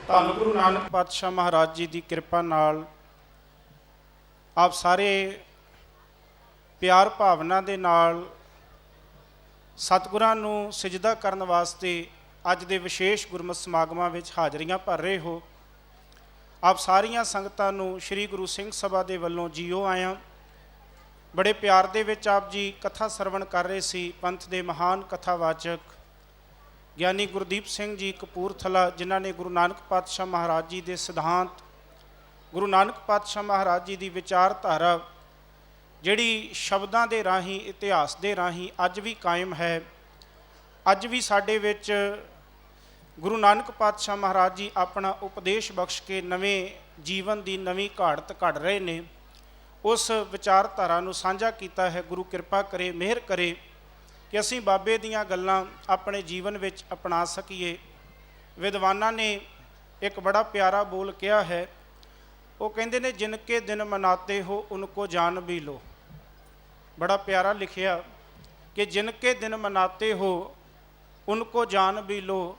ਧੰਨ ਗੁਰੂ ਨਾਨਕ ਪਾਤਸ਼ਾਹ ਮਹਾਰਾਜ ਜੀ ਦੀ ਕਿਰਪਾ ਨਾਲ ਆਪ ਸਾਰੇ ਪਿਆਰ ਭਾਵਨਾ ਦੇ ਨਾਲ ਸਤਿਗੁਰਾਂ ਨੂੰ ਸਜਦਾ ਕਰਨ ਵਾਸਤੇ ਅੱਜ ਦੇ ਵਿਸ਼ੇਸ਼ ਗੁਰਮਤਿ ਸਮਾਗਮਾਂ ਵਿੱਚ ਹਾਜ਼ਰੀਆਂ ਭਰ ਰਹੇ ਹੋ। ਆਪ ਸਾਰੀਆਂ ਸੰਗਤਾਂ ਨੂੰ ਸ੍ਰੀ ਗੁਰੂ ਸਿੰਘ ਸਭਾ ਦੇ ਵੱਲੋਂ ਜੀਓ ਆਇਆਂ। ਬੜੇ ਪਿਆਰ ਦੇ ਵਿੱਚ ਆਪ ਜੀ ਕਥਾ ਸਰਵਣ ਕਰ ਰਹੇ ਸੀ। ਪੰਥ ਦੇ ਮਹਾਨ ਕਥਾਵਾਚਕ ਗਿਆਨੀ ਗੁਰਦੀਪ ਸਿੰਘ ਜੀ ਕਪੂਰਥਲਾ, ਜਿਨ੍ਹਾਂ ਨੇ ਗੁਰੂ ਨਾਨਕ ਪਾਤਸ਼ਾਹ ਮਹਾਰਾਜ ਜੀ ਦੇ ਸਿਧਾਂਤ, ਗੁਰੂ ਨਾਨਕ ਪਾਤਸ਼ਾਹ ਮਹਾਰਾਜ ਜੀ ਦੀ ਵਿਚਾਰਧਾਰਾ ਜਿਹੜੀ ਸ਼ਬਦਾਂ ਦੇ ਰਾਹੀਂ, ਇਤਿਹਾਸ ਦੇ ਰਾਹੀਂ ਅੱਜ ਵੀ ਕਾਇਮ ਹੈ। ਅੱਜ ਵੀ ਸਾਡੇ ਵਿੱਚ ਗੁਰੂ ਨਾਨਕ ਪਾਤਸ਼ਾਹ ਮਹਾਰਾਜ ਜੀ ਆਪਣਾ ਉਪਦੇਸ਼ ਬਖਸ਼ ਕੇ ਨਵੇਂ ਜੀਵਨ ਦੀ ਨਵੀਂ ਘਾੜਤ ਘੜ ਰਹੇ ਨੇ। ਉਸ ਵਿਚਾਰਧਾਰਾ ਨੂੰ ਸਾਂਝਾ ਕੀਤਾ ਹੈ। ਗੁਰੂ ਕਿਰਪਾ ਕਰੇ, ਮਿਹਰ ਕਰੇ ਕਿ ਅਸੀਂ ਬਾਬੇ ਦੀਆਂ ਗੱਲਾਂ ਆਪਣੇ ਜੀਵਨ ਵਿੱਚ ਅਪਣਾ ਸਕੀਏ। ਵਿਦਵਾਨਾਂ ਨੇ ਇੱਕ ਬੜਾ ਪਿਆਰਾ ਬੋਲ ਕਿਹਾ ਹੈ। ਉਹ ਕਹਿੰਦੇ ਨੇ, ਜਿਨ ਕੇ ਦਿਨ ਮਨਾਤੇ ਹੋ ਉनको ਜਾਨ ਵੀ ਲੋ। ਬੜਾ ਪਿਆਰਾ ਲਿਖਿਆ ਕਿ ਜਿਨ ਕੇ ਦਿਨ ਮਨਾਤੇ ਹੋ ਉनको ਜਾਨ ਵੀ ਲੋ,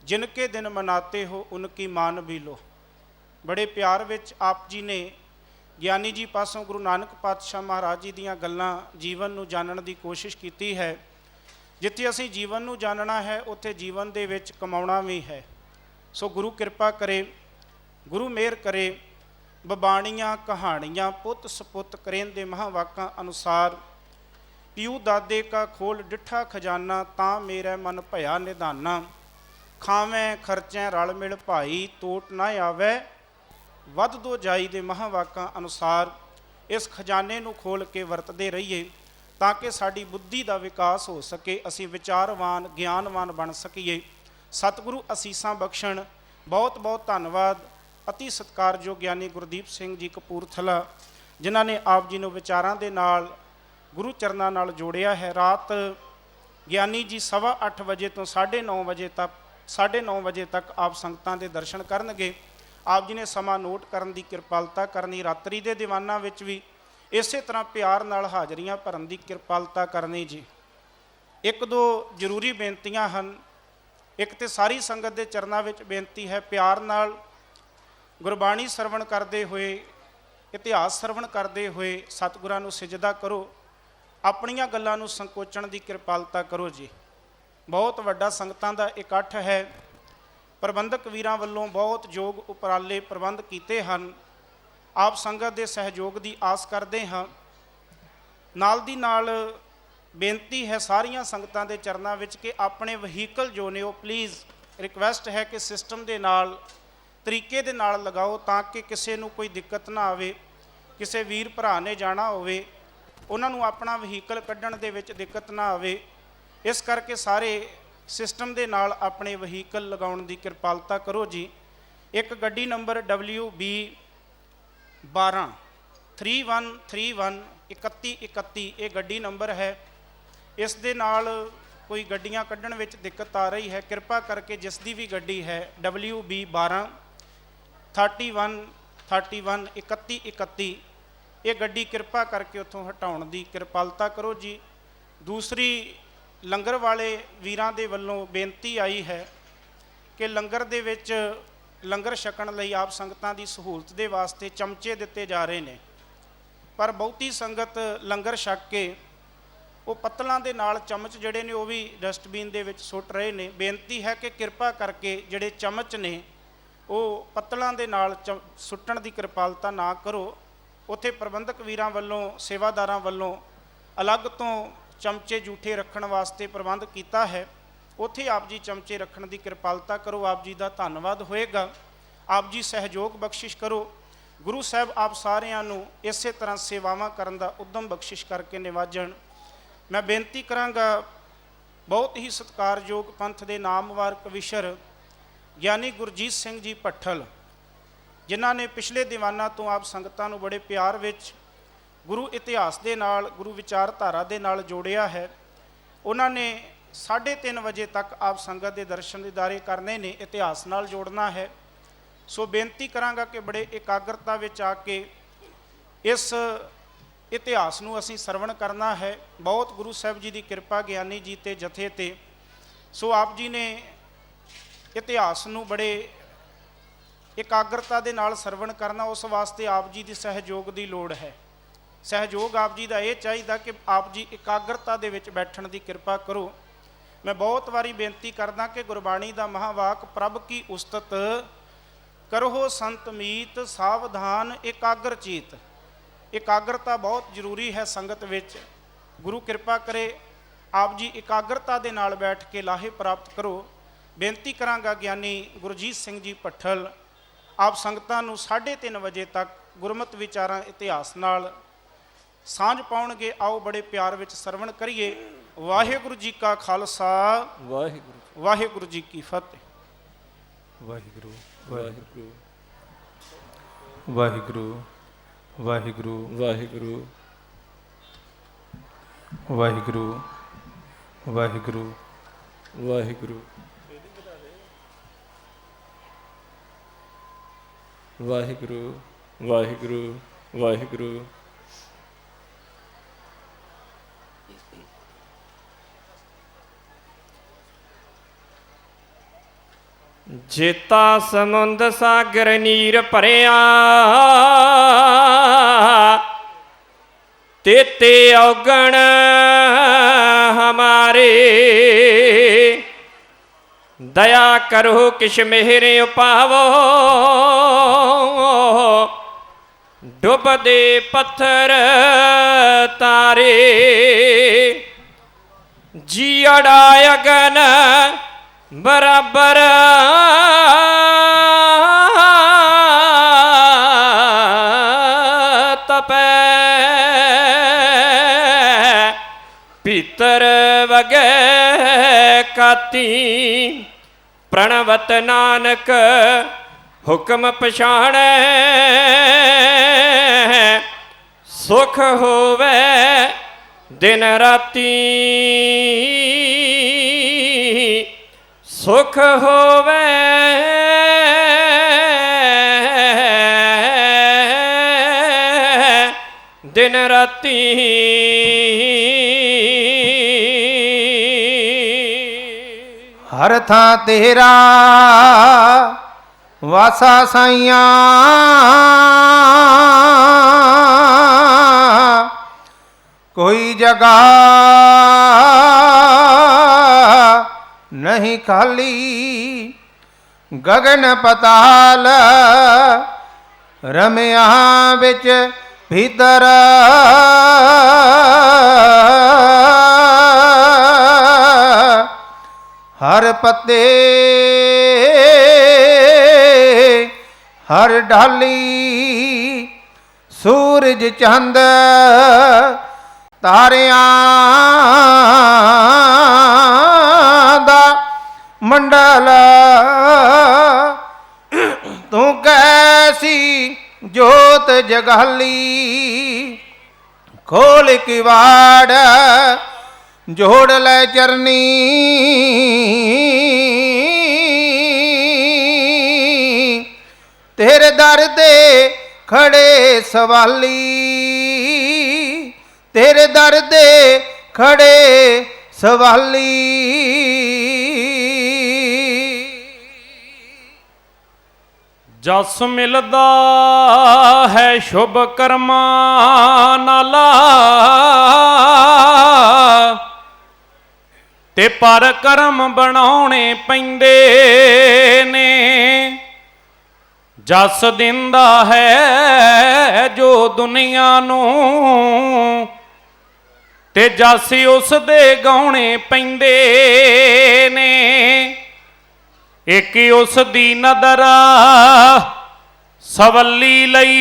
ਜਿਨ ਕੇ ਦਿਨ ਮਨਾਤੇ ਹੋ ਉਨਕੀ ਮਾਨ ਵੀ ਲੋ। ਬੜੇ ਪਿਆਰ ਵਿੱਚ ਆਪ ਜੀ ਨੇ ਗਿਆਨੀ ਜੀ ਪਾਸੋਂ ਗੁਰੂ ਨਾਨਕ ਪਾਤਸ਼ਾਹ ਮਹਾਰਾਜ ਜੀ ਦੀਆਂ ਗੱਲਾਂ ਜੀਵਨ ਨੂੰ ਜਾਣਨ ਦੀ ਕੋਸ਼ਿਸ਼ ਕੀਤੀ ਹੈ। ਜਿੱਥੇ ਅਸੀਂ ਜੀਵਨ ਨੂੰ ਜਾਣਨਾ ਹੈ, ਉੱਥੇ ਜੀਵਨ ਦੇ ਵਿੱਚ ਕਮਾਉਣਾ ਵੀ ਹੈ। ਸੋ ਗੁਰੂ ਕਿਰਪਾ ਕਰੇ, ਗੁਰੂ ਮਿਹਰ ਕਰੇ। ਬਬਾਣੀਆਂ ਕਹਾਣੀਆਂ ਪੁੱਤ ਸਪੁੱਤ ਕਰੇਂਦੇ ਮਹਾਂਵਾਕਾਂ ਅਨੁਸਾਰ, ਪਿਉ ਦਾਦੇ ਕਾ ਖੋਲ ਡਿੱਠਾ ਖਜ਼ਾਨਾ, ਤਾਂ ਮੇਰਾ ਮਨ ਭਇਆ ਨਿਧਾਨਾ। ਖਾਵੇਂ ਖਰਚੈ ਰਲ ਮਿਲ ਭਾਈ, ਤੋਟ ਨਾ ਆਵੇ ਵੱਧ ਦੋ ਜਾਈ ਦੇ ਮਹਾਂਵਾਕਾਂ ਅਨੁਸਾਰ ਇਸ ਖਜ਼ਾਨੇ ਨੂੰ ਖੋਲ੍ਹ ਕੇ ਵਰਤਦੇ ਰਹੀਏ ਤਾਂ ਕਿ ਸਾਡੀ ਬੁੱਧੀ ਦਾ ਵਿਕਾਸ ਹੋ ਸਕੇ, ਅਸੀਂ ਵਿਚਾਰਵਾਨ ਗਿਆਨਵਾਨ ਬਣ ਸਕੀਏ। ਸਤਿਗੁਰੂ ਅਸੀਸਾਂ ਬਖਸ਼ਣ। ਬਹੁਤ ਬਹੁਤ ਧੰਨਵਾਦ। ਅਤੀ ਸਤਿਕਾਰਯੋਗ ਗਿਆਨੀ ਗੁਰਦੀਪ ਸਿੰਘ ਜੀ ਕਪੂਰਥਲਾ, ਜਿਨ੍ਹਾਂ ਨੇ ਆਪ ਜੀ ਨੂੰ ਵਿਚਾਰਾਂ ਦੇ ਨਾਲ ਗੁਰੂ ਚਰਨਾਂ ਨਾਲ ਜੋੜਿਆ ਹੈ। ਰਾਤ ਗਿਆਨੀ ਜੀ 8:15 ਵਜੇ ਤੋਂ 9:30 ਵਜੇ ਤੱਕ ਆਪ ਸੰਗਤਾਂ ਦੇ ਦਰਸ਼ਨ ਕਰਨਗੇ। ਆਪ ਜੀ ਨੇ ਸਮਾਂ ਨੋਟ ਕਰਨ ਦੀ ਕਿਰਪਾਲਤਾ ਕਰਨੀ। ਰਾਤਰੀ ਦੇ ਦੀਵਾਨਾਂ ਵਿੱਚ ਵੀ ਇਸੇ ਤਰ੍ਹਾਂ ਪਿਆਰ ਨਾਲ ਹਾਜ਼ਰੀਆਂ ਭਰਨ ਦੀ ਕਿਰਪਾਲਤਾ ਕਰਨੀ ਜੀ। ਇੱਕ ਦੋ ਜ਼ਰੂਰੀ ਬੇਨਤੀਆਂ ਹਨ। ਇੱਕ ਤੇ ਸਾਰੀ ਸੰਗਤ ਦੇ ਚਰਨਾਂ ਵਿੱਚ ਬੇਨਤੀ ਹੈ, ਪਿਆਰ ਨਾਲ ਗੁਰਬਾਣੀ ਸਰਵਣ ਕਰਦੇ ਹੋਏ, ਇਤਿਹਾਸ ਸਰਵਣ ਕਰਦੇ ਹੋਏ ਸਤਿਗੁਰਾਂ ਨੂੰ ਸਿਜਦਾ ਕਰੋ। ਆਪਣੀਆਂ ਗੱਲਾਂ ਨੂੰ ਸੰਕੋਚਣ ਦੀ ਕਿਰਪਾਲਤਾ ਕਰੋ ਜੀ। ਬਹੁਤ ਵੱਡਾ ਸੰਗਤਾਂ ਦਾ ਇਕੱਠ ਹੈ। ਪ੍ਰਬੰਧਕ ਵੀਰਾਂ ਵੱਲੋਂ ਬਹੁਤ ਯੋਗ ਉਪਰਾਲੇ ਪ੍ਰਬੰਧ ਕੀਤੇ ਹਨ। ਆਪ ਸੰਗਤ ਦੇ ਸਹਿਯੋਗ ਦੀ ਆਸ ਕਰਦੇ ਹਾਂ। ਨਾਲ ਦੀ ਨਾਲ ਬੇਨਤੀ ਹੈ ਸਾਰੀਆਂ ਸੰਗਤਾਂ ਦੇ ਚਰਨਾਂ ਵਿੱਚ ਕਿ ਆਪਣੇ ਵਹੀਕਲ ਜੋ ਨੇ ਉਹ ਪਲੀਜ਼ ਰਿਕਵੈਸਟ ਹੈ ਕਿ ਸਿਸਟਮ ਦੇ ਨਾਲ, ਤਰੀਕੇ ਦੇ ਨਾਲ ਲਗਾਓ ਤਾਂ ਕਿ ਕਿਸੇ ਨੂੰ ਕੋਈ ਦਿੱਕਤ ਨਾ ਆਵੇ। ਕਿਸੇ ਵੀਰ ਭਰਾ ਨੇ ਜਾਣਾ ਹੋਵੇ, ਉਹਨਾਂ ਨੂੰ ਆਪਣਾ ਵਹੀਕਲ ਕੱਢਣ ਦੇ ਵਿੱਚ ਦਿੱਕਤ ਨਾ ਆਵੇ। ਇਸ ਕਰਕੇ ਸਾਰੇ ਸਿਸਟਮ ਦੇ ਨਾਲ ਆਪਣੇ ਵਹੀਕਲ ਲਗਾਉਣ ਦੀ ਕਿਰਪਾਲਤਾ ਕਰੋ ਜੀ। ਇੱਕ ਗੱਡੀ ਨੰਬਰ WB 12 3131 3131 ਇਹ ਗੱਡੀ ਨੰਬਰ ਹੈ। ਇਸ ਦੇ ਨਾਲ ਕੋਈ ਗੱਡੀਆਂ ਕੱਢਣ ਵਿੱਚ ਦਿੱਕਤ ਆ ਰਹੀ ਹੈ, ਕਿਰਪਾ ਕਰਕੇ ਜਿਸ ਦੀ ਵੀ ਗੱਡੀ ਹੈ WB 12 3131 3131 ਇਹ ਗੱਡੀ ਕਿਰਪਾ ਕਰਕੇ ਉੱਥੋਂ ਹਟਾਉਣ ਦੀ ਕਿਰਪਾਲਤਾ ਕਰੋ ਜੀ। ਦੂਸਰੀ, ਲੰਗਰ ਵਾਲੇ ਵੀਰਾਂ ਦੇ ਵੱਲੋਂ ਬੇਨਤੀ ਆਈ ਹੈ ਕਿ ਲੰਗਰ ਦੇ ਵਿੱਚ ਲੰਗਰ ਛਕਣ ਲਈ ਆਪ ਸੰਗਤਾਂ ਦੀ ਸਹੂਲਤ ਦੇ ਵਾਸਤੇ ਚਮਚੇ ਦਿੱਤੇ ਜਾ ਰਹੇ ਨੇ, ਪਰ ਬਹੁਤੀ ਸੰਗਤ ਲੰਗਰ ਛਕ ਕੇ ਉਹ ਪੱਤਲਾਂ ਦੇ ਨਾਲ ਚਮਚ ਜਿਹੜੇ ਨੇ ਉਹ ਵੀ ਡਸਟਬਿਨ ਦੇ ਵਿੱਚ ਸੁੱਟ ਰਹੇ ਨੇ। ਬੇਨਤੀ ਹੈ ਕਿ ਕਿਰਪਾ ਕਰਕੇ ਜਿਹੜੇ ਚਮਚ ਨੇ ਉਹ ਪੱਤਲਾਂ ਦੇ ਨਾਲ ਸੁੱਟਣ ਦੀ ਕਿਰਪਾਲਤਾ ਨਾ ਕਰੋ। ਉੱਥੇ ਪ੍ਰਬੰਧਕ ਵੀਰਾਂ ਵੱਲੋਂ, ਸੇਵਾਦਾਰਾਂ ਵੱਲੋਂ ਅਲੱਗ ਤੋਂ ਚਮਚੇ ਜੂਠੇ ਰੱਖਣ ਵਾਸਤੇ ਪ੍ਰਬੰਧ ਕੀਤਾ ਹੈ। ਉੱਥੇ ਆਪ ਜੀ ਚਮਚੇ ਰੱਖਣ ਦੀ ਕਿਰਪਾਲਤਾ ਕਰੋ। ਆਪ ਜੀ ਦਾ ਧੰਨਵਾਦ ਹੋਏਗਾ। ਆਪ ਜੀ ਸਹਿਯੋਗ ਬਖਸ਼ਿਸ਼ ਕਰੋ। ਗੁਰੂ ਸਾਹਿਬ ਆਪ ਸਾਰਿਆਂ ਨੂੰ ਇਸੇ ਤਰ੍ਹਾਂ ਸੇਵਾਵਾਂ ਕਰਨ ਦਾ ਉਦਮ ਬਖਸ਼ਿਸ਼ ਕਰਕੇ ਨਿਵਾਜਣ। ਮੈਂ ਬੇਨਤੀ ਕਰਾਂਗਾ, ਬਹੁਤ ਹੀ ਸਤਿਕਾਰਯੋਗ ਪੰਥ ਦੇ ਨਾਮਵਰ ਕਵੀਸ਼ਰ ਗਿਆਨੀ ਗੁਰਜੀਤ ਸਿੰਘ ਜੀ ਭੱਠਲ, ਜਿਨ੍ਹਾਂ ਨੇ ਪਿਛਲੇ ਦੀਵਾਨਾਂ ਤੋਂ ਆਪ ਸੰਗਤਾਂ ਨੂੰ ਬੜੇ ਪਿਆਰ ਵਿੱਚ ਗੁਰੂ ਇਤਿਹਾਸ ਦੇ ਨਾਲ, ਗੁਰੂ ਵਿਚਾਰਧਾਰਾ ਦੇ ਨਾਲ ਜੋੜਿਆ ਹੈ। ਉਹਨਾਂ ਨੇ 3:30 ਵਜੇ ਤੱਕ ਆਪ ਸੰਗਤ ਦੇ ਦਰਸ਼ਨ ਦੀਦਾਰੇ ਕਰਨੇ ਨੇ, ਇਤਿਹਾਸ ਨਾਲ ਜੋੜਨਾ ਹੈ। ਸੋ ਬੇਨਤੀ ਕਰਾਂਗਾ ਕਿ ਬੜੇ ਇਕਾਗਰਤਾ ਵਿੱਚ ਆ ਕੇ ਇਸ ਇਤਿਹਾਸ ਨੂੰ ਅਸੀਂ ਸਰਵਣ ਕਰਨਾ ਹੈ। ਬਹੁਤ ਗੁਰੂ ਸਾਹਿਬ ਜੀ ਦੀ ਕਿਰਪਾ ਗਿਆਨੀ ਜੀ ਤੇ ਜਥੇ ਤੇ। ਸੋ ਆਪ ਜੀ ਨੇ ਇਤਿਹਾਸ ਨੂੰ ਬੜੇ ਇਕਾਗਰਤਾ ਦੇ ਨਾਲ ਸਰਵਣ ਕਰਨਾ, ਉਸ ਵਾਸਤੇ ਆਪ ਜੀ ਦੀ ਸਹਿਯੋਗ ਦੀ ਲੋੜ ਹੈ। ਸਹਿਯੋਗ ਆਪ ਜੀ ਦਾ ਇਹ ਚਾਹੀਦਾ ਕਿ ਆਪ ਜੀ ਇਕਾਗਰਤਾ ਦੇ ਵਿੱਚ ਬੈਠਣ ਦੀ ਕਿਰਪਾ ਕਰੋ। ਮੈਂ ਬਹੁਤ ਵਾਰੀ ਬੇਨਤੀ ਕਰਦਾ ਕਿ ਗੁਰਬਾਣੀ ਦਾ ਮਹਾਵਾਕ ਪ੍ਰਭ ਕੀ ਉਸਤਤ ਕਰੋ ਸੰਤ ਮੀਤ ਸਾਵਧਾਨ ਇਕਾਗਰ ਚੀਤ। ਇਕਾਗਰਤਾ ਬਹੁਤ ਜ਼ਰੂਰੀ ਹੈ ਸੰਗਤ ਵਿੱਚ। ਗੁਰੂ ਕਿਰਪਾ ਕਰੇ ਆਪ ਜੀ ਇਕਾਗਰਤਾ ਦੇ ਨਾਲ ਬੈਠ ਕੇ ਲਾਹੇ ਪ੍ਰਾਪਤ ਕਰੋ। ਬੇਨਤੀ ਕਰਾਂਗਾ ਗਿਆਨੀ ਗੁਰਜੀਤ ਸਿੰਘ ਜੀ ਭੱਠਲ ਆਪ ਸੰਗਤਾਂ ਨੂੰ 3:30 ਵਜੇ ਤੱਕ ਗੁਰਮਤਿ ਵਿਚਾਰਾਂ ਇਤਿਹਾਸ ਨਾਲ ਸਾਂਝ ਪਾਉਣਗੇ। ਆਓ ਬੜੇ ਪਿਆਰ ਵਿੱਚ ਸਰਵਣ ਕਰੀਏ। ਵਾਹਿਗੁਰੂ ਜੀ ਕਾ ਖਾਲਸਾ, ਵਾਹਿਗੁਰੂ ਜੀ ਕੀ ਫਤਿਹ। ਵਾਹਿਗੁਰੂ ਵਾਹਿਗੁਰੂ ਵਾਹਿਗੁਰੂ ਵਾਹਿਗੁਰੂ ਵਾਹਿਗੁਰੂ ਵਾਹਿਗੁਰੂ ਵਾਹਿਗੁਰੂ ਵਾਹਿਗੁਰੂ ਵਾਹਿਗੁਰੂ ਵਾਹਿਗੁਰੂ ਵਾਹਿਗੁਰੂ। ਜੇਤਾ ਸਮੁੰਦ ਸਾਗਰ ਨੀਰ ਭਰਿਆ, ਤੇਤੇ ਔਗਣ ਹਮਾਰੇ। ਦਇਆ ਕਰੋ ਕਿਛ ਮਿਹਰ ਉਪਾਵੋ, ਡੁੱਬਦੇ ਪੱਥਰ ਤਾਰੇ। ਜੀਅੜਾ ਅਗਨ ਬਰਾਬਰ ਤਪੈ, ਭੀਤਰ ਵਗੈ ਕਾਤੀ। ਪ੍ਰਣਵਤ ਨਾਨਕ ਹੁਕਮ ਪਛਾਣੈ, ਸੁਖ ਹੋਵੇ ਦਿਨ ਰਾਤੀ। ਸੁਖ ਹੋਵੇ ਦਿਨ ਰਾਤੀ। ਹਰ ਥਾਂ ਤੇਰਾ ਵਾਸਾ ਸਾਈਆਂ, ਕੋਈ ਜਗ੍ਹਾ ਨਹੀਂ ਖਾਲੀ। ਗਗਨ ਪਤਾਲ ਰਮਿਆ ਵਿੱਚ ਭੀਤਰ, ਹਰ ਪੱਤੇ ਹਰ ਢਾਲੀ। ਸੂਰਜ ਚੰਦ ਤਾਰਿਆਂ ਦਾ ਮੰਡਲ, ਤੂੰ ਕੈਸੀ ਜੋਤ ਜਗਾਲੀ। ਖੋਲ ਕਿਵਾੜ ਜੋੜ ਲੈ ਚਰਨੀ, ਤੇਰੇ ਦਰ ਦੇ ਖੜੇ ਸਵਾਲੀ। ਤੇਰੇ ਦਰ ਦੇ ਖੜੇ ਸਵਾਲੀ। ਜਸ ਮਿਲਦਾ ਹੈ ਸ਼ੁਭ ਕਰਮਾਂ ਨਾਲਾ, ਤੇ ਪਰ ਕਰਮ ਬਣਾਉਣੇ ਪੈਂਦੇ ਨੇ। ਜਸ ਦਿੰਦਾ ਹੈ ਜੋ ਦੁਨੀਆ ਨੂੰ, ਤੇ ਜਸ ਉਸ ਦੇ ਗਾਉਣੇ ਪੈਂਦੇ ਨੇ। ਇੱਕ ਉਸ ਦੀ ਨਦਰ ਸਵੱਲੀ ਲਈ,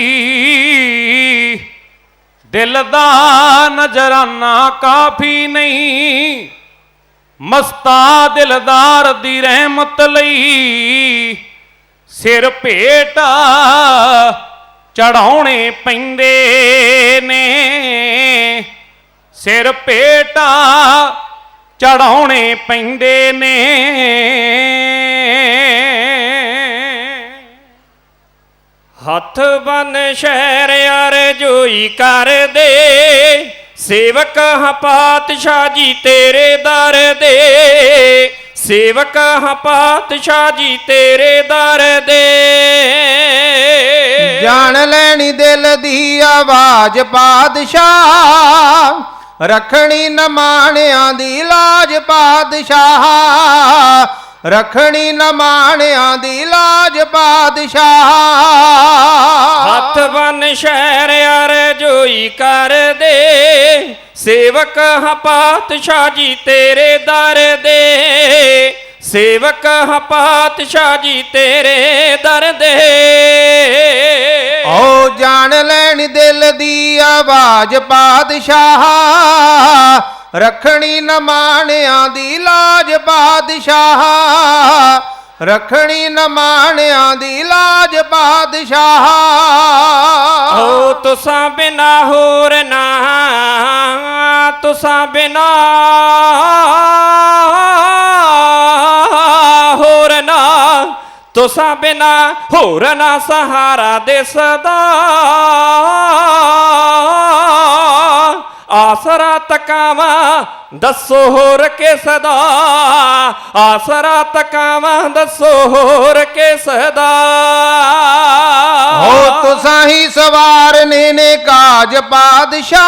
ਦਿਲ ਦਾ ਨਜ਼ਰਾਨਾ ਕਾਫੀ ਨਹੀਂ। ਮਸਤਾ ਦਿਲਦਾਰ ਦੀ ਰਹਿਮਤ ਲਈ, ਸਿਰ ਭੇਟ ਚੜਾਉਣੇ ਪੈਂਦੇ ਨੇ। ਸਿਰ ਭੇਟ ਚੜਾਉਣੇ ਪੈਂਦੇ ਨੇ। ਹੱਥ ਬੰਨ ਸ਼ਹਿਰ ਅਰਜ਼ੋਈ ਕਰਦੇ, ਸੇਵਕ ਹਾਂ ਪਾਤਸ਼ਾਹ ਜੀ ਤੇਰੇ ਦਰ ਦੇ। ਸੇਵਕ ਹਾਂ ਪਾਤਸ਼ਾਹ ਜੀ ਤੇਰੇ ਦਰ ਦੇ। ਜਾਣ ਲੈਣੀ ਦਿਲ ਦੀ ਆਵਾਜ਼ ਪਾਤਸ਼ਾਹ ਰੱਖਣੀ ਨਾ ਮਾਣਿਆਂ ਦੀ ਲਾਜ ਪਾਤਸ਼ਾਹ ਰੱਖਣੀ ਨਾ ਮਾਣਿਆਂ ਦੀ ਲਾਜ ਪਾਤਸ਼ਾਹ ਹੱਥ ਬੰਨ ਸ਼ਹਿਰ ਅਰਜ਼ੋਈ ਕਰ ਦੇ ਸੇਵਕ ਹਾਂ ਪਾਤਸ਼ਾਹ ਜੀ ਤੇਰੇ ਦਰ ਦੇ ਸੇਵਕ ਹਾਂ ਪਾਤਸ਼ਾਹ ਜੀ ਤੇਰੇ ਦਰ ਦੇ ਓ ਜਾਣ ਲੈਣ ਦਿਲ ਦੀ ਆਵਾਜ਼ ਪਾਤਸ਼ਾਹ ਰੱਖਣੀ ਨਾ ਮਾਣਿਆਂ ਦੀ ਲਾਜ ਪਾਤਸ਼ਾਹ ਰੱਖਣੀ ਨਾ ਮਾਣਿਆਂ ਦੀ ਲਾਜ ਪਾਤਸ਼ਾਹ ਓ ਤੁਸਾਂ ਬਿਨਾ ਹੋਰ ਨਾ ਤੁਸਾਂ ਬਿਨਾ ਹੋਰ ਨਾ ਤੁਸਾਂ ਬਿਨਾ ਹੋਰ ਨਾ ਸਹਾਰਾ ਦਿਸਦਾ ਆਸਰਾ ਤਕਾਵਾਂ ਦੱਸੋ ਹੋਰ ਕਿਸ ਦਾ ਆਸਰਾ ਤਕਾਵਾਂ ਦੱਸੋ ਹੋਰ ਕਿਸ ਦਾ ਹੋ ਤੁਸਾਂ ਹੀ ਸਵਾਰਨੇ ਨੇ ਕਾਜ ਪਾਤਸ਼ਾਹ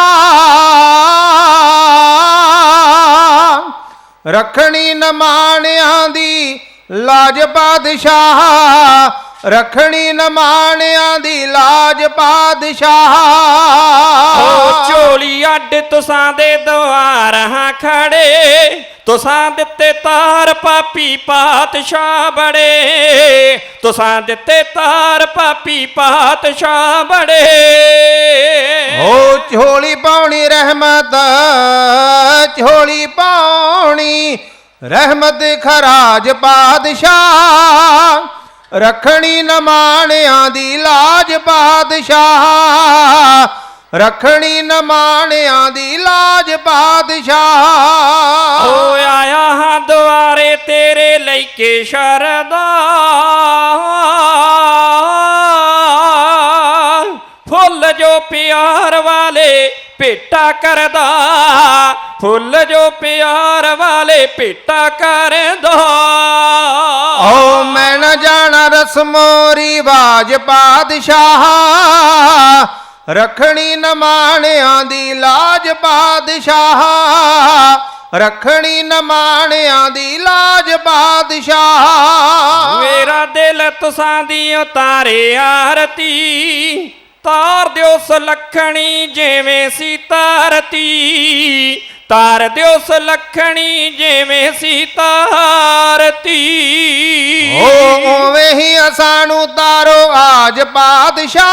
ਰੱਖਣੀ ਨਾ ਮਾਣਿਆਂ ਦੀ ਲਾਜ ਪਾਤਸ਼ਾਹ ਰੱਖਣੀ ਨਾ ਮਾਣਿਆਂ ਦੀ ਲਾਜ ਪਾਤਸ਼ਾਹ ਓ ਝੋਲੀ ਅੱਡ ਤੁਸਾਂ ਦੇ ਦੁਆਰ ਹਾਂ ਖੜੇ ਤੁਸਾਂ ਦਿੱਤੇ ਤਾਰ ਪਾਪੀ ਪਾਤਸ਼ਾਹ ਬੜੇ ਤੁਸਾਂ ਦਿੱਤੇ ਤਾਰ ਪਾਪੀ ਪਾਤਸ਼ਾਹ ਬੜੇ ਓ ਝੋਲੀ ਪਾਉਣੀ ਰਹਿਮਤ ਝੋਲੀ ਪਾਉਣੀ ਰਹਿਮਤ ਖਰਾਜ ਪਾਤਸ਼ਾਹ ਰੱਖਣੀ ਨਾ ਮਾਣਿਆਂ ਦੀ ਲਾਜ ਪਾਤਸ਼ਾਹ ਰੱਖਣੀ ਨਾ ਮਾਣਿਆਂ ਦੀ ਲਾਜ ਪਾਤਸ਼ਾਹ ਓ ਆਇਆ ਹਾਂ ਦੁਆਰੇ ਤੇਰੇ ਲਈ ਕੇ ਸ਼ਰਦਾ ਫੁੱਲ ਜੋ ਪਿਆਰ ਵਾਲੇ ਭੇਟਾ ਕਰਦਾ ਫੁੱਲ ਜੋ ਪਿਆਰ ਵਾਲੇ ਭੇਟਾ ਕਰਦਾ ਓ ਮੈਂ ਨਾ ਜਾਣਾ ਰਸਮੋ ਰਿਵਾਜ ਪਾਤਸ਼ਾਹ ਰੱਖਣੀ ਨਾ ਮਾਣਿਆਂ ਦੀ ਲਾਜ ਪਾਤਸ਼ਾਹ ਰੱਖਣੀ ਨਾ ਮਾਣਿਆਂ ਦੀ ਲਾਜ ਪਾਤਸ਼ਾਹ ਮੇਰਾ ਦਿਲ ਤੁਸਾਂ ਦੀ ਉਤਾਰੇ ਆਰਤੀ ਤਾਰ ਦਿਓ ਸੁਲੱਖਣੀ ਜਿਵੇਂ ਸੀ ਤਾਰਤੀ ਤਾਰ ਦਿਓ ਸੁਲੱਖਣੀ ਜਿਵੇਂ ਸੀ ਤਾਰਤੀ ਓ ਓਵੇਂ ਹੀ ਸਾਨੂੰ ਤਾਰੋ ਆਜ ਪਾਤਸ਼ਾਹ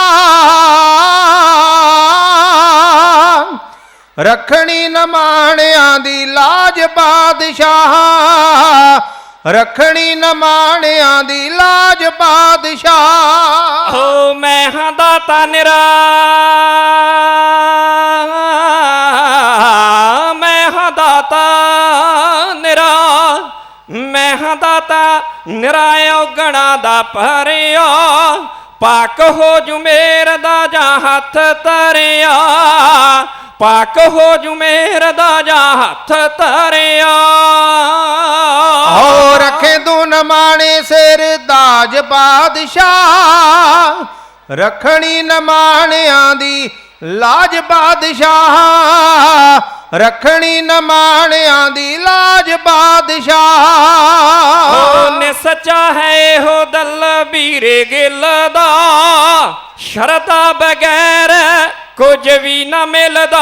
ਰੱਖਣੀ ਨਾ ਮਾਣਿਆਂ ਦੀ ਲਾਜ ਪਾਤਸ਼ਾਹ ਰੱਖਣੀ ਨਾ ਮਾਣਿਆਂ ਦੀ ਲਾਜ ਪਾਤਸ਼ਾਹ ਓ ਮੈਂ ਹਾਂ ਦਾਤਾ ਨਿਰਾ ਮੈਂ ਹਾਂ ਦਾਤਾ ਨਿਰਾ ਮੈਂ ਹਾਂ ਦਾਤਾ ਨਿਰਾ ਔਗਣਾ ਦਾ ਭਰਿਆ ਪਾਕ ਹੋ ਜੂ ਮੇਰ ਦਾ ਜਾਂ ਹੱਥ ਤਰਿਆ ਪਾਕ ਹੋ ਜੂ ਮੇਰ ਦਾ ਜਾਂ ਹੱਥ ਤਰਿਆ ਓ ਰੱਖੇ ਤੂੰ ਨ ਮਾਣੇ ਸਿਰ ਤਾਜ ਪਾਤਸ਼ਾਹ ਰੱਖਣੀ ਨ ਮਾਣਿਆਂ ਦੀ ਲਾਜ ਪਾਤਸ਼ਾਹ ਰੱਖਣੀ ਨ ਮਾਣਿਆਂ ਦੀ ਲਾਜ ਪਾਤਸ਼ਾਹ ਨੇ ਸੱਚਾ ਹੈ ਇਹੋ ਦਲਬੀਰੇ ਗਿੱਲ ਦਾ ਸ਼ਰਧਾ ਬਗੈਰ ਕੁਝ ਵੀ ਨਾ ਮਿਲਦਾ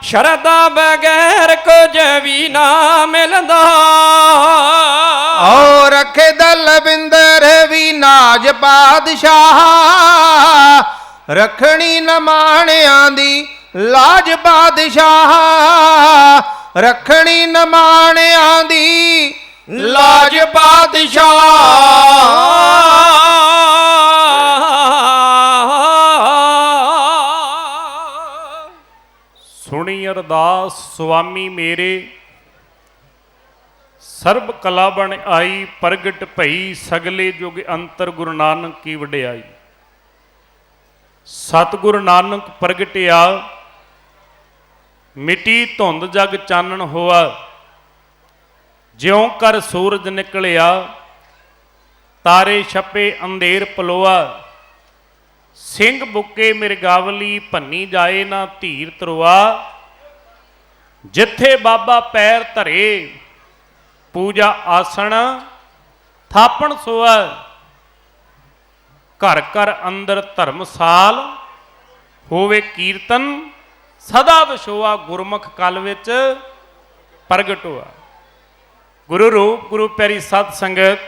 ਸ਼ਰਧਾ ਬਗੈਰ ਕੁਝ ਵੀ ਨਾ ਮਿਲਦਾ ਓ ਰੱਖੇ ਦਲਬਿੰਦਰ ਵੀ ਨਾਜ ਪਾਤਸ਼ਾਹ ਰੱਖਣੀ ਨ ਮਾਣਿਆਂ ਦੀ ਲਾਜ ਪਾਤਸ਼ਾਹ ਰੱਖਣੀ ਨ ਮਾਣਿਆਂ ਦੀ ਲਾਜ ਪਾਤਸ਼ਾਹ ਸੁਣੀ ਅਰਦਾਸ ਸੁਆਮੀ ਮੇਰੇ ਸਰਬ ਕਲਾ ਬਣ ਆਈ ਪ੍ਰਗਟ ਭਈ ਸਗਲੇ ਜੁਗ ਅੰਤਰ ਗੁਰੂ ਨਾਨਕ ਕੀ ਵਡਿਆਈ ਸਤਿਗੁਰੂ ਨਾਨਕ ਪ੍ਰਗਟਿਆ ਮਿੱਟੀ ਧੁੰਦ ਜਗ ਚਾਨਣ ਹੋਆ ਜਿਉਂ ਕਰ ਸੂਰਜ ਨਿਕਲਿਆ ਤਾਰੇ ਛਪੇ ਅੰਧੇਰ ਪਲੋਆ ਸਿੰਘ ਬੁੱਕੇ ਮਿਰਗਾਵਲੀ ਭੰਨੀ ਜਾਏ ਨਾ ਧੀਰ ਤਰਵਾ, ਜਿੱਥੇ ਬਾਬਾ ਪੈਰ ਧਰੇ ਪੂਜਾ ਆਸਣ ਥਾਪਣ ਸੋਆ, ਘਰ ਘਰ ਅੰਦਰ ਧਰਮਸਾਲ ਹੋਵੇ ਕੀਰਤਨ ਸਦਾ ਵਿਛੋਆ, ਗੁਰਮੁਖ ਕਲ ਵਿੱਚ ਪ੍ਰਗਟ ਹੋਆ। ਗੁਰੂ ਰੂਪ ਗੁਰੂ ਪਿਆਰੀ ਸਤ ਸੰਗਤ,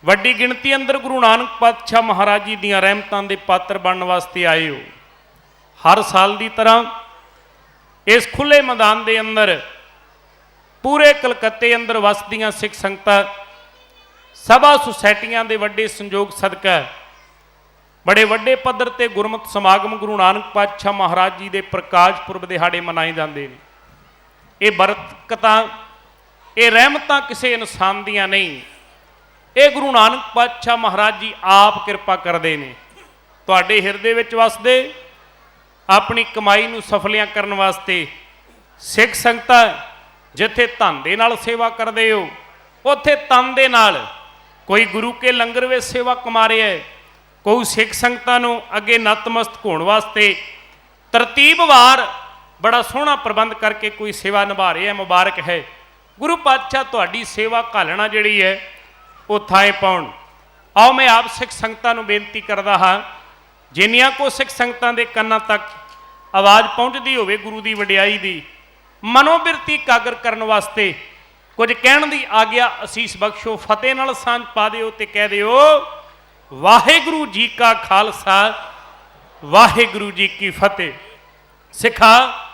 ਵੱਡੀ ਗਿਣਤੀ ਅੰਦਰ ਗੁਰੂ ਨਾਨਕ ਪਾਤਸ਼ਾਹ ਮਹਾਰਾਜ ਜੀ ਦੀਆਂ ਰਹਿਮਤਾਂ ਦੇ ਪਾਤਰ ਬਣਨ ਵਾਸਤੇ ਆਏ ਹੋ। ਹਰ ਸਾਲ ਦੀ ਤਰ੍ਹਾਂ ਇਸ ਖੁੱਲੇ ਮੈਦਾਨ ਦੇ ਅੰਦਰ ਪੂਰੇ ਕਲਕੱਤੇ ਅੰਦਰ ਵਸਦੀਆਂ ਸਿੱਖ ਸੰਗਤਾਂ ਸਭਾ ਸੁਸਾਇਟੀਆਂ ਦੇ ਵੱਡੇ ਸੰਯੋਗ ਸਦਕਾ ਬੜੇ ਵੱਡੇ ਪੱਧਰ ਤੇ ਗੁਰਮਤਿ ਸਮਾਗਮ ਗੁਰੂ ਨਾਨਕ ਪਾਤਸ਼ਾਹ ਮਹਾਰਾਜ ਜੀ ਦੇ ਪ੍ਰਕਾਸ਼ ਪੁਰਬ ਦਿਹਾੜੇ ਮਨਾਏ ਜਾਂਦੇ ਨੇ। ਇਹ ਬਰਕਤਾਂ, ਇਹ ਰਹਿਮਤਾਂ ਕਿਸੇ ਇਨਸਾਨ ਦੀਆਂ ਨਹੀਂ, ਇਹ ਗੁਰੂ ਨਾਨਕ ਪਾਤਸ਼ਾਹ ਮਹਾਰਾਜ ਜੀ ਆਪ ਕਿਰਪਾ ਕਰਦੇ ਨੇ। ਤੁਹਾਡੇ ਹਿਰਦੇ ਵਿੱਚ ਵਸਦੇ ਆਪਣੀ ਕਮਾਈ ਨੂੰ ਸਫਲੀਆਂ ਕਰਨ ਵਾਸਤੇ ਸਿੱਖ ਸੰਗਤਾਂ ਜਿੱਥੇ ਧਨ ਦੇ ਨਾਲ ਸੇਵਾ ਕਰਦੇ ਹੋ, ਉੱਥੇ ਤਨ ਦੇ ਨਾਲ ਕੋਈ ਗੁਰੂ ਕੇ ਲੰਗਰ ਵਿੱਚ ਸੇਵਾ ਕਮਾ ਰਿਹਾ ਹੈ, ਕੋਈ ਸਿੱਖ ਸੰਗਤਾਂ ਨੂੰ ਅੱਗੇ ਨਤਮਸਤਕ ਹੋਣ ਵਾਸਤੇ ਤਰਤੀਬਵਾਰ ਬੜਾ ਸੋਹਣਾ ਪ੍ਰਬੰਧ ਕਰਕੇ ਕੋਈ ਸੇਵਾ ਨਿਭਾ ਰਿਹਾ ਹੈ। ਮੁਬਾਰਕ ਹੈ। ਗੁਰੂ ਪਾਤਸ਼ਾਹ ਤੁਹਾਡੀ ਸੇਵਾ ਘਾਲਣਾ ਜਿਹੜੀ ਹੈ ਉਹ ਥਾਂ ਪਾਉਣ। ਆਓ ਮੈਂ ਆਪ ਸਿੱਖ ਸੰਗਤਾਂ ਨੂੰ ਬੇਨਤੀ ਕਰਦਾ ਹਾਂ, ਜਿੰਨੀਆਂ ਕੋ ਸਿੱਖ ਸੰਗਤਾਂ ਦੇ ਕੰਨਾਂ ਤੱਕ ਆਵਾਜ਼ ਪਹੁੰਚਦੀ ਹੋਵੇ ਗੁਰੂ ਦੀ ਵਡਿਆਈ ਦੀ, ਮਨੋਬਿਰਤੀ ਕਾਗਰ ਕਰਨ ਵਾਸਤੇ ਕੁਝ ਕਹਿਣ ਦੀ ਆਗਿਆ ਅਸੀਸ ਬਖਸ਼ੋ। ਫਤਿਹ ਨਾਲ ਸਾਂਝ ਪਾ ਦਿਓ ਤੇ ਕਹਿ ਦਿਓ, ਵਾਹਿਗੁਰੂ ਜੀ ਕਾ ਖਾਲਸਾ ਵਾਹਿਗੁਰੂ ਜੀ ਕੀ ਫਤਿਹ। ਸਿੱਖਾ,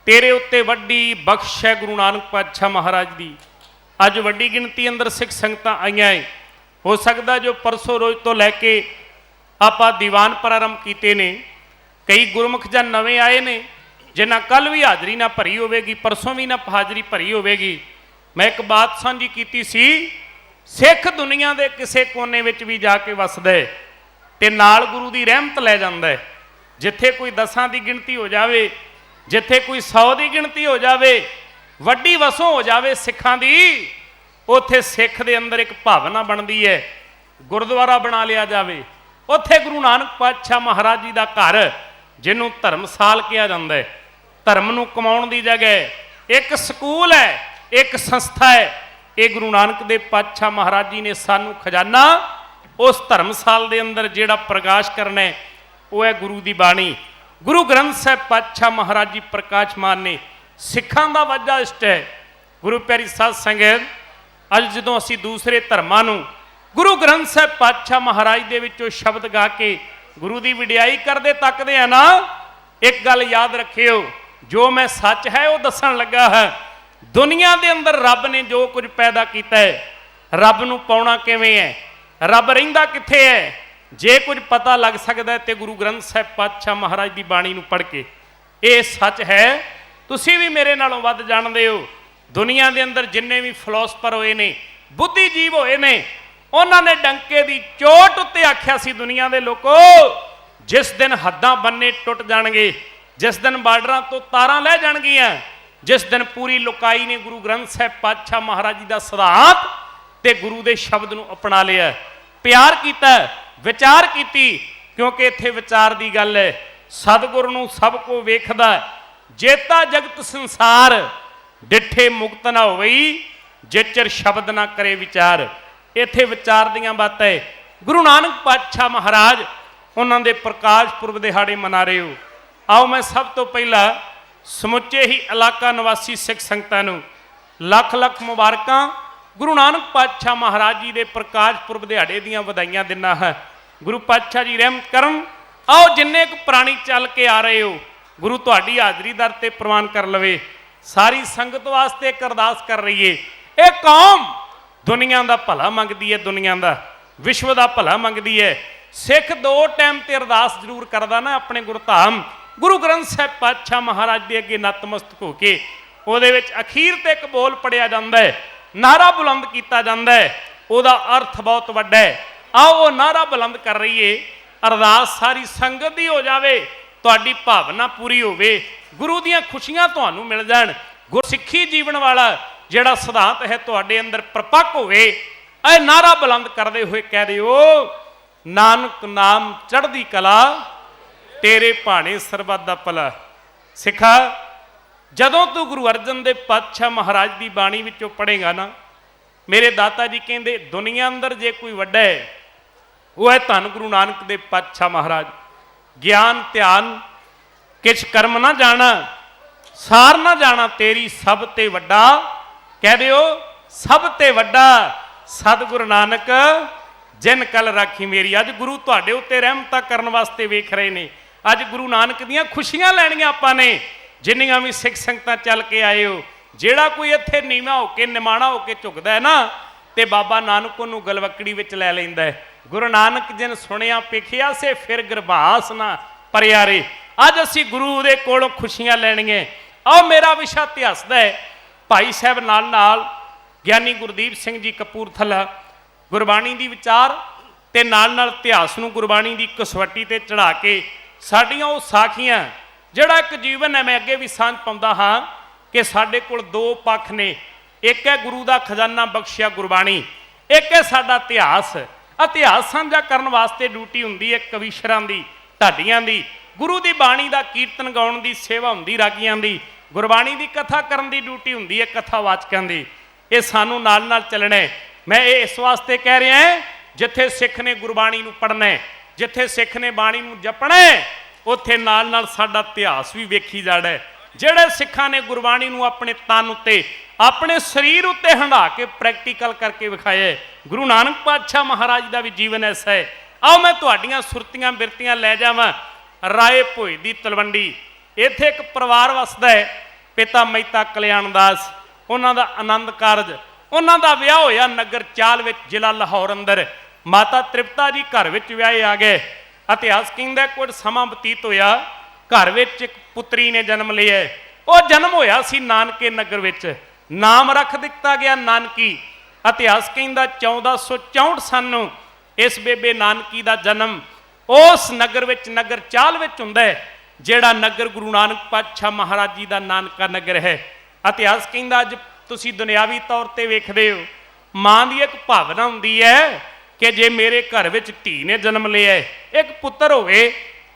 ਤੇਰੇ ਉੱਤੇ ਵੱਡੀ ਬਖਸ਼ ਹੈ ਗੁਰੂ ਨਾਨਕ ਪਾਤਸ਼ਾਹ ਮਹਾਰਾਜ ਦੀ। ਅੱਜ ਵੱਡੀ ਗਿਣਤੀ ਅੰਦਰ ਸਿੱਖ ਸੰਗਤਾਂ ਆਈਆਂ ਹੈ। ਹੋ ਸਕਦਾ ਜੋ ਪਰਸੋਂ ਰੋਜ਼ ਤੋਂ ਲੈ ਕੇ ਆਪਾਂ ਦੀਵਾਨ ਪ੍ਰਾਰੰਭ ਕੀਤੇ ਨੇ, ਕਈ ਗੁਰਮੁਖ ਜਨ ਨਵੇਂ ਆਏ ਨੇ ਜਿਨ੍ਹਾਂ ਕੱਲ ਵੀ ਹਾਜ਼ਰੀ ਨਾ ਭਰੀ ਹੋਵੇਗੀ, ਪਰਸੋਂ ਵੀ ਨਾ ਹਾਜ਼ਰੀ ਭਰੀ ਹੋਵੇਗੀ। ਮੈਂ ਇੱਕ ਬਾਤ ਸਾਂਝੀ ਕੀਤੀ ਸੀ, ਸਿੱਖ ਦੁਨੀਆ ਦੇ ਕਿਸੇ ਕੋਨੇ ਵਿੱਚ ਵੀ ਜਾ ਕੇ ਵਸਦਾ ਹੈ ਤੇ ਨਾਲ ਗੁਰੂ ਦੀ ਰਹਿਮਤ ਲੈ ਜਾਂਦਾ ਹੈ। ਜਿੱਥੇ ਕੋਈ 10 ਦੀ ਗਿਣਤੀ ਹੋ ਜਾਵੇ, ਜਿੱਥੇ ਕੋਈ 100 ਦੀ ਗਿਣਤੀ ਹੋ ਜਾਵੇ, ਵੱਡੀ ਵਸੋਂ ਹੋ ਜਾਵੇ ਸਿੱਖਾਂ ਦੀ, ਉੱਥੇ ਸਿੱਖ ਦੇ ਅੰਦਰ ਇੱਕ ਭਾਵਨਾ ਬਣਦੀ ਹੈ, ਗੁਰਦੁਆਰਾ ਬਣਾ ਲਿਆ ਜਾਵੇ। ਉੱਥੇ ਗੁਰੂ ਨਾਨਕ ਪਾਤਸ਼ਾਹ ਮਹਾਰਾਜ ਜੀ ਦਾ ਘਰ, ਜਿਹਨੂੰ ਧਰਮਸਾਲ ਕਿਹਾ ਜਾਂਦਾ ਹੈ, ਧਰਮ ਨੂੰ ਕਮਾਉਣ ਦੀ ਜਗ੍ਹਾ ਇੱਕ ਸਕੂਲ ਹੈ, ਇੱਕ ਸੰਸਥਾ ਹੈ। ਇਹ ਗੁਰੂ ਨਾਨਕ ਦੇ ਪਾਤਸ਼ਾਹ ਮਹਾਰਾਜ ਜੀ ਨੇ ਸਾਨੂੰ ਖਜ਼ਾਨਾ ਉਸ ਧਰਮਸਾਲ ਦੇ ਅੰਦਰ ਜਿਹੜਾ ਪ੍ਰਕਾਸ਼ ਕਰਨਾ ਹੈ, ਉਹ ਹੈ ਗੁਰੂ ਦੀ ਬਾਣੀ। ਗੁਰੂ ਗ੍ਰੰਥ ਸਾਹਿਬ ਪਾਤਸ਼ਾਹ ਮਹਾਰਾਜ ਜੀ ਪ੍ਰਕਾਸ਼ਮਾਨ ਨੇ, ਸਿੱਖਾਂ ਦਾ ਵਾਜਾ ਇਸ਼ਟ ਹੈ। ਗੁਰੂ ਪਿਆਰੀ ਸਾਧ ਸੰਗਤ, ਅੱਜ ਜਦੋਂ ਅਸੀਂ ਦੂਸਰੇ ਧਰਮਾਂ ਨੂੰ ਗੁਰੂ ਗ੍ਰੰਥ ਸਾਹਿਬ ਪਾਤਸ਼ਾਹ ਮਹਾਰਾਜ ਦੇ ਵਿੱਚੋਂ ਸ਼ਬਦ ਗਾ ਕੇ ਗੁਰੂ ਦੀ ਵਡਿਆਈ ਕਰਦੇ ਤੱਕਦੇ ਆ ਨਾ, ਇੱਕ ਗੱਲ ਯਾਦ ਰੱਖਿਓ, ਜੋ ਮੈਂ ਸੱਚ ਹੈ ਉਹ ਦੱਸਣ ਲੱਗਾ ਹੈ। ਦੁਨੀਆ ਦੇ ਅੰਦਰ ਰੱਬ ਨੇ ਜੋ ਕੁਝ ਪੈਦਾ ਕੀਤਾ ਹੈ, ਰੱਬ ਨੂੰ ਪਾਉਣਾ ਕਿਵੇਂ ਹੈ, ਰੱਬ ਰਹਿੰਦਾ ਕਿੱਥੇ ਹੈ, ਜੇ ਕੁਝ ਪਤਾ ਲੱਗ ਸਕਦਾ ਹੈ ਤੇ ਗੁਰੂ ਗ੍ਰੰਥ ਸਾਹਿਬ ਪਾਤਸ਼ਾਹ ਮਹਾਰਾਜ ਦੀ ਬਾਣੀ ਨੂੰ ਪੜ੍ਹ ਕੇ। ਇਹ ਸੱਚ ਹੈ, ਤੁਸੀਂ ਵੀ ਮੇਰੇ ਨਾਲੋਂ ਵੱਧ ਜਾਣਦੇ ਹੋ। ਦੁਨੀਆ ਦੇ ਅੰਦਰ ਜਿੰਨੇ ਵੀ ਫਿਲਾਸਫਰ ਹੋਏ ਨੇ, ਬੁੱਧੀਜੀਵ ਹੋਏ ਨੇ, ਉਹਨਾਂ ਨੇ ਡੰਕੇ ਦੀ ਚੋਟ ਉੱਤੇ ਆਖਿਆ ਸੀ, ਦੁਨੀਆ ਦੇ ਲੋਕੋ, ਜਿਸ ਦਿਨ ਹੱਦਾਂ ਬੰਨੇ ਟੁੱਟ ਜਾਣਗੇ, ਜਿਸ ਦਿਨ ਬਾਰਡਰਾਂ ਤੋਂ ਤਾਰਾਂ ਲੈ ਜਾਣਗੀਆਂ, ਜਿਸ ਦਿਨ ਪੂਰੀ ਲੋਕਾਈ ਨੇ ਗੁਰੂ ਗ੍ਰੰਥ ਸਾਹਿਬ ਪਾਤਸ਼ਾਹ ਮਹਾਰਾਜ ਜੀ ਦਾ ਸਿਧਾਂਤ ਤੇ ਗੁਰੂ ਦੇ ਸ਼ਬਦ ਨੂੰ ਅਪਣਾ ਲਿਆ, ਪਿਆਰ ਕੀਤਾ, ਵਿਚਾਰ ਕੀਤੀ, ਕਿਉਂਕਿ ਇੱਥੇ ਵਿਚਾਰ ਦੀ ਗੱਲ ਹੈ। ਸਤਿਗੁਰ ਨੂੰ ਸਭ ਕੋ ਵੇਖਦਾ, ਜੇਤਾ ਜਗਤ ਸੰਸਾਰ, ਡਿੱਠੇ ਮੁਕਤ ਨਾ ਹੋਵਈ, ਜਿਚਰ ਸ਼ਬਦ ਨਾ ਕਰੇ ਵਿਚਾਰ। ਇੱਥੇ ਵਿਚਾਰ ਦੀਆਂ ਬਾਤਾਂ ਹੈ। ਗੁਰੂ ਨਾਨਕ ਪਾਤਸ਼ਾਹ ਮਹਾਰਾਜ ਉਹਨਾਂ ਦੇ ਪ੍ਰਕਾਸ਼ ਪੁਰਬ ਦਿਹਾੜੇ ਮਨਾ ਰਹੇ ਹੋ। ਆਓ ਮੈਂ ਸਭ ਤੋਂ ਪਹਿਲਾਂ ਸਮੁੱਚੇ ਹੀ ਇਲਾਕਾ ਨਿਵਾਸੀ ਸਿੱਖ ਸੰਗਤਾਂ ਨੂੰ ਲੱਖ ਲੱਖ ਮੁਬਾਰਕਾਂ, ਗੁਰੂ ਨਾਨਕ ਪਾਤਸ਼ਾਹ ਮਹਾਰਾਜ ਜੀ ਦੇ ਪ੍ਰਕਾਸ਼ ਪੁਰਬ ਦਿਹਾੜੇ ਦੀਆਂ ਵਧਾਈਆਂ ਦਿੰਦਾ ਹੈ। ਗੁਰੂ ਪਾਤਸ਼ਾਹ ਜੀ ਰਹਿਮਤ ਕਰਨ। ਆਓ ਜਿੰਨੇ ਕੁ ਪ੍ਰਾਣੀ ਚੱਲ ਕੇ ਆ ਰਹੇ ਹੋ, ਗੁਰੂ ਤੁਹਾਡੀ ਹਾਜ਼ਰੀ ਦਰ ਤੇ ਪ੍ਰਵਾਨ ਕਰ ਲਵੇ। ਸਾਰੀ ਸੰਗਤ ਵਾਸਤੇ ਇੱਕ ਅਰਦਾਸ ਕਰ ਰਹੀਏ। ਇਹ ਕੌਮ ਦੁਨੀਆ ਦਾ ਭਲਾ ਮੰਗਦੀ ਹੈ, ਦੁਨੀਆ ਦਾ, ਵਿਸ਼ਵ ਦਾ ਭਲਾ ਮੰਗਦੀ ਹੈ। ਸਿੱਖ 2 ਟਾਈਮ ਤੇ ਅਰਦਾਸ ਜ਼ਰੂਰ ਕਰਦਾ ਨਾ ਆਪਣੇ ਗੁਰਧਾਮ ਗੁਰੂ ਗ੍ਰੰਥ ਸਾਹਿਬ ਪਾਤਸ਼ਾਹ ਮਹਾਰਾਜ ਦੇ ਅੱਗੇ ਨਤਮਸਤਕ ਹੋ ਕੇ। ਉਹਦੇ ਵਿੱਚ ਅਖੀਰ ਤੇ ਇੱਕ ਬੋਲ ਪੜਿਆ ਜਾਂਦਾ ਹੈ, ਨਾਰਾ ਬੁਲੰਦ ਕੀਤਾ ਜਾਂਦਾ ਹੈ, ਉਹਦਾ ਅਰਥ ਬਹੁਤ ਵੱਡਾ ਹੈ। ਆਓ ਉਹ ਨਾਰਾ ਬੁਲੰਦ ਕਰ ਰਹੀਏ। ਅਰਦਾਸ ਸਾਰੀ ਸੰਗਤ ਦੀ ਹੋ ਜਾਵੇ, ਤੁਹਾਡੀ ਭਾਵਨਾ ਪੂਰੀ ਹੋਵੇ, ਗੁਰੂ ਦੀਆਂ ਖੁਸ਼ੀਆਂ ਤੁਹਾਨੂੰ ਮਿਲ ਜਾਣ, ਗੁਰਸਿੱਖੀ ਜੀਵਨ ਵਾਲਾ ਜਿਹੜਾ ਸਿਧਾਂਤ ਹੈ ਤੁਹਾਡੇ ਅੰਦਰ ਪ੍ਰਪੱਕ ਹੋਵੇ। ਇਹ ਨਾਰਾ ਬੁਲੰਦ ਕਰਦੇ ਹੋਏ ਕਹਿ ਦਿਓ, ਨਾਨਕ ਨਾਮ ਚੜ੍ਹਦੀ ਕਲਾ, ਤੇਰੇ ਭਾਣੇ ਸਰਬੱਤ ਦਾ ਭਲਾ। ਸਿੱਖਾ, ਜਦੋਂ ਤੂੰ ਗੁਰੂ ਅਰਜਨ ਦੇਵ ਪਾਤਸ਼ਾਹ ਮਹਾਰਾਜ ਦੀ ਬਾਣੀ ਵਿੱਚੋਂ ਪੜ੍ਹੇਗਾ ਨਾ, ਮੇਰੇ ਦਾਤਾ ਜੀ ਕਹਿੰਦੇ ਦੁਨੀਆ ਅੰਦਰ ਜੇ ਕੋਈ ਵੱਡਾ ਹੈ ਉਹ ਹੈ ਧੰਨ ਗੁਰੂ ਨਾਨਕ ਦੇਵ ਪਾਤਸ਼ਾਹ ਮਹਾਰਾਜ। ਗਿਆਨ ਧਿਆਨ ਕਿਛ ਕਰਮ ਨਾ ਜਾਣਾ, ਸਾਰ ਨਾ ਜਾਣਾ ਤੇਰੀ ਸਭ ਤੇ ਵੱਡਾ, ਕਹਿ ਦਿਓ ਸਭ ਤੇ ਵੱਡਾ ਸਤਿਗੁਰੂ ਨਾਨਕ ਜਿਨ ਕਲ ਰਾਖੀ ਮੇਰੀ। ਅੱਜ ਗੁਰੂ ਤੁਹਾਡੇ ਉੱਤੇ ਰਹਿਮਤਾਂ ਕਰਨ ਵਾਸਤੇ ਵੇਖ ਰਹੇ ਨੇ। ਅੱਜ ਗੁਰੂ ਨਾਨਕ ਦੀਆਂ ਖੁਸ਼ੀਆਂ ਲੈਣੀਆਂ ਆਪਾਂ ਨੇ। ਜਿੰਨੀਆਂ ਵੀ ਸਿੱਖ ਸੰਗਤਾਂ ਚੱਲ ਕੇ ਆਏ ਹੋ, ਜਿਹੜਾ ਕੋਈ ਇੱਥੇ ਨੀਵਾਂ ਹੋ ਕੇ ਨਿਮਾਣਾ ਹੋ ਕੇ ਝੁਕਦਾ ਹੈ ਨਾ, ਤੇ ਬਾਬਾ ਨਾਨਕ ਉਹਨੂੰ ਗਲਵੱਕੜੀ ਵਿੱਚ ਲੈ ਲੈਂਦਾ ਹੈ। ਗੁਰੂ ਨਾਨਕ ਜਿਨ ਸੁਣਿਆ ਪੇਖਿਆ ਸੇ ਫਿਰ ਗਰਭਾਸ ਨਾ ਪਰਿਆਰੇ। ਅੱਜ ਅਸੀਂ ਗੁਰੂ ਦੇ ਕੋਲੋਂ ਖੁਸ਼ੀਆਂ ਲੈਣੀਆਂ। ਆਓ ਮੇਰਾ ਵਿਸ਼ਾ ਇਤਿਹਾਸ ਦਾ ਹੈ। ਭਾਈ ਸਾਹਿਬ ਨਾਲ ਗਿਆਨੀ ਗੁਰਦੀਪ ਸਿੰਘ ਜੀ ਕਪੂਰਥਲਾ ਗੁਰਬਾਣੀ ਦੀ ਵਿਚਾਰ ਤੇ ਨਾਲ ਇਤਿਹਾਸ ਨੂੰ ਗੁਰਬਾਣੀ ਦੀ ਕਸਵੱਟੀ ਤੇ ਚੜਾ ਕੇ ਸਾਡੀਆਂ ਉਹ ਸਾਖੀਆਂ, ਜਿਹੜਾ ਇੱਕ ਜੀਵਨ ਹੈ। ਮੈਂ ਅੱਗੇ ਵੀ ਸਾਂਝ ਪਾਉਂਦਾ ਹਾਂ ਕਿ ਸਾਡੇ ਕੋਲ ਦੋ ਪੱਖ ਨੇ। ਇੱਕ ਹੈ ਗੁਰੂ ਦਾ ਖਜ਼ਾਨਾ ਬਖਸ਼ਿਆ ਗੁਰਬਾਣੀ, ਇੱਕ ਹੈ ਸਾਡਾ ਇਤਿਹਾਸ। ਇਤਿਹਾਸ ਸਾਂਝਾ ਕਰਨ ਵਾਸਤੇ ਡਿਊਟੀ ਹੁੰਦੀ ਹੈ ਕਵੀਸ਼ਰਾਂ ਦੀ, ਢਾਡੀਆਂ ਦੀ। ਗੁਰੂ ਦੀ ਬਾਣੀ ਦਾ ਕੀਰਤਨ ਗਾਉਣ ਦੀ ਸੇਵਾ ਹੁੰਦੀ ਰਾਗੀਆਂ ਦੀ। ਗੁਰਬਾਣੀ ਦੀ ਕਥਾ ਕਰਨ ਦੀ ਡਿਊਟੀ ਹੁੰਦੀ ਹੈ ਕਥਾਵਾਚਕਾਂ ਦੀ। ਇਹ ਸਾਨੂੰ ਨਾਲ ਚੱਲਣਾ ਹੈ। ਮੈਂ ਇਹ ਇਸ ਵਾਸਤੇ ਕਹਿ ਰਿਹਾ ਜਿੱਥੇ ਸਿੱਖ ਨੇ ਗੁਰਬਾਣੀ ਨੂੰ ਪੜ੍ਹਨਾ ਹੈ, ਜਿੱਥੇ ਸਿੱਖ ਨੇ ਬਾਣੀ ਨੂੰ ਜਪਣਾ ਹੈ, ਉੱਥੇ ਨਾਲ ਸਾਡਾ ਇਤਿਹਾਸ ਵੀ ਵੇਖੀ ਜਾਣਾ ਹੈ। ਜਿਹੜੇ ਸਿੱਖਾਂ ਨੇ ਗੁਰਬਾਣੀ ਨੂੰ ਆਪਣੇ ਤਨ ਉੱਤੇ, ਆਪਣੇ ਸਰੀਰ ਉੱਤੇ ਹੰਢਾ ਕੇ ਪ੍ਰੈਕਟੀਕਲ ਕਰਕੇ ਵਿਖਾਇਆ। ਗੁਰੂ ਨਾਨਕ ਪਾਤਸ਼ਾਹ ਮਹਾਰਾਜ ਦਾ ਵੀ ਜੀਵਨ ਐਸਾ ਹੈ। ਆਓ ਮੈਂ ਤੁਹਾਡੀਆਂ ਸੁਰਤੀਆਂ ਬਿਰਤੀਆਂ ਲੈ ਜਾਵਾਂ ਰਾਏ ਭੋਏ ਦੀ ਤਲਵੰਡੀ। ਇੱਥੇ ਇੱਕ ਪਰਿਵਾਰ ਵਸਦਾ ਹੈ, ਪਿਤਾ ਮਹਿਤਾ ਕਲਿਆਣ ਦਾਸ, ਉਹਨਾਂ ਦਾ ਆਨੰਦ ਕਾਰਜ, ਉਹਨਾਂ ਦਾ ਵਿਆਹ ਹੋਇਆ ਨਗਰ ਚਾਲ ਵਿੱਚ, ਜ਼ਿਲ੍ਹਾ ਲਾਹੌਰ ਅੰਦਰ। ਮਾਤਾ ਤ੍ਰਿਪਤਾ ਜੀ ਘਰ ਵਿੱਚ ਵਿਆਹੇ ਆ ਗਏ। ਇਤਿਹਾਸ ਕਹਿੰਦਾ ਕੁਝ ਸਮਾਂ ਬਤੀਤ ਹੋਇਆ, ਘਰ ਵਿੱਚ ਇੱਕ ਪੁੱਤਰੀ ਨੇ ਜਨਮ ਲਿਆ। ਉਹ ਜਨਮ ਹੋਇਆ ਸੀ ਨਾਨਕੇ ਨਗਰ ਵਿੱਚ, ਨਾਮ ਰੱਖ ਦਿੱਤਾ ਗਿਆ ਨਾਨਕੀ। ਇਤਿਹਾਸ ਕਹਿੰਦਾ 1464 ਸਨ ਨੂੰ ਇਸ ਬੇਬੇ ਨਾਨਕੀ ਦਾ ਜਨਮ ਉਸ ਨਗਰ ਵਿੱਚ, ਨਗਰ ਚਾਲ ਵਿੱਚ ਹੁੰਦਾ ਹੈ, ਜਿਹੜਾ ਨਗਰ ਗੁਰੂ ਨਾਨਕ ਪਾਤਸ਼ਾਹ ਮਹਾਰਾਜ ਜੀ ਦਾ ਨਾਨਕਾ ਨਗਰ ਹੈ। ਇਤਿਹਾਸ ਕਹਿੰਦਾ ਅੱਜ ਤੁਸੀਂ ਦੁਨਿਆਵੀ ਤੌਰ ਤੇ ਵੇਖਦੇ ਹੋ, ਮਾਂ ਦੀ ਇੱਕ ਭਾਵਨਾ ਹੁੰਦੀ ਹੈ ਕਿ ਜੇ ਮੇਰੇ ਘਰ ਵਿੱਚ ਧੀ ਨੇ ਜਨਮ ਲਿਆ, ਇੱਕ ਪੁੱਤਰ ਹੋਵੇ,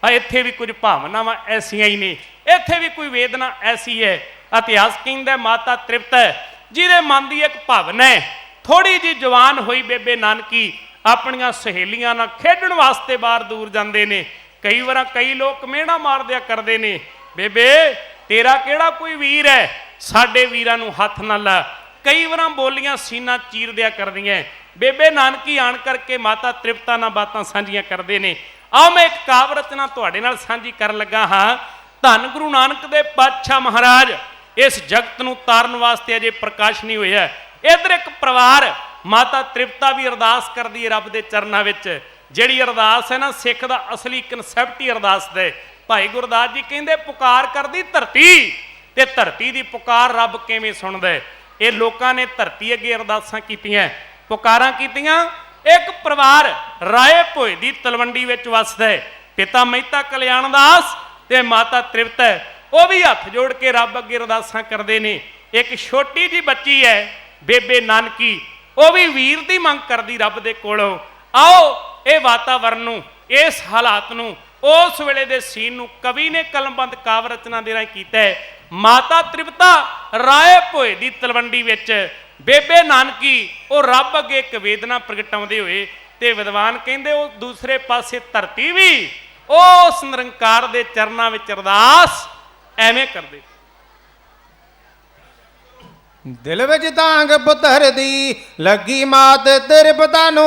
ਇੱਥੇ ਵੀ ਕੁਝ ਭਾਵਨਾਵਾਂ ਐਸੀਆਂ ਹੀ ਨੇ, ਇੱਥੇ ਵੀ ਕੋਈ ਵੇਦਨਾ ਐਸੀ ਹੈ। ਇਤਿਹਾਸ ਕਹਿੰਦਾ ਮਾਤਾ ਤ੍ਰਿਪਤਾ ਜਿਹਦੇ ਮਨ ਦੀ ਇੱਕ ਭਾਵਨਾ ਹੈ। ਥੋੜੀ ਜਿਹੀ ਜਵਾਨ ਹੋਈ ਬੇਬੇ ਨਾਨਕੀ ਆਪਣੀਆਂ ਸਹੇਲੀਆਂ ਨਾਲ ਖੇਡਣ ਵਾਸਤੇ ਬਾਹਰ ਦੂਰ ਜਾਂਦੇ ਨੇ। ਕਈ ਵਾਰ ਕਈ ਲੋਕ ਮਿਹਣਾ ਮਾਰਦਿਆ ਕਰਦੇ ਨੇ, ਬੇਬੇ ਤੇਰਾ ਕਿਹੜਾ ਕੋਈ ਵੀਰ ਹੈ, ਸਾਡੇ ਵੀਰਾਂ ਨੂੰ ਹੱਥ ਨਾ ਲਾ। ਕਈ ਵਾਰਾਂ ਬੋਲੀਆਂ ਸੀਨਾ ਚੀਰਦਿਆ ਕਰਦੀਆਂ। ਬੇਬੇ ਨਾਨਕੀ ਆਣ ਕਰਕੇ ਮਾਤਾ ਤ੍ਰਿਪਤਾ ਨਾਲ ਬਾਤਾਂ ਸਾਂਝੀਆਂ ਕਰਦੇ ਨੇ। ਆਓ ਮੈਂ ਇੱਕ ਕਾਵ ਰਚਨਾ ਤੁਹਾਡੇ ਨਾਲ ਸਾਂਝੀ ਕਰਨ ਲੱਗਾ ਹਾਂ। ਧੰਨ ਗੁਰੂ ਨਾਨਕ ਦੇਵ ਪਾਤਸ਼ਾਹ ਮਹਾਰਾਜ ਇਸ ਜਗਤ ਨੂੰ ਤਾਰਨ ਵਾਸਤੇ ਅਜੇ ਪ੍ਰਕਾਸ਼ ਨਹੀਂ ਹੋਇਆ। ਇੱਧਰ ਇੱਕ ਪਰਿਵਾਰ, ਮਾਤਾ ਤ੍ਰਿਪਤਾ ਵੀ ਅਰਦਾਸ ਕਰਦੀ ਹੈ ਰੱਬ ਦੇ ਚਰਨਾਂ ਵਿੱਚ। ਜਿਹੜੀ ਅਰਦਾਸ ਹੈ ਨਾ, ਸਿੱਖ ਦਾ ਅਸਲੀ ਕਨਸੈਪਟ ਹੀ ਅਰਦਾਸ ਦਾ। ਭਾਈ ਗੁਰਦਾਸ ਜੀ ਕਹਿੰਦੇ ਪੁਕਾਰ ਕਰਦੀ ਧਰਤੀ, ਤੇ ਧਰਤੀ ਦੀ ਪੁਕਾਰ ਰੱਬ ਕਿਵੇਂ ਸੁਣਦਾ ਹੈ। ਇਹ ਲੋਕਾਂ ਨੇ ਧਰਤੀ ਅੱਗੇ ਅਰਦਾਸਾਂ ਕੀਤੀਆਂ, ਪੁਕਾਰਾਂ ਕੀਤੀਆਂ। ਇੱਕ ਪਰਿਵਾਰ ਰਾਏ ਭੋਏ ਦੀ ਤਲਵੰਡੀ ਵਿੱਚ ਵਸਦਾ ਹੈ, ਪਿਤਾ ਮਹਿਤਾ ਕਲਿਆਣ ਦਾਸ ਤੇ ਮਾਤਾ ਤ੍ਰਿਪਤਾ। ਉਹ ਵੀ ਹੱਥ ਜੋੜ ਕੇ ਰੱਬ ਅੱਗੇ ਅਰਦਾਸਾਂ ਕਰਦੇ ਨੇ। ਇੱਕ ਛੋਟੀ ਜੀ ਬੱਚੀ ਹੈ ਬੇਬੇ ਨਾਨਕੀ, ਉਹ ਵੀ ਵੀਰ ਦੀ ਮੰਗ ਕਰਦੀ ਰੱਬ ਦੇ ਕੋਲੋਂ। ਆਓ ਇਹ ਵਾਤਾਵਰਨ ਨੂੰ, ਇਸ ਹਾਲਾਤ ਨੂੰ, ਉਸ ਵੇਲੇ ਦੇ ਸੀਨ ਨੂੰ ਕਵੀ ਨੇ ਕਲਮਬੰਦ ਕਾਵ ਰਚਨਾ ਦੇ ਰਾਹੀਂ ਕੀਤਾ ਹੈ। ਮਾਤਾ ਤ੍ਰਿਪਤਾ ਰਾਏ ਭੋਏ ਦੀ ਤਲਵੰਡੀ ਵਿੱਚ, ਬੇਬੇ ਨਾਨਕੀ ਉਹ ਰੱਬ ਅੱਗੇ ਇੱਕ ਵੇਦਨਾ ਪ੍ਰਗਟਾਉਂਦੇ ਹੋਏ, ਤੇ ਵਿਦਵਾਨ ਕਹਿੰਦੇ ਉਹ ਦੂਸਰੇ ਪਾਸੇ ਧਰਤੀ ਵੀ ਉਸ ਨਿਰੰਕਾਰ ਦੇ ਚਰਨਾਂ ਵਿੱਚ ਅਰਦਾਸ ਐਵੇਂ ਕਰਦੇ। ਦਿਲ ਵਿੱਚ ਤਾਂਗ ਪੁੱਤਰ ਦੀ ਲੱਗੀ ਮਾਤ ਤ੍ਰਿਪਤਾ ਨੂੰ,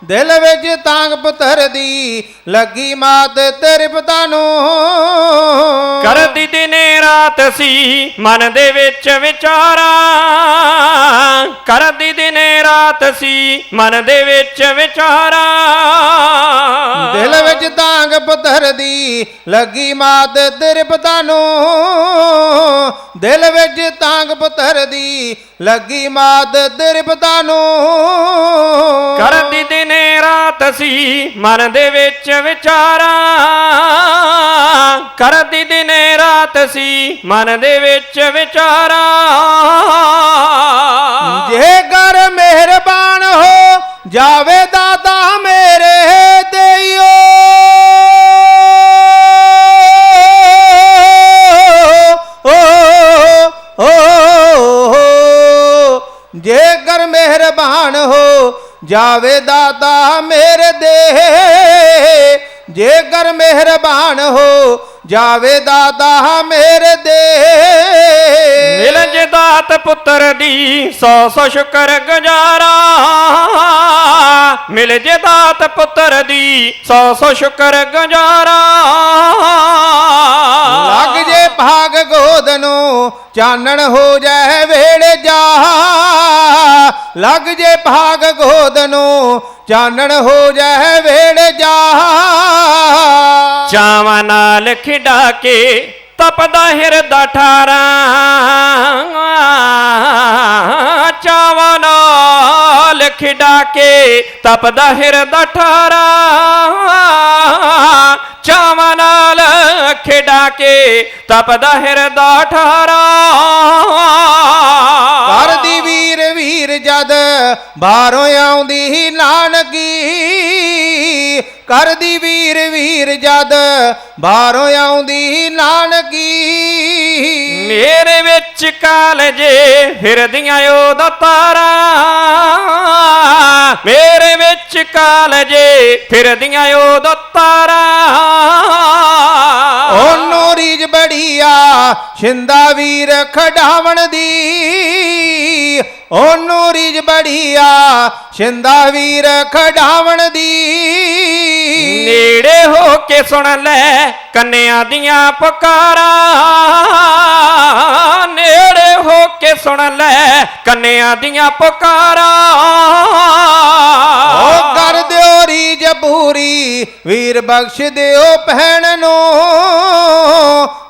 ਦਿਲ ਵਿੱਚ ਤਾਂਗ ਪੁੱਤਰ ਦੀ ਲੱਗੀ ਮਾਤ ਤ੍ਰਿਪਤਾ ਨੂੰ। ਕਰਦੀ ਦਿਨੇ ਰਾਤ ਸੀ ਮਨ ਦੇ ਵਿੱਚ ਵਿਚਾਰਾ, ਕਰਦੀ ਦਿਨੇ ਰਾਤ ਸੀ ਮਨ ਦੇ ਵਿੱਚ ਵਿਚਾਰਾ। ਦਿਲ ਵਿੱਚ ਤਾਂਗ ਪੁੱਤਰ ਦੀ ਲੱਗੀ ਮਾਤ ਤ੍ਰਿਪਤਾ ਨੂੰ, ਦਿਲ ਵਿੱਚ ਤਾਂਗ ਪੁੱਤਰ ਦੀ ਲੱਗੀ ਮਾਤ ਤ੍ਰਿਪਤਾ ਨੂੰ। ਕਰਦੀ ਦਿਨੇ ਰਾਤ ਸੀ ਮਨ ਦੇ ਵਿੱਚ ਵਿਚਾਰਾ, ਕਰਦੀ ਦਿਨੇ ਰਾਤ ਸੀ ਮਨ ਦੇ ਵਿੱਚ ਵਿਚਾਰਾ। ਜੇ ਕਰ ਮਿਹਰਬਾਨ ਹੋ ਜਾਵੇ ਦਾਤਾ ਜਾਵੇ ਦਾਤਾ ਮੇਰੇ ਦੇ ਜੇਕਰ ਮਿਹਰਬਾਨ ਹੋ ਜਾਵੇ ਦਾਤਾ ਮੇਰੇ ਦੇ ਮਿਲ ਜੇ ਦਾਤ ਪੁੱਤਰ ਦੀ ਸੌ ਸ਼ੁਕਰ ਗੁਜ਼ਾਰਾ ਮਿਲ ਜੇ ਦਾਤ ਪੁੱਤਰ ਦੀ ਸੌ ਸ਼ੁਕਰ ਗੁਜ਼ਾਰਾ ਲੱਗ ਜੇ ਭਾਗ ਗੋਦ ਨੂੰ ਚਾਨਣ ਹੋ ਜਾਏ ਵੇਲੇ ਜਾ ਲੱਗ ਜੇ ਭਾਗ ਗੋਦ ਨੂੰ ਚਾਨਣ ਹੋ ਜਾਏ ਵੇਲੇ ਜਾ ਚਾਵਾਂ ਨਾਲ ਖਿਡਾ ਕੇ ਤਪਦਾ ਹਿਰਦਾ ਠਾਰਾ ਚਾਵਾਂ ਨਾਲ ਖਿਡਾ ਕੇ ਤਪਦਾ ਹਿਰਦਾ ਠਾਰਾ ਚਾਵਾਂ ਨਾਲ ਖਿਡਾ ਕੇ ਤਪਦਾ ਹਿਰਦਾ ਠਾਰਾ ਕਰਦੀ ਵੀਰ ਵੀਰ ਜਦ ਬਾਹਰੋਂ ਆਉਂਦੀ ਨਾਨਕੀ ਕਰਦੀ ਵੀਰ ਵੀਰ ਜਦ ਬਾਹਰੋਂ ਆਉਂਦੀ ਨਾਨਕੀ ਮੇਰੇ ਵਿੱਚ ਕਾਲਜੇ ਫਿਰਦੀਆਂ ਉਹਦਾ ਤਾਰਾ ਮੇਰੇ ਵਿੱਚ ਕਾਲਜੇ ਫਿਰਦੀਆਂ ਉਹਦਾ ਤਾਰਾ ਉਹਨੂੰ ਰੀਝ ਬੜੀਆ ਛਿੰਦਾ ਵੀਰ ਖਡਾਵਣ ਦੀ ਉਹਨੂੰ ਰੀਝ ਬੜੀਆ ਛਿੰਦਾ ਵੀਰ ਖਡਾਵਣ ਦੀ ਨੇੜੇ ਹੋ ਕੇ ਸੁਣ ਲੈ ਕੰਨਿਆਂ ਦੀਆਂ ਪੁਕਾਰਾਂ ਨੇੜੇ ਹੋ ਕੇ ਸੁਣ ਲੈ ਕੰਨਿਆਂ ਦੀਆਂ ਪੁਕਾਰਾਂ ਓ ਕਰ ਦਿਓ ਰੀਝ ਪੂਰੀ ਵੀਰ ਬਖਸ਼ ਦਿਓ ਭੈਣ ਨੂੰ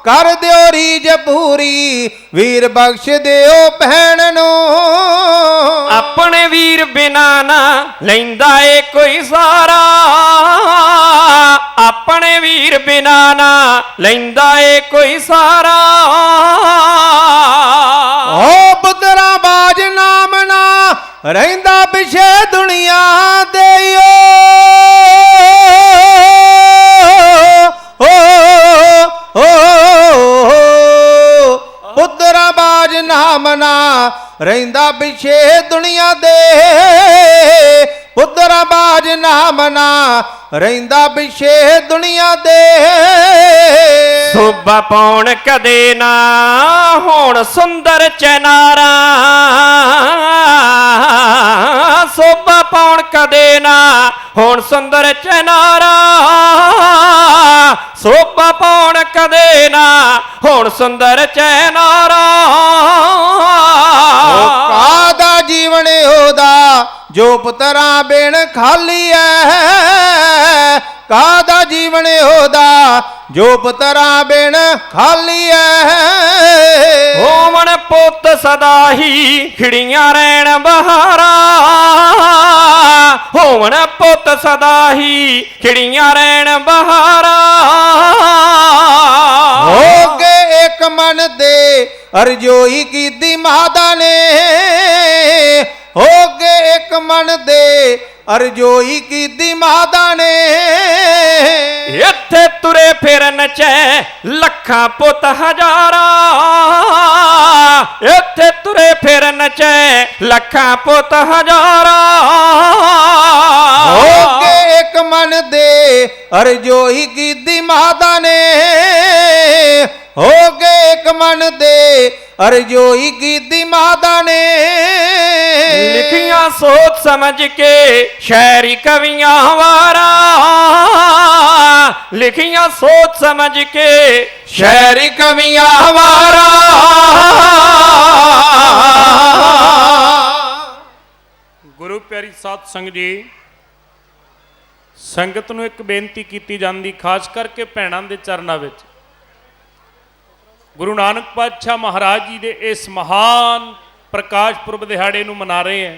ਕਰ ਦਿਓ ਰੀਝ ਪੂਰੀ ਵੀਰ ਬਖਸ਼ ਦਿਓ ਭੈਣ ਨੂੰ ਆਪਣੇ ਵੀਰ ਬਿਨਾ ਨਾ ਲੈਂਦਾ ਏ ਕੋਈ ਸਾਰਾ ਆਪਣੇ ਵੀਰ ਬਿਨਾ ਨਾ ਲੈਂਦਾ ਏ ਕੋਈ ਸਾਰਾ ਓ ਪੁੱਤਰਾ ਬਾਜ ਨਾਮ ਨਾ ਰਹਿੰਦਾ ਪਿਛੇ ਦੁਨੀਆ ਦੇ ਪੁੱਤਰਾ ਬਾਜ ਨਾਮ ਨਾ ਰਹਿੰਦਾ ਪਿਛੇ ਦੁਨੀਆ ਦੇ ਪੁੱਤਰਾ ਬਾਜ ਨਾਮ ਨਾ ਰਹਿੰਦਾ ਪਿਛੇ ਦੁਨੀਆ ਦੇ ਸੋਭਾ ਪਾਉਣ ਕਦੇ ਨਾ ਹੋਣ ਸੁੰਦਰ ਚਨਾਰਾ ਸੋਭਾ ਪਾਉਣ ਕਦੇ ਨਾ ਹੋਣ ਸੁੰਦਰ ਚਨਾਰਾ ਸੋਭਾ ਪਾਉਣ ਕਦੇ ਨਾ ਹੋਣ ਸੁੰਦਰ ਚਨਾਰਾ ਕਾਦਾ ਜੀਵਨ ਉਹਦਾ ਜੋ ਪੁੱਤਰਾ ਬਿਨ ਖਾਲੀ ਐ ਕਾਦਾ ਜੀਵਨ ਉਹਦਾ ਜੋ ਪੁੱਤਰਾ ਬਿਨ ਖਾਲੀ ਐ ਹੋਵਣ ਪੁੱਤ ਸਦਾ ਹੀ ਖਿੜੀਆਂ ਰਹਿਣ ਬਹਾਰਾ ਹੋਵਣ ਪੁੱਤ ਸਦਾ ਹੀ ਖਿੜੀਆਂ ਰਹਿਣ ਬਹਾਰਾ ਹੋ ਗਏ ਇੱਕ ਮਨ ਦੇ ਅਰਜ਼ੋਈ ਕੀਤੀ ਮਾਤਾ ਨੇ ਹੋ ਗਏ ਇੱਕ ਮਨ ਦੇ ਅਰਜ਼ੋਈ ਕੀਤੀ ਮਾਤਾ ਨੇ ਇੱਥੇ ਤੁਰੇ ਫਿਰਨ ਚੈ ਲੱਖਾਂ ਪੁੱਤ ਹਜ਼ਾਰਾਂ ਇੱਥੇ ਤੁਰੇ ਫਿਰਨ ਚੈ ਲੱਖਾਂ ਪੁੱਤ ਹਜ਼ਾਰਾਂ ਹੋ ਗਏ ਇੱਕ ਮਨ ਦੇ ਅਰਜ਼ੋਈ ਕੀਤੀ ਮਾਤਾ ਨੇ ਹੋ ਗਏ ਇੱਕ ਮਨ ਦੇ ਅਰਜ਼ੋਈ ਕੀਤੀ ਮਾਤਾ ਨੇ ਲਿਖੀਆਂ ਸੋਚ ਸਮਝ ਕੇ ਸ਼ਾਇਰੀ ਕਵੀਆਂ ਵਾਰਾ ਲਿਖੀਆਂ ਸੋਚ ਸਮਝ ਕੇ ਸ਼ਾਇਰੀ ਕਵੀਆਂ ਵਾਰਾ ਗੁਰੂ ਪਿਆਰੀ ਸਾਧ ਸੰਗਤ ਜੀ, ਸੰਗਤ ਨੂੰ ਇੱਕ ਬੇਨਤੀ ਕੀਤੀ ਜਾਂਦੀ, ਖਾਸ ਕਰਕੇ ਭੈਣਾਂ ਦੇ ਚਰਨਾਂ ਵਿੱਚ। ਗੁਰੂ ਨਾਨਕ ਪਾਤਸ਼ਾਹ ਮਹਾਰਾਜ ਜੀ ਦੇ ਇਸ ਮਹਾਨ ਪ੍ਰਕਾਸ਼ ਪੁਰਬ ਦਿਹਾੜੇ ਨੂੰ ਮਨਾ ਰਹੇ ਹਾਂ।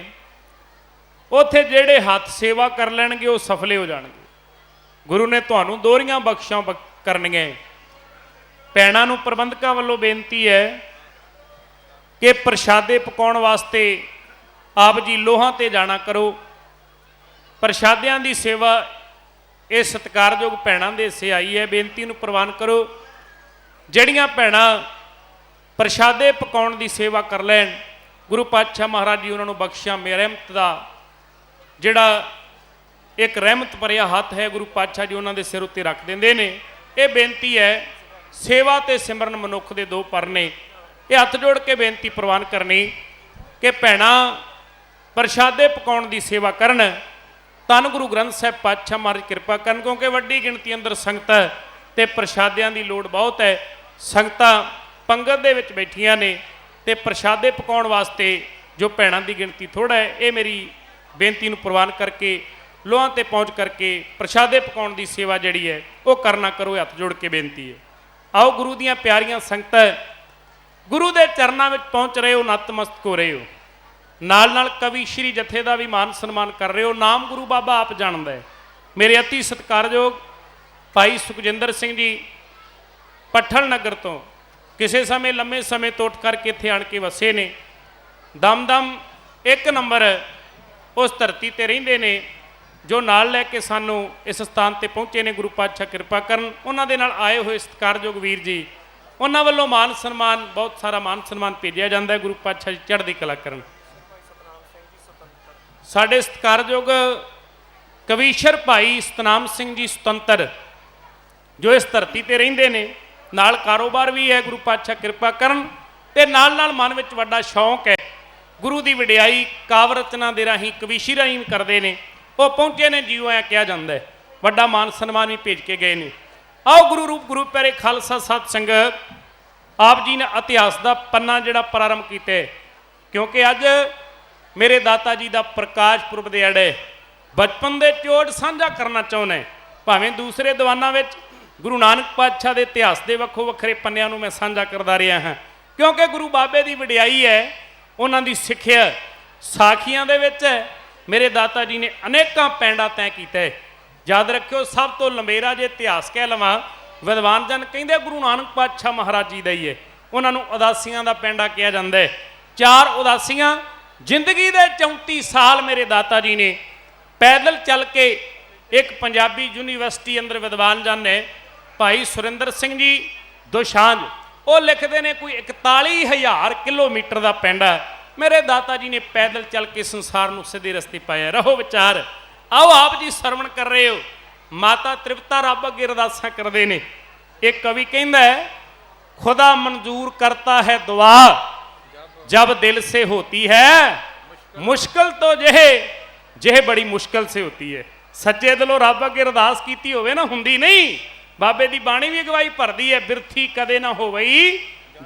ਉੱਥੇ ਜਿਹੜੇ ਹੱਥ ਸੇਵਾ ਕਰ ਲੈਣਗੇ ਉਹ ਸਫਲੇ ਹੋ ਜਾਣਗੇ। ਗੁਰੂ ਨੇ ਤੁਹਾਨੂੰ ਦੋਹਰੀਆਂ ਬਖਸ਼ਾਂ ਕਰਨੀਆਂ। ਭੈਣਾਂ ਨੂੰ ਪ੍ਰਬੰਧਕਾਂ ਵੱਲੋਂ ਬੇਨਤੀ ਹੈ ਕਿ ਪ੍ਰਸ਼ਾਦੇ ਪਕਾਉਣ ਵਾਸਤੇ ਆਪ ਜੀ ਲੋਹਾਂ ਤੇ ਜਾਣਾ ਕਰੋ। ਪ੍ਰਸ਼ਾਦਿਆਂ ਦੀ ਸੇਵਾ ਇਹ ਸਤਿਕਾਰਯੋਗ ਭੈਣਾਂ ਦੇ ਹਿੱਸੇ ਆਈ ਹੈ। ਬੇਨਤੀ ਨੂੰ ਪ੍ਰਵਾਨ ਕਰੋ। ਜਿਹੜੀਆਂ ਭੈਣਾਂ ਪ੍ਰਸ਼ਾਦੇ ਪਕਾਉਣ ਦੀ ਸੇਵਾ ਕਰ ਲੈਣ, ਗੁਰੂ ਪਾਤਸ਼ਾਹ ਮਹਾਰਾਜ ਜੀ ਉਹਨਾਂ ਨੂੰ ਬਖਸ਼ਿਆ ਰਹਿਮਤ ਦਾ ਜਿਹੜਾ ਇੱਕ ਰਹਿਮਤ ਭਰਿਆ ਹੱਥ ਹੈ ਗੁਰੂ ਪਾਤਸ਼ਾਹ ਜੀ ਉਹਨਾਂ ਦੇ ਸਿਰ ਉੱਤੇ ਰੱਖ ਦਿੰਦੇ ਨੇ। ਇਹ ਬੇਨਤੀ ਹੈ, ਸੇਵਾ ਤੇ ਸਿਮਰਨ ਮਨੁੱਖ ਦੇ ਦੋ ਪਰ ਨੇ। ਇਹ ਹੱਥ ਜੋੜ ਕੇ ਬੇਨਤੀ ਪ੍ਰਵਾਨ ਕਰਨੀ ਕਿ ਭੈਣਾਂ ਪ੍ਰਸ਼ਾਦੇ ਪਕਾਉਣ ਦੀ ਸੇਵਾ ਕਰਨ। ਧੰਨ ਗੁਰੂ ਗ੍ਰੰਥ ਸਾਹਿਬ ਪਾਤਸ਼ਾਹ ਮਹਾਰਾਜ ਕਿਰਪਾ ਕਰਨ, ਕਿਉਂਕਿ ਵੱਡੀ ਗਿਣਤੀ ਅੰਦਰ ਸੰਗਤ ਹੈ ਤੇ ਪ੍ਰਸ਼ਾਦਿਆਂ ਦੀ ਲੋੜ ਬਹੁਤ ਹੈ। ਸੰਗਤਾਂ ਪੰਗਤ ਦੇ ਵਿੱਚ ਬੈਠੀਆਂ ਨੇ ਤੇ ਪ੍ਰਸ਼ਾਦੇ ਪਕਾਉਣ ਵਾਸਤੇ ਜੋ ਭੈਣਾਂ ਦੀ ਗਿਣਤੀ ਥੋੜ੍ਹਾ ਹੈ, ਇਹ ਮੇਰੀ ਬੇਨਤੀ ਨੂੰ ਪ੍ਰਵਾਨ ਕਰਕੇ ਲੋਹਾਂ ਤੇ ਪਹੁੰਚ ਕਰਕੇ ਪ੍ਰਸ਼ਾਦੇ ਪਕਾਉਣ ਦੀ ਸੇਵਾ ਜਿਹੜੀ ਹੈ ਉਹ ਕਰਨਾ ਕਰੋ। ਹੱਥ ਜੋੜ ਕੇ ਬੇਨਤੀ ਹੈ। ਆਓ ਗੁਰੂ ਦੀਆਂ ਪਿਆਰੀਆਂ ਸੰਗਤਾਂ ਗੁਰੂ ਦੇ ਚਰਨਾਂ ਵਿੱਚ ਪਹੁੰਚ ਰਹੇ ਹੋ, ਨਤਮਸਤਕ ਹੋ ਰਹੇ ਹੋ। ਨਾਲ ਨਾਲ ਕਵੀ ਸ਼੍ਰੀ ਜਥੇ ਦਾ ਵੀ ਮਾਨ ਸਨਮਾਨ ਕਰ ਰਹੇ ਹੋ। ਨਾਮ ਗੁਰੂ ਬਾਬਾ ਆਪ ਜਾਣਦਾ ਹੈ। ਮੇਰੇ ਅਤੀ ਸਤਿਕਾਰਯੋਗ ਭਾਈ ਸੁਖਜਿੰਦਰ ਸਿੰਘ ਜੀ ਪੱਠਲ ਨਗਰ ਤੋਂ ਕਿਸੇ ਸਮੇਂ ਲੰਮੇ ਸਮੇਂ ਤੋਂ ਉੱਠ ਕਰਕੇ ਇੱਥੇ ਆਣ ਕੇ ਵਸੇ ਨੇ। ਦਮ ਇੱਕ ਨੰਬਰ ਉਸ ਧਰਤੀ ਤੇ ਰਹਿੰਦੇ ਨੇ, ਜੋ ਨਾਲ ਲੈ ਕੇ ਸਾਨੂੰ ਇਸ ਸਥਾਨ ਤੇ ਪਹੁੰਚੇ ਨੇ। ਗੁਰੂ ਪਾਤਸ਼ਾਹ ਕਿਰਪਾ ਕਰਨ। ਉਹਨਾਂ ਦੇ ਨਾਲ ਆਏ ਹੋਏ ਸਤਿਕਾਰਯੋਗ ਵੀਰ ਜੀ, ਉਹਨਾਂ ਵੱਲੋਂ ਮਾਨ ਸਨਮਾਨ, ਬਹੁਤ ਸਾਰਾ ਮਾਨ ਸਨਮਾਨ ਭੇਜਿਆ ਜਾਂਦਾ ਹੈ। ਗੁਰੂ ਪਾਤਸ਼ਾਹ ਜੀ ਚੜ੍ਹਦੀ ਕਲਾ ਕਰਨ। ਸਾਡੇ ਸਤਿਕਾਰਯੋਗ ਕਵੀਸ਼ਰ ਭਾਈ ਸਤਨਾਮ ਸਿੰਘ ਜੀ ਸੁਤੰਤਰ, ਜੋ ਇਸ ਧਰਤੀ ਤੇ ਰਹਿੰਦੇ ਨੇ, ਨਾਲ ਕਾਰੋਬਾਰ ਵੀ ਹੈ। ਗੁਰੂ ਪਾਤਸ਼ਾਹ ਕਿਰਪਾ ਕਰਨ ਤੇ ਨਾਲ ਮਨ ਵਿੱਚ ਵੱਡਾ ਸ਼ੌਂਕ ਹੈ ਗੁਰੂ ਦੀ ਵਡਿਆਈ ਕਾਵ ਰਚਨਾ ਦੇ ਰਾਹੀਂ, ਕਵੀਸ਼ੀ ਰਾਹੀਂ ਕਰਦੇ ਨੇ। ਉਹ ਪਹੁੰਚੇ ਨੇ, ਜੀਓ ਆਇਆ ਕਿਹਾ ਜਾਂਦਾ ਹੈ। ਵੱਡਾ ਮਾਨ ਸਨਮਾਨ ਵੀ ਭੇਜ ਕੇ ਗਏ ਨੇ। ਆਓ ਗੁਰੂ ਰੂਪ ਗੁਰੂ ਪਿਆਰੇ ਖਾਲਸਾ ਸਤ ਸੰਗਤ, ਆਪ ਜੀ ਨੇ ਇਤਿਹਾਸ ਦਾ ਪੰਨਾ ਜਿਹੜਾ ਪ੍ਰਾਰੰਭ ਕੀਤਾ ਹੈ, ਕਿਉਂਕਿ ਅੱਜ ਮੇਰੇ ਦਾਤਾ ਜੀ ਦਾ ਪ੍ਰਕਾਸ਼ ਪੁਰਬ ਦੇ ਅੜੇ ਬਚਪਨ ਦੇ ਚੋਟ ਸਾਂਝਾ ਕਰਨਾ ਚਾਹੁੰਦਾ। ਭਾਵੇਂ ਦੂਸਰੇ ਦੀਵਾਨਾਂ ਵਿੱਚ ਗੁਰੂ ਨਾਨਕ ਪਾਤਸ਼ਾਹ ਦੇ ਇਤਿਹਾਸ ਦੇ ਵੱਖੋ ਵੱਖਰੇ ਪੰਨਿਆਂ ਨੂੰ ਮੈਂ ਸਾਂਝਾ ਕਰਦਾ ਰਿਹਾ ਹਾਂ, ਕਿਉਂਕਿ ਗੁਰੂ ਬਾਬੇ ਦੀ ਵਡਿਆਈ ਹੈ, ਉਹਨਾਂ ਦੀ ਸਿੱਖਿਆ ਸਾਖੀਆਂ ਦੇ ਵਿੱਚ ਹੈ। ਮੇਰੇ ਦਾਤਾ ਜੀ ਨੇ ਅਨੇਕਾਂ ਪੈਂਡਾ ਤੈਅ ਕੀਤਾ ਹੈ। ਯਾਦ ਰੱਖਿਓ, ਸਭ ਤੋਂ ਲੰਬੇਰਾ ਜੇ ਇਤਿਹਾਸ ਕਹਿ ਲਵਾਂ, ਵਿਦਵਾਨ ਜਨ ਕਹਿੰਦੇ ਗੁਰੂ ਨਾਨਕ ਪਾਤਸ਼ਾਹ ਮਹਾਰਾਜ ਜੀ ਦਾ ਹੀ ਹੈ। ਉਹਨਾਂ ਨੂੰ ਉਦਾਸੀਆਂ ਦਾ ਪੈਂਡਾ ਕਿਹਾ ਜਾਂਦਾ ਹੈ। 4 ਉਦਾਸੀਆਂ ਜ਼ਿੰਦਗੀ ਦੇ 34 ਸਾਲ ਮੇਰੇ ਦਾਤਾ ਜੀ ਨੇ ਪੈਦਲ ਚੱਲ ਕੇ। ਇੱਕ ਪੰਜਾਬੀ ਯੂਨੀਵਰਸਿਟੀ ਅੰਦਰ ਵਿਦਵਾਨ ਜਨ ਨੇ ਭਾਈ ਸੁਰਿੰਦਰ ਸਿੰਘ ਜੀ ਦੋਸ਼ਾਂਝ, ਉਹ ਲਿਖਦੇ ਨੇ ਕੋਈ 41,000 ਕਿਲੋਮੀਟਰ ਦਾ ਪੈਂਡਾ ਮੇਰੇ ਦਾਤਾ ਜੀ ਨੇ ਪੈਦਲ ਚੱਲ ਕੇ ਸੰਸਾਰ ਨੂੰ ਸਿੱਧੇ ਰਸਤੇ ਪਾਇਆ। ਰਹੋ ਵਿਚਾਰ। ਆਓ ਆਪ ਜੀ ਸਰਵਣ ਕਰ ਰਹੇ ਹੋ। ਮਾਤਾ ਤ੍ਰਿਪਤਾ ਰੱਬ ਅੱਗੇ ਅਰਦਾਸਾਂ ਕਰਦੇ ਨੇ। ਇੱਕ ਕਵੀ ਕਹਿੰਦਾ ਹੈ, ਖੁਦਾ ਮਨਜ਼ੂਰ ਕਰਤਾ ਹੈ ਦੁਆ जब दिल से होती है मुश्किल, तो जेह बड़ी मुश्किल से होती है। सच्चे दिलों रब अगे अरदास कीती होवे ना, हुंदी नहीं। बाबे दी बाणी भी अगवाई भरदी है, बिरथी कदे ना होवई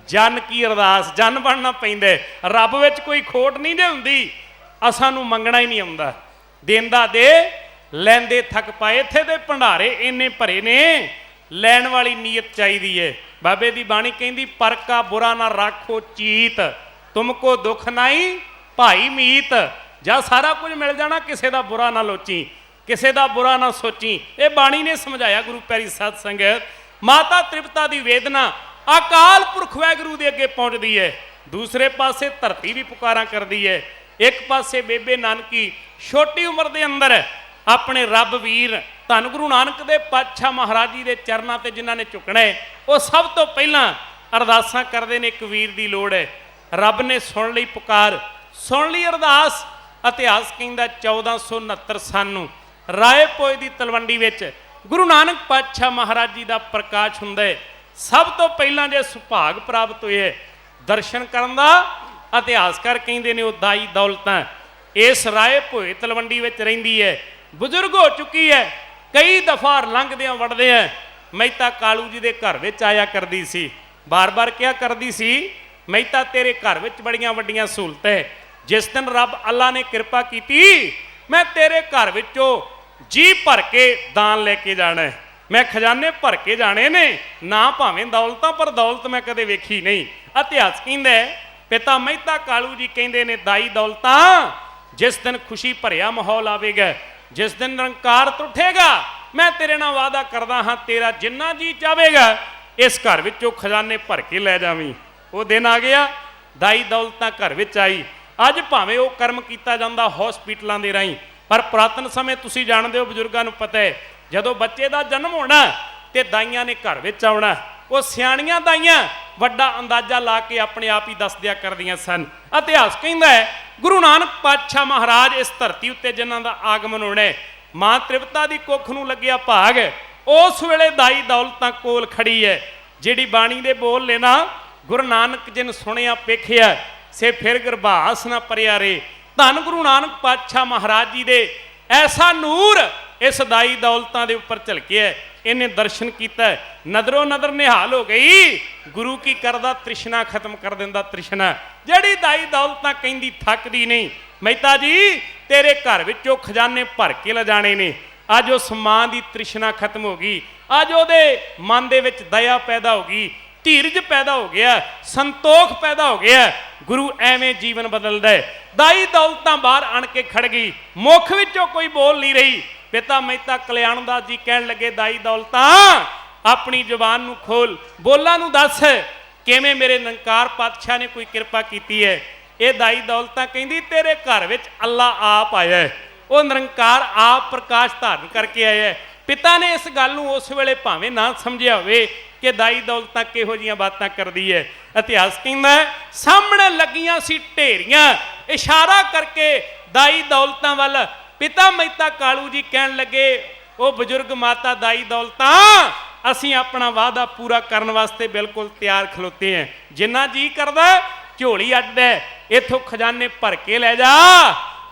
जन की अरदास। जन बनना पैंदा। रब विच कोई खोट नहीं जे हुंदी, असां नूं मंगना ही नहीं आउंदा। देंदा दे, लैंदे थक पाए। इत्थे दे भंडारे इन्ने भरे ने, लैण वाली नीयत चाहीदी है। बाबे दी बाणी कहंदी, पर का बुरा ना राखो चीत, तुमको दुख नहीं भाई मीत। जा सारा कुछ मिल जाना, किसी का बुरा ना लोची, किसी का बुरा ना सोची। ये बाणी ने समझाया गुरु प्यारी सत संगत। माता तृप्ता की वेदना अकाल पुरख वाहिगुरू दे अगे पहुंचती है। दूसरे पासे धरती भी पुकारा करती है। एक पासे बेबे नानकी छोटी उम्र के अंदर अपने रब वीर धन गुरु नानक दे पातशाह महाराज जी के चरणों ते जिन्हां ने झुकना है, वो सब तो पहला अरदासां करते हैं। एक वीर की लोड़ है। रब ने सुन ली पुकार, सुन ली अरदास। इतिहास कहता 1469 सन नूं राए पोए की तलवंडी विच गुरु नानक पातशाह महाराज जी का प्रकाश हुंदा है। सब तो पहला जे सुभाग प्राप्त होए दर्शन करन दा, इतिहासकार कहते हैं वो दाई दौलत इस राए पोए तलवंडी विच रहिंदी है। बुजुर्ग हो चुकी है, कई दफा लंघदियां वड़दे हैं। मेहता कालू जी के घर विच आया करदी सी, बार बार क्या करदी सी, मेहता तेरे घर विच बड़ियां वड्डियां सहूलतां है। जिस दिन रब अल्लाह ने कृपा की, मैं तेरे घर विचों जी भर के दान लेके जाना है। मैं खजाने भर के जाने ने, ना भावें दौलतां, पर दौलत मैं कदे वेखी नहीं। इतिहास कहंदा है, पिता मेहता कालू जी कहंदे ने, दाई दौलतां जिस दिन खुशी भरिया माहौल आवेगा, जिस दिन निरंकार टुटेगा, मैं तेरे नाल वादा करदा हाँ, तेरा जिन्ना जी चाहेगा इस घर विचों खजाने भर के लै जावीं। वो दिन आ गया, दाई दौलतां घर विच आई। अज भावें वो कर्म किया जाता हॉस्पिटलों के राही, पर पुरातन समय तुसीं जाणदे हो, बजुर्गों नूं पता है, जदों बच्चे का जन्म होना तो दाइयां ने घर विच आउणा। वो सियाणियां दाइयां वड्डा अंदाजा ला के अपने आप ही दस दिया करदियां सन। इतिहास कहंदा है ਗੁਰੂ ਨਾਨਕ ਪਾਤਸ਼ਾਹ ਮਹਾਰਾਜ ਇਸ ਧਰਤੀ ਉੱਤੇ ਜਿਨ੍ਹਾਂ ਦਾ ਆਗਮਨ ਹੋਣਾ ਹੈ, ਮਾਂ ਤ੍ਰਿਪਤਾ ਦੀ ਕੁੱਖ ਨੂੰ ਲੱਗਿਆ ਭਾਗ, ਉਸ ਵੇਲੇ ਦਾਈ ਦੌਲਤਾਂ ਕੋਲ ਖੜੀ ਹੈ। ਜਿਹੜੀ ਬਾਣੀ ਦੇ ਬੋਲ ਨੇ ਨਾ, ਗੁਰੂ ਨਾਨਕ ਜਿਨ ਸੁਣਿਆ ਪੇਖਿਆ ਸੇ ਫਿਰ ਗਰਭਾਸ ਨਾ ਪਰਿਆ ਰੇ। ਧੰਨ ਗੁਰੂ ਨਾਨਕ ਪਾਤਸ਼ਾਹ ਮਹਾਰਾਜ ਜੀ ਦੇ ਐਸਾ ਨੂਰ ਇਸ ਦਾਈ ਦੌਲਤਾਂ ਦੇ ਉੱਪਰ ਝਲਕਿਆ। ਇਹਨੇ ਦਰਸ਼ਨ ਕੀਤਾ, ਨਜ਼ਰੋਂ ਨਜ਼ਰ ਨਿਹਾਲ ਹੋ ਗਈ। ਗੁਰੂ ਕੀ ਕਰਦਾ, ਤ੍ਰਿਸ਼ਨਾ ਖਤਮ ਕਰ ਦਿੰਦਾ ਤ੍ਰਿਸ਼ਨਾ। ਜਿਹੜੀ ਦਾਈ ਦੌਲਤਾਂ ਕਹਿੰਦੀ ਥੱਕਦੀ ਨਹੀਂ। ਮਹਿਤਾ ਜੀ ਤੇਰੇ ਘਰ ਵਿੱਚੋਂ ਖਜ਼ਾਨੇ ਭਰ ਕੇ ਲਿਜਾਣੇ ਨੇ। ਅੱਜ ਉਸ ਮਾਂ ਦੀ ਤ੍ਰਿਸ਼ਨਾ ਖਤਮ ਹੋ ਗਈ। ਅੱਜ ਉਹਦੇ ਮਨ ਦੇ ਵਿੱਚ ਦਇਆ ਪੈਦਾ ਹੋ ਗਈ, ਧੀਰਜ ਪੈਦਾ ਹੋ ਗਿਆ, ਸੰਤੋਖ ਪੈਦਾ ਹੋ ਗਿਆ। ਗੁਰੂ ਐਵੇਂ ਜੀਵਨ ਬਦਲਦਾ ਹੈ। ਦਾਈ ਦੌਲਤਾਂ ਬਾਹਰ ਆਣ ਕੇ ਖੜ ਗਈ, ਮੁੱਖ ਵਿੱਚੋਂ ਕੋਈ ਬੋਲ ਨਹੀਂ ਰਹੀ। ਪਿਤਾ ਮਹਿਤਾ ਕਲਿਆਣ ਦਾਸ ਜੀ ਕਹਿਣ ਲੱਗੇ, ਦਾਈ ਦੌਲਤਾਂ ਆਪਣੀ ਜ਼ੁਬਾਨ ਨੂੰ ਖੋਲ, ਬੋਲਾਂ ਨੂੰ ਦੱਸ, ਕਿਵੇਂ ਮੇਰੇ ਨਿਰੰਕਾਰ ਪਾਤਸ਼ਾਹ ਨੇ ਕੋਈ ਕਿਰਪਾ ਕੀਤੀ ਹੈ। ਇਹ ਦਾਈ ਦੌਲਤਾਂ ਕਹਿੰਦੀ ਤੇਰੇ ਘਰ ਵਿੱਚ ਅੱਲਾ ਆਪ ਆਇਆ ਹੈ, ਉਹ ਨਿਰੰਕਾਰ ਆਪ ਪ੍ਰਕਾਸ਼ ਧਾਰਨ ਕਰਕੇ ਆਇਆ ਹੈ। ਪਿਤਾ ਨੇ ਇਸ ਗੱਲ ਨੂੰ ਉਸ ਵੇਲੇ ਭਾਵੇਂ ਨਾ ਸਮਝਿਆ ਹੋਵੇ ਕਿ ਦਾਈ ਦੌਲਤਾਂ ਕਿਹੋ ਜੀਆਂ ਬਾਤਾਂ ਕਰਦੀ ਹੈ। ਇਤਿਹਾਸ ਕਹਿੰਦਾ ਸਾਹਮਣੇ ਲੱਗੀਆਂ ਸੀ ਢੇਰੀਆਂ, ਇਸ਼ਾਰਾ ਕਰਕੇ ਦਾਈ ਦੌਲਤਾਂ ਵੱਲ ਪਿਤਾ ਮਹਿਤਾ ਕਾਲੂ ਜੀ ਕਹਿਣ ਲੱਗੇ, ਉਹ ਬਜ਼ੁਰਗ ਮਾਤਾ ਦਾਈ ਦੌਲਤਾਂ, ਅਸੀਂ ਆਪਣਾ ਵਾਅਦਾ ਪੂਰਾ ਕਰਨ ਵਾਸਤੇ ਬਿਲਕੁਲ ਤਿਆਰ ਖਲੋਤੇ ਹਾਂ। ਜਿੰਨਾ ਜੀ ਕਰਦਾ ਝੋਲੀ ਅੱਡ ਹੈ, ਇੱਥੋਂ ਖਜ਼ਾਨੇ ਭਰ ਕੇ ਲੈ ਜਾ।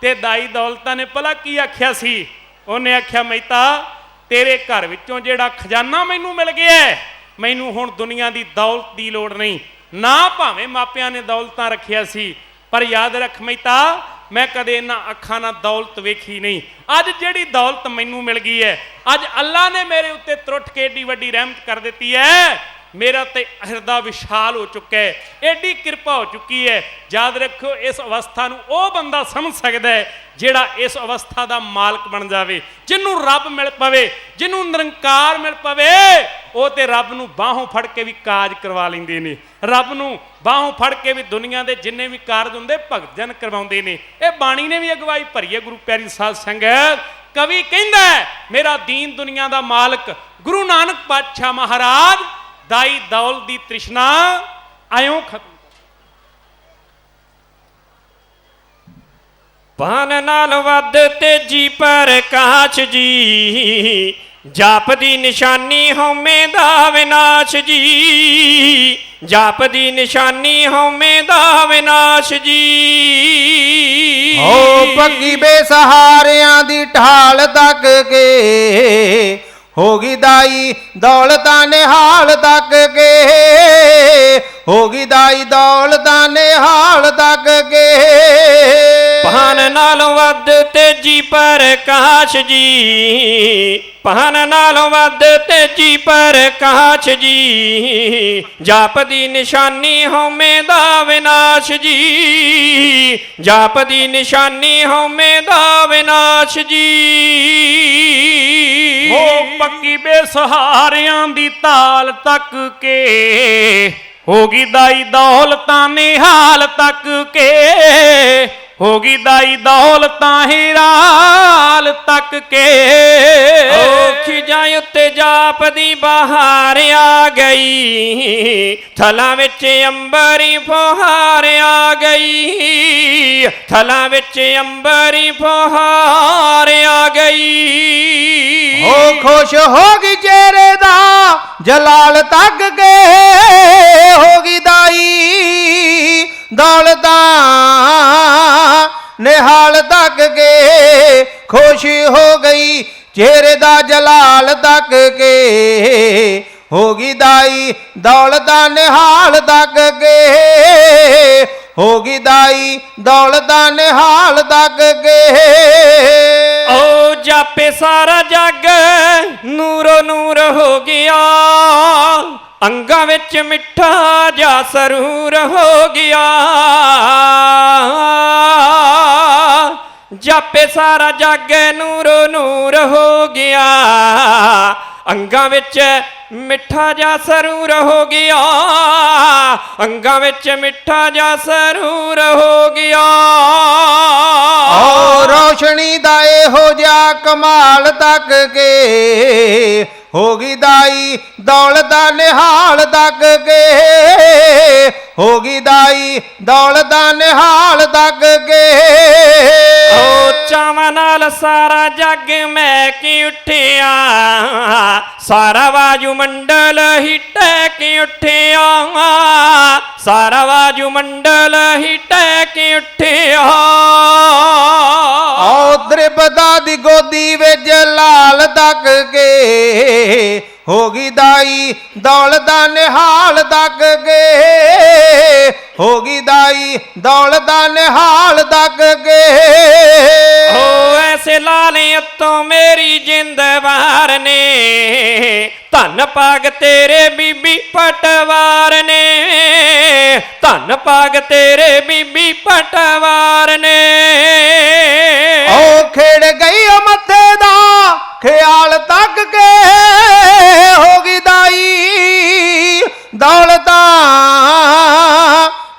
ਤੇ ਦਾਈ ਦੌਲਤਾਂ ਨੇ ਭਲਾ ਕੀ ਆਖਿਆ ਸੀ? ਉਹਨੇ ਆਖਿਆ, ਮਹਿਤਾ ਤੇਰੇ ਘਰ ਵਿੱਚੋਂ ਜਿਹੜਾ ਖਜ਼ਾਨਾ ਮੈਨੂੰ ਮਿਲ ਗਿਆ, ਮੈਨੂੰ ਹੁਣ ਦੁਨੀਆ ਦੀ ਦੌਲਤ ਦੀ ਲੋੜ ਨਹੀਂ। ਨਾ ਭਾਵੇਂ ਮਾਪਿਆਂ ਨੇ ਦੌਲਤਾਂ ਰੱਖਿਆ ਸੀ, ਪਰ ਯਾਦ ਰੱਖ ਮਹਿਤਾ, ਮੈਂ ਕਦੇ ਇਹਨਾਂ ਅੱਖਾਂ ਨਾਲ ਦੌਲਤ ਵੇਖੀ ਨਹੀਂ। ਅੱਜ ਜਿਹੜੀ ਦੌਲਤ ਮੈਨੂੰ ਮਿਲ ਗਈ ਹੈ, ਅੱਜ ਅੱਲਾ ਨੇ ਮੇਰੇ ਉੱਤੇ ਤਰੁੱਠ ਕੇ ਏਡੀ ਵੱਡੀ ਰਹਿਮਤ ਕਰ ਦਿੱਤੀ ਹੈ। ਮੇਰਾ ਤੇ ਹਿਰਦਾ ਵਿਸ਼ਾਲ ਹੋ ਚੁੱਕਾ ਹੈ, ਏਡੀ ਕਿਰਪਾ ਹੋ ਚੁੱਕੀ ਹੈ। ਯਾਦ ਰੱਖੋ, ਇਸ ਅਵਸਥਾ ਨੂੰ ਉਹ ਬੰਦਾ ਸਮਝ ਸਕਦਾ ਹੈ ਜਿਹੜਾ ਇਸ ਅਵਸਥਾ ਦਾ ਮਾਲਕ ਬਣ ਜਾਵੇ। ਜਿਹਨੂੰ ਰੱਬ ਮਿਲ ਪਵੇ, ਜਿਹਨੂੰ ਨਿਰੰਕਾਰ ਮਿਲ ਪਵੇ, ਉਹ ਤੇ ਰੱਬ ਨੂੰ ਬਾਹੋਂ ਫੜ ਕੇ ਵੀ ਕਾਜ ਕਰਵਾ ਲੈਂਦੇ ਨੇ। ਰੱਬ ਨੂੰ ਬਾਹੋਂ ਫੜ ਕੇ ਵੀ ਦੁਨੀਆ ਦੇ ਜਿੰਨੇ ਵੀ ਕਾਰਜ ਹੁੰਦੇ ਭਗਤ ਜਨ ਕਰਵਾਉਂਦੇ ਨੇ। ਇਹ ਬਾਣੀ ਨੇ ਵੀ ਅਗਵਾਈ ਭਰੀ ਹੈ। ਗੁਰੂ ਪਿਆਰੀ ਸਾਧ ਸੰਗਤ, ਕਵੀ ਕਹਿੰਦਾ ਮੇਰਾ ਦੀਨ ਦੁਨੀਆ ਦਾ ਮਾਲਕ ਗੁਰੂ ਨਾਨਕ ਪਾਤਸ਼ਾਹ ਮਹਾਰਾਜ ਦਾਈ ਦੌਲਤ ਦੀ ਤ੍ਰਿਸ਼ਨਾ ਆਇਓ ਖਤਮ। ਪਾਨ ਨਾਲ ਵੱਧ ਤੇਜੀ ਪ੍ਰਕਾਸ਼ ਜੀ, ਜਾਪ ਦੀ ਨਿਸ਼ਾਨੀ ਹਉਮੈ ਦਾ ਵਿਨਾਸ਼ ਜੀ, ਜਾਪ ਦੀ ਨਿਸ਼ਾਨੀ ਹਉਮੈ ਦਾ ਵਿਨਾਸ਼ ਜੀ। ਹੋ ਪੱਕੀ ਬੇਸਹਾਰਿਆਂ ਦੀ ਢਾਲ ਤੱਕ ਕੇ, ਹੋ ਗਈ ਦਾਈ ਦੌਲਤਾਂ ਨਿਹਾਲ ਤੱਕ ਕੇ, ਹੋ ਗਈ ਦਾਈ ਦੌਲਤਾਂ ਨਿਹਾਲ ਤੱਕ ਕੇ। ਪਾਨ ਨਾਲੋਂ ਵੱਧ ਤੇਜੀ ਪ੍ਰਕਾਸ਼ ਜੀ, ਪਾਨ ਨਾਲੋਂ ਵੱਧ ਤੇਜੀ ਪ੍ਰਕਾਸ਼ ਜੀ, ਜਾਪ ਦੀ ਨਿਸ਼ਾਨੀ ਹਉਮੈ ਦਾ ਵਿਨਾਸ਼ ਜੀ, ਜਾਪ ਦੀ ਨਿਸ਼ਾਨੀ ਹਉਮੈ ਦਾ ਵਿਨਾਸ਼ ਜੀ। ਹੋ ਪੱਕੀ ਬੇਸਹਾਰਿਆਂ ਦੀ ਤਾਲ ਤੱਕ ਕੇ, ਹੋ ਗਈ ਦਾਈ ਦੌਲਤਾਂ ਨਿਹਾਲ ਤੱਕ ਕੇ, ਹੋ ਗਈ ਦਾਈ ਦੌਲਤਾਂ ਹੀਰਾਲ ਤੱਕ ਕੇ। ਖਿਜਾਂ ਉੱਤੇ ਜਾਪ ਦੀ ਬਹਾਰ ਆ ਗਈ, ਥਲਾਂ ਵਿੱਚ ਅੰਬਰੀ ਫੁਹਾਰ ਆ ਗਈ, ਥਲਾਂ ਵਿੱਚ ਅੰਬਰੀ ਫੁਹਾਰ ਆ ਗਈ। ਹੋ ਖੁਸ਼ ਹੋ ਗਈ ਚਿਹਰੇ ਦਾ ਜਲਾਲ ਤੱਕ ਕੇ, ਹੋ ਗਈ ਦਾਈ ਦੌਲਤਾਂ ਨਿਹਾਲ ਤੱਕ ਕੇ, ਖੁਸ਼ ਹੋ ਗਈ ਚਿਹਰੇ ਦਾ ਜਲਾਲ ਤੱਕ ਕੇ, ਹੋ ਗਈ ਦਾਈ ਦੌਲਤਾਂ ਨਿਹਾਲ ਤੱਕ ਕੇ, ਹੋ ਗਈ ਦਾਈ ਦੌਲਤਾਂ ਨਿਹਾਲ ਤੱਕ ਕੇ। ਓ ਜਾਪੇ ਸਾਰਾ ਜੱਗ ਨੂਰੋ ਨੂਰ ਹੋ ਗਿਆ, ਅੰਗਾਂ ਵਿੱਚ ਮਿੱਠਾ ਜਾ ਸਰੂਰ ਹੋ ਗਿਆ, ਜਾਪੇ ਸਾਰਾ ਜੱਗ ਨੂਰੋ ਨੂਰ ਹੋ ਗਿਆ, ਅੰਗਾਂ ਵਿੱਚ ਮਿੱਠਾ ਜਾ ਸਰੂਰ ਹੋ ਗਿਆ, ਅੰਗਾਂ ਵਿੱਚ ਮਿੱਠਾ ਜਾ ਸਰੂਰ ਹੋ ਗਿਆ। ਓ ਰੋਸ਼ਨੀ ਦਾ ਇਹੋ ਜਿਹਾ ਕਮਾਲ ਤੱਕ ਕੇ, ਹੋ ਗਈ ਦਾਈ ਦੌਲਤਾਂ ਨਿਹਾਲ ਤੱਕ ਕੇ, ਹੋਗੀ ਦਾਈ ਦੌਲਤ ਦਾ ਨਿਹਾਲ ਦਗ ਕੇ। ਓ ਚਾਵਾਂ ਨਾਲ ਸਾਰਾ ਜੱਗ ਮੈਂ ਕੀ ਉੱਠਿਆ, ਸਾਰਾ ਵਾਯੂ ਮੰਡਲ ਹੀ ਟਹਿਕ ਉੱਠਿਆ, ਸਾਰਾ ਵਾਯੂ ਮੰਡਲ ਹੀ ਟਹਿਕ ਉੱਠਿਆ। ਓ ਦ੍ਰਿਪਦਾ ਦੀ ਗੋਦੀ ਵਿੱਚ ਲਾਲ ਦਗ ਕੇ, ਹੋਗੀ ਦਾਈ ਦੌਲਤ ਦਾ ਨਿਹਾਲ ਦਗ ਕੇ, ਹੋਗੀ ਦਾਈ ਦੌਲਤ ਦਾ ਨਿਹਾਲ ਦਗ ਕੇ। ਓ ਐਸੇ ਲਾਲੇ ਉੱਤੋਂ ਮੇਰੀ ਜਿੰਦ ਵਾਰ ਨੇ, ਧੰਨ ਭਾਗ ਤੇਰੇ ਬੀਬੀ ਪਟਵਾਰ ਨੇ, ਧੰਨ ਭਾਗ ਤੇਰੇ ਬੀਬੀ ਪਟਵਾਰ ਨੇ। ਓ ਖੇੜ ਗਈ ਓ ਮੱਥੇ ਦਾ ਖਿਆਲ ਤੱਕ ਕੇ, ਹੋਗੀ ਦਾਈ ਦੌਲਤ ਦਾ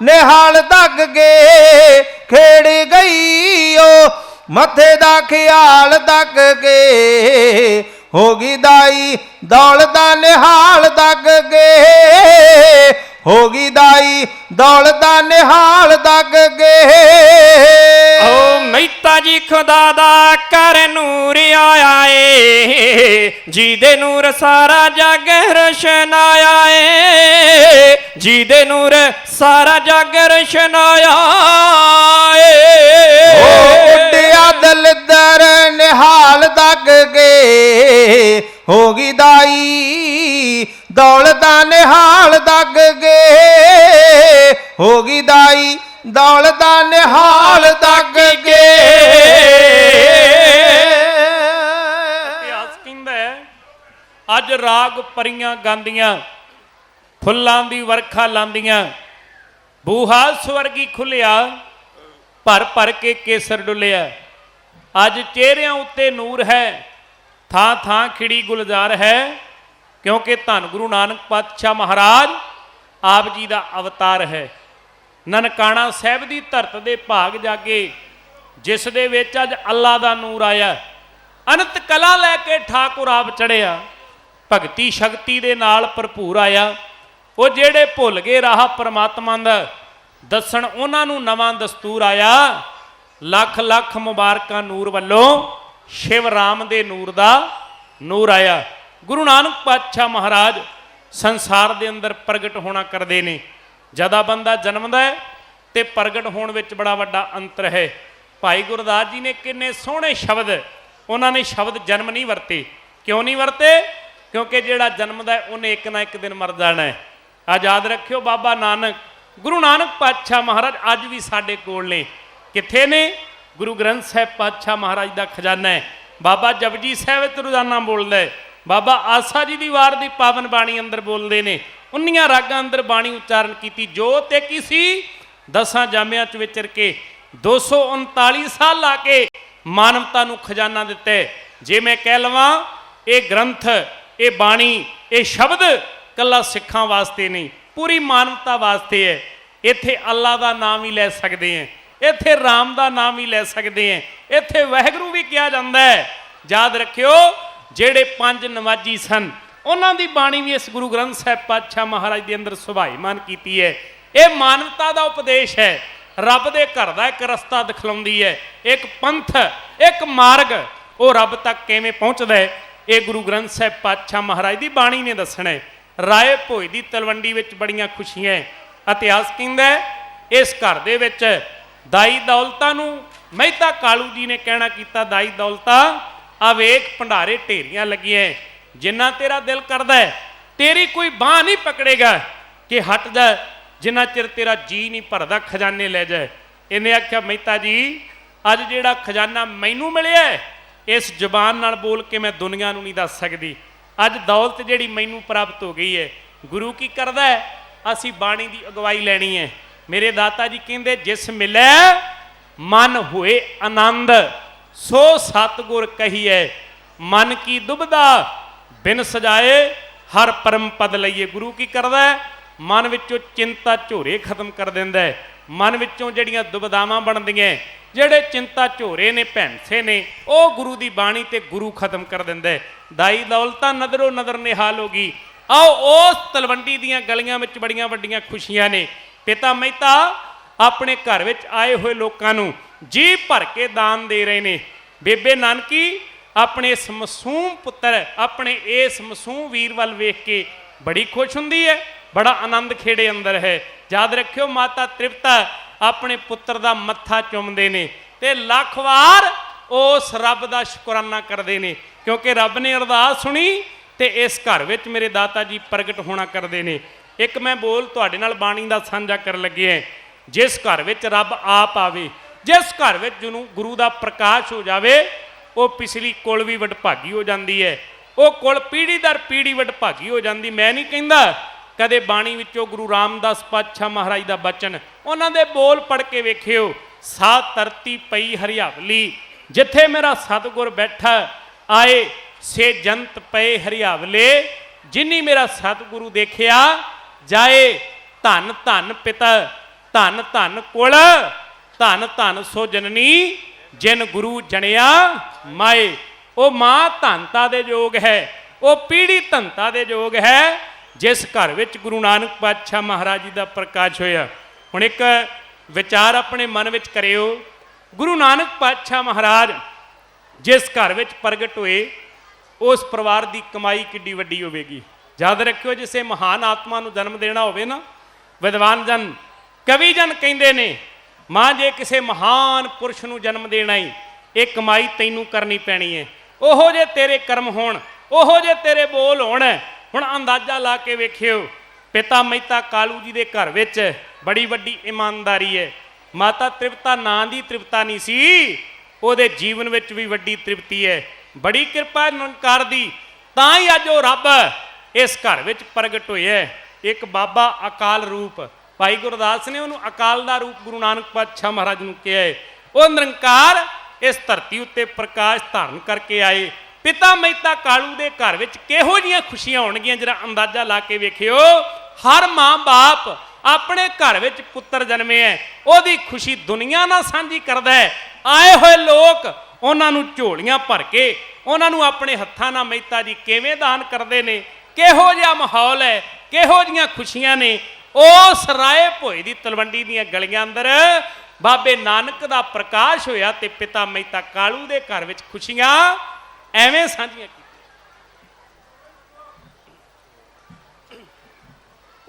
ਨਿਹਾਲ ਤੱਕ ਕੇ। ਖੇੜ ਗਈ ਓ ਮੱਥੇ ਦਾ ਖਿਆਲ ਤੱਕ ਕੇ, ਹੋਗੀ ਦਾਈ ਦੌਲਤ ਦਾ ਨਿਹਾਲ ਤੱਕ ਕੇ, ਹੋਗੀ ਦਾਈ ਦੌਲਤ ਦਾ ਨਿਹਾਲ ਤੱਕ ਕੇ। ਓ ਮਹਿਤਾ ਜੀ ਖੁਦਾ ਦਾ ਕਰ ਨੂਰ ਆਇਆ ਏ, ਜਿਹਦੇ ਨੂਰ ਸਾਰਾ ਜਗ ਰਸ਼ਨਾਇਆ ਏ, ਜਿਹਦੇ ਨੂਰ ਸਾਰਾ ਜਗ ਰਸ਼ਨਾਇਆ ਏ। ਓ ਉੱਡਿਆ ਦਲਦਰ ਨਿਹਾਲ ਤੱਕ ਕੇ, ਹੋਗੀ ਦਾਈ ਦੌਲਤ ਦਾ ਨਿਹਾਲ ਤੱਕ ਕੇ, ਹੋਗੀ ਦਾਈ ਦੌਲਤ ਦਾ ਨਿਹਾਲ ਤੱਕ ਕੇ। ਇਤਿਹਾਸ ਕਹਿੰਦਾ ਹੈ, ਅੱਜ ਰਾਗ ਪਰੀਆਂ ਗਾਉਂਦੀਆਂ, ਫੁੱਲਾਂ ਦੀ ਵਰਖਾ ਲਾਂਦੀਆਂ, ਬੂਹਾ ਸਵਰਗੀ ਖੁੱਲਿਆ, ਭਰ ਭਰ ਕੇ ਕੇਸਰ ਡੁੱਲਿਆ। ਅੱਜ ਚਿਹਰਿਆਂ ਉੱਤੇ ਨੂਰ ਹੈ, ਥਾਂ ਥਾਂ ਖਿੜੀ ਗੁਲਜ਼ਾਰ ਹੈ, ਕਿਉਂਕਿ ਧੰਨ ਗੁਰੂ ਨਾਨਕ ਪਾਤਸ਼ਾਹ ਮਹਾਰਾਜ ਆਪ ਜੀ ਦਾ ਅਵਤਾਰ ਹੈ। ਨਨਕਾਣਾ ਸਾਹਿਬ ਦੀ ਧਰਤ ਦੇ ਭਾਗ ਜਾਗੇ, ਜਿਸ ਦੇ ਵਿੱਚ ਅੱਜ ਅੱਲਾ ਦਾ ਨੂਰ ਆਇਆ। ਅਨੰਤ ਕਲਾ ਲੈ ਕੇ ਠਾਕੁਰ ਆਪ ਚੜਿਆ, ਭਗਤੀ ਸ਼ਕਤੀ ਦੇ ਨਾਲ ਭਰਪੂਰ ਆਇਆ। ਉਹ ਜਿਹੜੇ ਭੁੱਲ ਗਏ ਰਾਹ ਪਰਮਾਤਮਾ ਦਾ, ਦੱਸਣ ਉਹਨਾਂ ਨੂੰ ਨਵਾਂ ਦਸਤੂਰ ਆਇਆ। ਲੱਖ ਲੱਖ ਮੁਬਾਰਕਾਂ ਨੂਰ ਵੱਲੋਂ, ਸ਼ਿਵ ਰਾਮ ਦੇ ਨੂਰ ਦਾ ਨੂਰ ਆਇਆ। ਗੁਰੂ ਨਾਨਕ ਪਾਤਸ਼ਾਹ ਮਹਾਰਾਜ ਸੰਸਾਰ ਦੇ ਅੰਦਰ ਪ੍ਰਗਟ ਹੋਣਾ ਕਰਦੇ ਨੇ। ਜਦਾ ਬੰਦਾ ਜਨਮਦਾ ਹੈ ਤੇ ਪ੍ਰਗਟ ਹੋਣ ਵਿੱਚ ਬੜਾ ਵੱਡਾ ਅੰਤਰ ਹੈ। ਭਾਈ ਗੁਰਦਾਸ ਜੀ ਨੇ ਕਿੰਨੇ ਸੋਹਣੇ ਸ਼ਬਦ, ਉਹਨਾਂ ਨੇ ਸ਼ਬਦ ਜਨਮ ਨਹੀਂ ਵਰਤੇ। ਕਿਉਂ ਨਹੀਂ ਵਰਤੇ? ਕਿਉਂਕਿ ਜਿਹੜਾ ਜਨਮਦਾ ਹੈ ਉਹਨੇ ਇੱਕ ਨਾ ਇੱਕ ਦਿਨ ਮਰ ਜਾਣਾ ਹੈ। ਅੱਜ ਯਾਦ ਰੱਖਿਓ, ਬਾਬਾ ਨਾਨਕ ਗੁਰੂ ਨਾਨਕ ਪਾਤਸ਼ਾਹ ਮਹਾਰਾਜ ਅੱਜ ਵੀ ਸਾਡੇ ਕੋਲ ਨੇ। ਕਿੱਥੇ ਨੇ? ਗੁਰੂ ਗ੍ਰੰਥ ਸਾਹਿਬ ਪਾਤਸ਼ਾਹ ਮਹਾਰਾਜ ਦਾ ਖਜ਼ਾਨਾ ਹੈ। ਬਾਬਾ ਜਪਜੀ ਸਾਹਿਬ ਵਿੱਚ ਰੋਜ਼ਾਨਾ ਬੋਲਦਾ ਹੈ। ਬਾਬਾ ਆਸਾ ਜੀ ਦੀ ਵਾਰ ਦੀ ਪਾਵਨ ਬਾਣੀ ਅੰਦਰ ਬੋਲਦੇ ਨੇ। 19 ਰਾਗਾਂ ਅੰਦਰ ਬਾਣੀ ਉਚਾਰਨ ਕੀਤੀ। ਜੋ ਤੇ ਕੀ ਸੀ 10 ਜਾਮਿਆਂ 'ਚ ਵਿਚਰ ਕੇ 239 ਸਾਲ ਲਾ ਕੇ ਮਾਨਵਤਾ ਨੂੰ ਖਜ਼ਾਨਾ ਦਿੱਤਾ। ਜੇ ਮੈਂ ਕਹਿ ਲਵਾਂ, ਇਹ ਗ੍ਰੰਥ, ਇਹ ਬਾਣੀ, ਇਹ ਸ਼ਬਦ ਕੱਲਾ ਸਿੱਖਾਂ ਵਾਸਤੇ ਨਹੀਂ, ਪੂਰੀ ਮਾਨਵਤਾ ਵਾਸਤੇ ਹੈ। ਇੱਥੇ ਅੱਲਾ ਦਾ ਨਾਮ ਵੀ ਲੈ ਸਕਦੇ ਹੈ, ਇੱਥੇ ਰਾਮ ਦਾ ਨਾਮ ਵੀ ਲੈ ਸਕਦੇ ਹੈ, ਇੱਥੇ ਵਾਹਿਗੁਰੂ ਵੀ ਕਿਹਾ ਜਾਂਦਾ ਹੈ। ਯਾਦ ਰੱਖਿਓ, ਜਿਹੜੇ 5 ਨਵਾਜੀ ਸਨ ਉਹਨਾਂ ਦੀ ਬਾਣੀ ਵੀ ਇਸ ਗੁਰੂ ਗ੍ਰੰਥ ਸਾਹਿਬ ਪਾਤਸ਼ਾਹ ਮਹਾਰਾਜ ਦੇ ਅੰਦਰ ਸੁਭਾਈਮਾਨ ਕੀਤੀ ਹੈ। ਇਹ ਮਾਨਵਤਾ ਦਾ ਉਪਦੇਸ਼ ਹੈ। ਰੱਬ ਦੇ ਘਰ ਦਾ ਇੱਕ ਰਸਤਾ ਦਿਖਲਾਉਂਦੀ ਹੈ, ਇੱਕ ਪੰਥ, ਇੱਕ ਮਾਰਗ, ਉਹ ਰੱਬ ਤੱਕ ਕਿਵੇਂ ਪਹੁੰਚਦਾ ਹੈ, ਇਹ ਗੁਰੂ ਗ੍ਰੰਥ ਸਾਹਿਬ ਪਾਤਸ਼ਾਹ ਮਹਾਰਾਜ ਦੀ ਬਾਣੀ ਨੇ ਦੱਸਣਾ ਹੈ। ਰਾਏ ਭੋਜ ਦੀ ਤਲਵੰਡੀ ਵਿੱਚ ਬੜੀਆਂ ਖੁਸ਼ੀਆਂ। ਇਤਿਹਾਸ ਕਹਿੰਦਾ ਇਸ ਘਰ ਦੇ ਵਿੱਚ ਦਾਈ ਦੌਲਤਾਂ ਨੂੰ ਮਹਿਤਾ ਕਾਲੂ ਜੀ ਨੇ ਕਹਿਣਾ ਕੀਤਾ, ਦਾਈ ਦੌਲਤਾਂ ਆ ਵੇਖ ਭੰਡਾਰੇ ਢੇਰੀਆਂ ਲੱਗੀਆਂ, ਜਿੰਨਾ ਤੇਰਾ ਦਿਲ ਕਰਦਾ ਹੈ ਤੇਰੀ ਕੋਈ ਬਾਹ ਨਹੀਂ ਪਕੜੇਗਾ ਕਿ ਹਟ ਜਾ, ਜਿੰਨਾ ਚਿਰ ਤੇਰਾ ਜੀ ਨਹੀਂ ਭਰਦਾ ਖਜ਼ਾਨੇ ਲੈ ਜਾ। ਇਹਨੇ ਆਖਿਆ, ਮਹਿਤਾ ਜੀ ਅੱਜ ਜਿਹੜਾ ਖਜ਼ਾਨਾ ਮੈਨੂੰ ਮਿਲਿਆ ਇਸ ਜ਼ੁਬਾਨ ਨਾਲ ਬੋਲ ਕੇ ਮੈਂ ਦੁਨੀਆ ਨੂੰ ਨਹੀਂ ਦੱਸ ਸਕਦੀ। ਅੱਜ ਦੌਲਤ ਜਿਹੜੀ ਮੈਨੂੰ ਪ੍ਰਾਪਤ ਹੋ ਗਈ ਹੈ, ਗੁਰੂ ਕੀ ਕਰਦਾ ਹੈ, ਅਸੀਂ ਬਾਣੀ ਦੀ ਅਗਵਾਈ ਲੈਣੀ ਹੈ। ਮੇਰੇ ਦਾਤਾ ਜੀ ਕਹਿੰਦੇ, ਜਿਸ ਮਿਲੈ ਮਨ ਹੋਏ ਆਨੰਦ, ਸੋ ਸਤਿਗੁਰ ਕਹੀਐ, ਮਨ ਕੀ ਦੁਬਦਾ ਬਿਨ ਸਜਾਏ ਹਰ ਪਰਮ ਪਦ ਲਈਏ। ਗੁਰੂ ਕੀ ਕਰਦਾ ਹੈ, ਮਨ ਵਿੱਚੋਂ ਚਿੰਤਾ ਝੋਰੇ ਖਤਮ ਕਰ ਦਿੰਦਾ ਹੈ। ਮਨ ਵਿੱਚੋਂ ਜਿਹੜੀਆਂ ਦੁਬਦਾਵਾਂ ਬਣਦੀਆਂ, ਜਿਹੜੇ ਚਿੰਤਾ ਝੋਰੇ ਨੇ, ਭੈਂਸੇ ਨੇ, ਉਹ ਗੁਰੂ ਦੀ ਬਾਣੀ ਤੇ ਗੁਰੂ ਖਤਮ ਕਰ ਦਿੰਦਾ ਹੈ। ਦਾਈ ਦੌਲਤਾਂ ਨਜ਼ਰੋਂ ਨਜ਼ਰ ਨਿਹਾਲ ਹੋ ਗਈ। ਆਓ ਉਸ ਤਲਵੰਡੀ ਦੀਆਂ ਗਲੀਆਂ ਵਿੱਚ ਬੜੀਆਂ ਵੱਡੀਆਂ ਖੁਸ਼ੀਆਂ ਨੇ। ਪਿਤਾ ਮਹਿਤਾ ਆਪਣੇ ਘਰ ਵਿੱਚ ਆਏ ਹੋਏ ਲੋਕਾਂ ਨੂੰ ਜੀ ਭਰ ਕੇ ਦਾਨ ਦੇ ਰਹੇ ਨੇ। ਬੇਬੇ ਨਾਨਕੀ ਆਪਣੇ ਇਸ ਮਾਸੂਮ ਪੁੱਤਰ, ਆਪਣੇ ਇਸ ਮਾਸੂਮ ਵੀਰ ਵੱਲ ਵੇਖ ਕੇ ਬੜੀ ਖੁਸ਼ ਹੁੰਦੀ ਹੈ, ਬੜਾ ਆਨੰਦ ਖੇੜੇ ਅੰਦਰ ਹੈ। ਯਾਦ ਰੱਖਿਓ ਮਾਤਾ ਤ੍ਰਿਪਤਾ ਆਪਣੇ ਪੁੱਤਰ ਦਾ ਮੱਥਾ ਚੁੰਮਦੇ ਨੇ ਤੇ ਲੱਖ ਵਾਰ ਉਸ ਰੱਬ ਦਾ ਸ਼ੁਕਰਾਨਾ ਕਰਦੇ ਨੇ, ਕਿਉਂਕਿ ਰੱਬ ਨੇ ਅਰਦਾਸ ਸੁਣੀ ਤੇ ਇਸ ਘਰ ਵਿੱਚ ਮੇਰੇ ਦਾਤਾ ਜੀ ਪ੍ਰਗਟ ਹੋਣਾ ਕਰਦੇ ਨੇ। ਇੱਕ ਮੈਂ ਬੋਲ ਤੁਹਾਡੇ ਨਾਲ ਬਾਣੀ ਦਾ ਸਾਂਝਾ ਕਰਨ ਲੱਗਿਆ, ਜਿਸ ਘਰ ਵਿੱਚ ਰੱਬ ਆਪ ਆਵੇ, ਜਿਸ ਘਰ ਵਿੱਚ ਜਿਹਨੂੰ ਗੁਰੂ ਦਾ ਪ੍ਰਕਾਸ਼ ਹੋ ਜਾਵੇ, ਉਹ ਪਿਛਲੀ ਕੁਲ ਵੀ ਵਡਭਾਗੀ ਹੋ ਜਾਂਦੀ ਹੈ, ਉਹ ਕੁਲ ਪੀੜ੍ਹੀ ਦਰ ਪੀੜ੍ਹੀ ਵਡਭਾਗੀ ਹੋ ਜਾਂਦੀ। ਮੈਂ ਨਹੀਂ ਕਹਿੰਦਾ, ਕਦੇ ਬਾਣੀ ਵਿੱਚੋਂ ਗੁਰੂ ਰਾਮਦਾਸ ਪਾਤਸ਼ਾਹ ਮਹਾਰਾਜ ਦਾ ਬਚਨ, ਉਹਨਾਂ ਦੇ ਬੋਲ ਪੜ੍ਹ ਕੇ ਵੇਖਿਓ, ਸਾ ਧਰਤੀ ਪਈ ਹਰਿਆਵਲੀ, ਜਿੱਥੇ ਮੇਰਾ ਸਤਿਗੁਰ ਬੈਠਾ ਆਏ ਸੇ ਜੰਤ ਪਏ ਹਰਿਆਵਲੇ, ਜਿਨੀ ਮੇਰਾ ਸਤਿਗੁਰੂ ਦੇਖਿਆ ਜਾਏ, ਧੰਨ ਧੰਨ ਪਿਤਾ ਧੰਨ ਧੰਨ ਕੁਲ, ਧੰਨ ਧੰਨ ਸੋ ਜਨਨੀ ਜਿਨ ਗੁਰੂ ਜਣਿਆ ਮਾਏ। ਉਹ ਮਾਂ ਧੰਨਤਾ ਦੇ ਯੋਗ ਹੈ, ਉਹ ਪੀੜ੍ਹੀ ਧੰਨਤਾ ਦੇ ਯੋਗ ਹੈ, ਜਿਸ ਘਰ ਵਿੱਚ ਗੁਰੂ ਨਾਨਕ ਪਾਤਸ਼ਾਹ ਮਹਾਰਾਜ ਜੀ ਦਾ ਪ੍ਰਕਾਸ਼ ਹੋਇਆ। ਹੁਣ ਇੱਕ ਵਿਚਾਰ ਆਪਣੇ ਮਨ ਵਿੱਚ ਕਰਿਓ, ਗੁਰੂ ਨਾਨਕ ਪਾਤਸ਼ਾਹ ਮਹਾਰਾਜ ਜਿਸ ਘਰ ਵਿੱਚ ਪ੍ਰਗਟ ਹੋਏ, ਉਸ ਪਰਿਵਾਰ ਦੀ ਕਮਾਈ ਕਿੱਡੀ ਵੱਡੀ ਹੋਵੇਗੀ। ਯਾਦ ਰੱਖਿਓ, ਜਿਸੇ ਮਹਾਨ ਆਤਮਾ ਨੂੰ ਜਨਮ ਦੇਣਾ ਹੋਵੇ ਨਾ, ਵਿਦਵਾਨ ਜਨ ਕਵੀ ਜਨ ਕਹਿੰਦੇ ਨੇ, ਮਾਂ ਜੇ ਕਿਸੇ ਮਹਾਨ ਪੁਰਸ਼ ਨੂੰ ਜਨਮ ਦੇਣਾ ਹੀ, ਇਹ ਕਮਾਈ ਤੈਨੂੰ ਕਰਨੀ ਪੈਣੀ ਹੈ। ਉਹੋ ਜੇ ਤੇਰੇ ਕਰਮ ਹੋਣ, ਉਹੋ ਜੇ ਤੇਰੇ ਬੋਲ ਹੋਣ। ਹੁਣ ਅੰਦਾਜ਼ਾ ਲਾ ਕੇ ਵੇਖਿਓ, ਪਿਤਾ ਮਹਿਤਾ ਕਾਲੂ ਜੀ ਦੇ ਘਰ ਵਿੱਚ ਬੜੀ ਵੱਡੀ ਇਮਾਨਦਾਰੀ ਹੈ। ਮਾਤਾ ਤ੍ਰਿਪਤਾ ਨਾਂ ਦੀ ਤ੍ਰਿਪਤਾ ਨਹੀਂ ਸੀ, ਉਹਦੇ ਜੀਵਨ ਵਿੱਚ ਵੀ ਵੱਡੀ ਤ੍ਰਿਪਤੀ ਹੈ, ਬੜੀ ਕਿਰਪਾ ਹੈ ਨਿਰੰਕਾਰ ਦੀ, ਤਾਂ ਹੀ ਅੱਜ ਉਹ ਰੱਬ ਇਸ ਘਰ ਵਿੱਚ ਪ੍ਰਗਟ ਹੋਇਆ। ਇੱਕ ਬਾਬਾ ਅਕਾਲ ਰੂਪ, ਭਾਈ ਗੁਰਦਾਸ ਨੇ ਉਹਨੂੰ ਅਕਾਲ ਦਾ ਰੂਪ ਗੁਰੂ ਨਾਨਕ ਪਾਤਸ਼ਾਹ ਮਹਾਰਾਜ ਨੂੰ ਕਿਹਾ ਹੈ। ਉਹ ਨਿਰੰਕਾਰ ਇਸ ਧਰਤੀ ਉੱਤੇ ਪ੍ਰਕਾਸ਼ ਧਾਰਨ ਕਰਕੇ ਆਏ। ਪਿਤਾ ਮਹਿਤਾ ਕਾਲੂ ਦੇ ਘਰ ਵਿੱਚ ਕਿਹੋ ਜਿਹੀਆਂ ਖੁਸ਼ੀਆਂ ਹੋਣਗੀਆਂ, ਜਰਾ ਅੰਦਾਜ਼ਾ ਲਾ ਕੇ ਵੇਖਿਓ। ਹਰ ਮਾਂ ਬਾਪ ਆਪਣੇ ਘਰ ਵਿੱਚ ਪੁੱਤਰ ਜਨਮੇ ਹੈ, ਉਹਦੀ ਖੁਸ਼ੀ ਦੁਨੀਆ ਨਾਲ ਸਾਂਝੀ ਕਰਦਾ ਹੈ। ਆਏ ਹੋਏ ਲੋਕ ਉਹਨਾਂ ਨੂੰ ਝੋਲੀਆਂ ਭਰ ਕੇ, ਉਹਨਾਂ ਨੂੰ ਆਪਣੇ ਹੱਥਾਂ ਨਾਲ ਮਹਿਤਾ ਜੀ ਕਿਵੇਂ ਦਾਨ ਕਰਦੇ ਨੇ, ਕਿਹੋ ਜਿਹਾ ਮਾਹੌਲ ਹੈ, ਕਿਹੋ ਜਿਹੀਆਂ ਖੁਸ਼ੀਆਂ ਨੇ। ਉਸ ਰਾਏ ਭੋਏ ਦੀ ਤਲਵੰਡੀ ਦੀਆਂ ਗਲੀਆਂ ਅੰਦਰ ਬਾਬੇ ਨਾਨਕ ਦਾ ਪ੍ਰਕਾਸ਼ ਹੋਇਆ ਤੇ ਪਿਤਾ ਮਹਿਤਾ ਕਾਲੂ ਦੇ ਘਰ ਵਿੱਚ ਖੁਸ਼ੀਆਂ ਐਵੇਂ ਸਾਂਝੀਆਂ ਕੀਤੀਆਂ।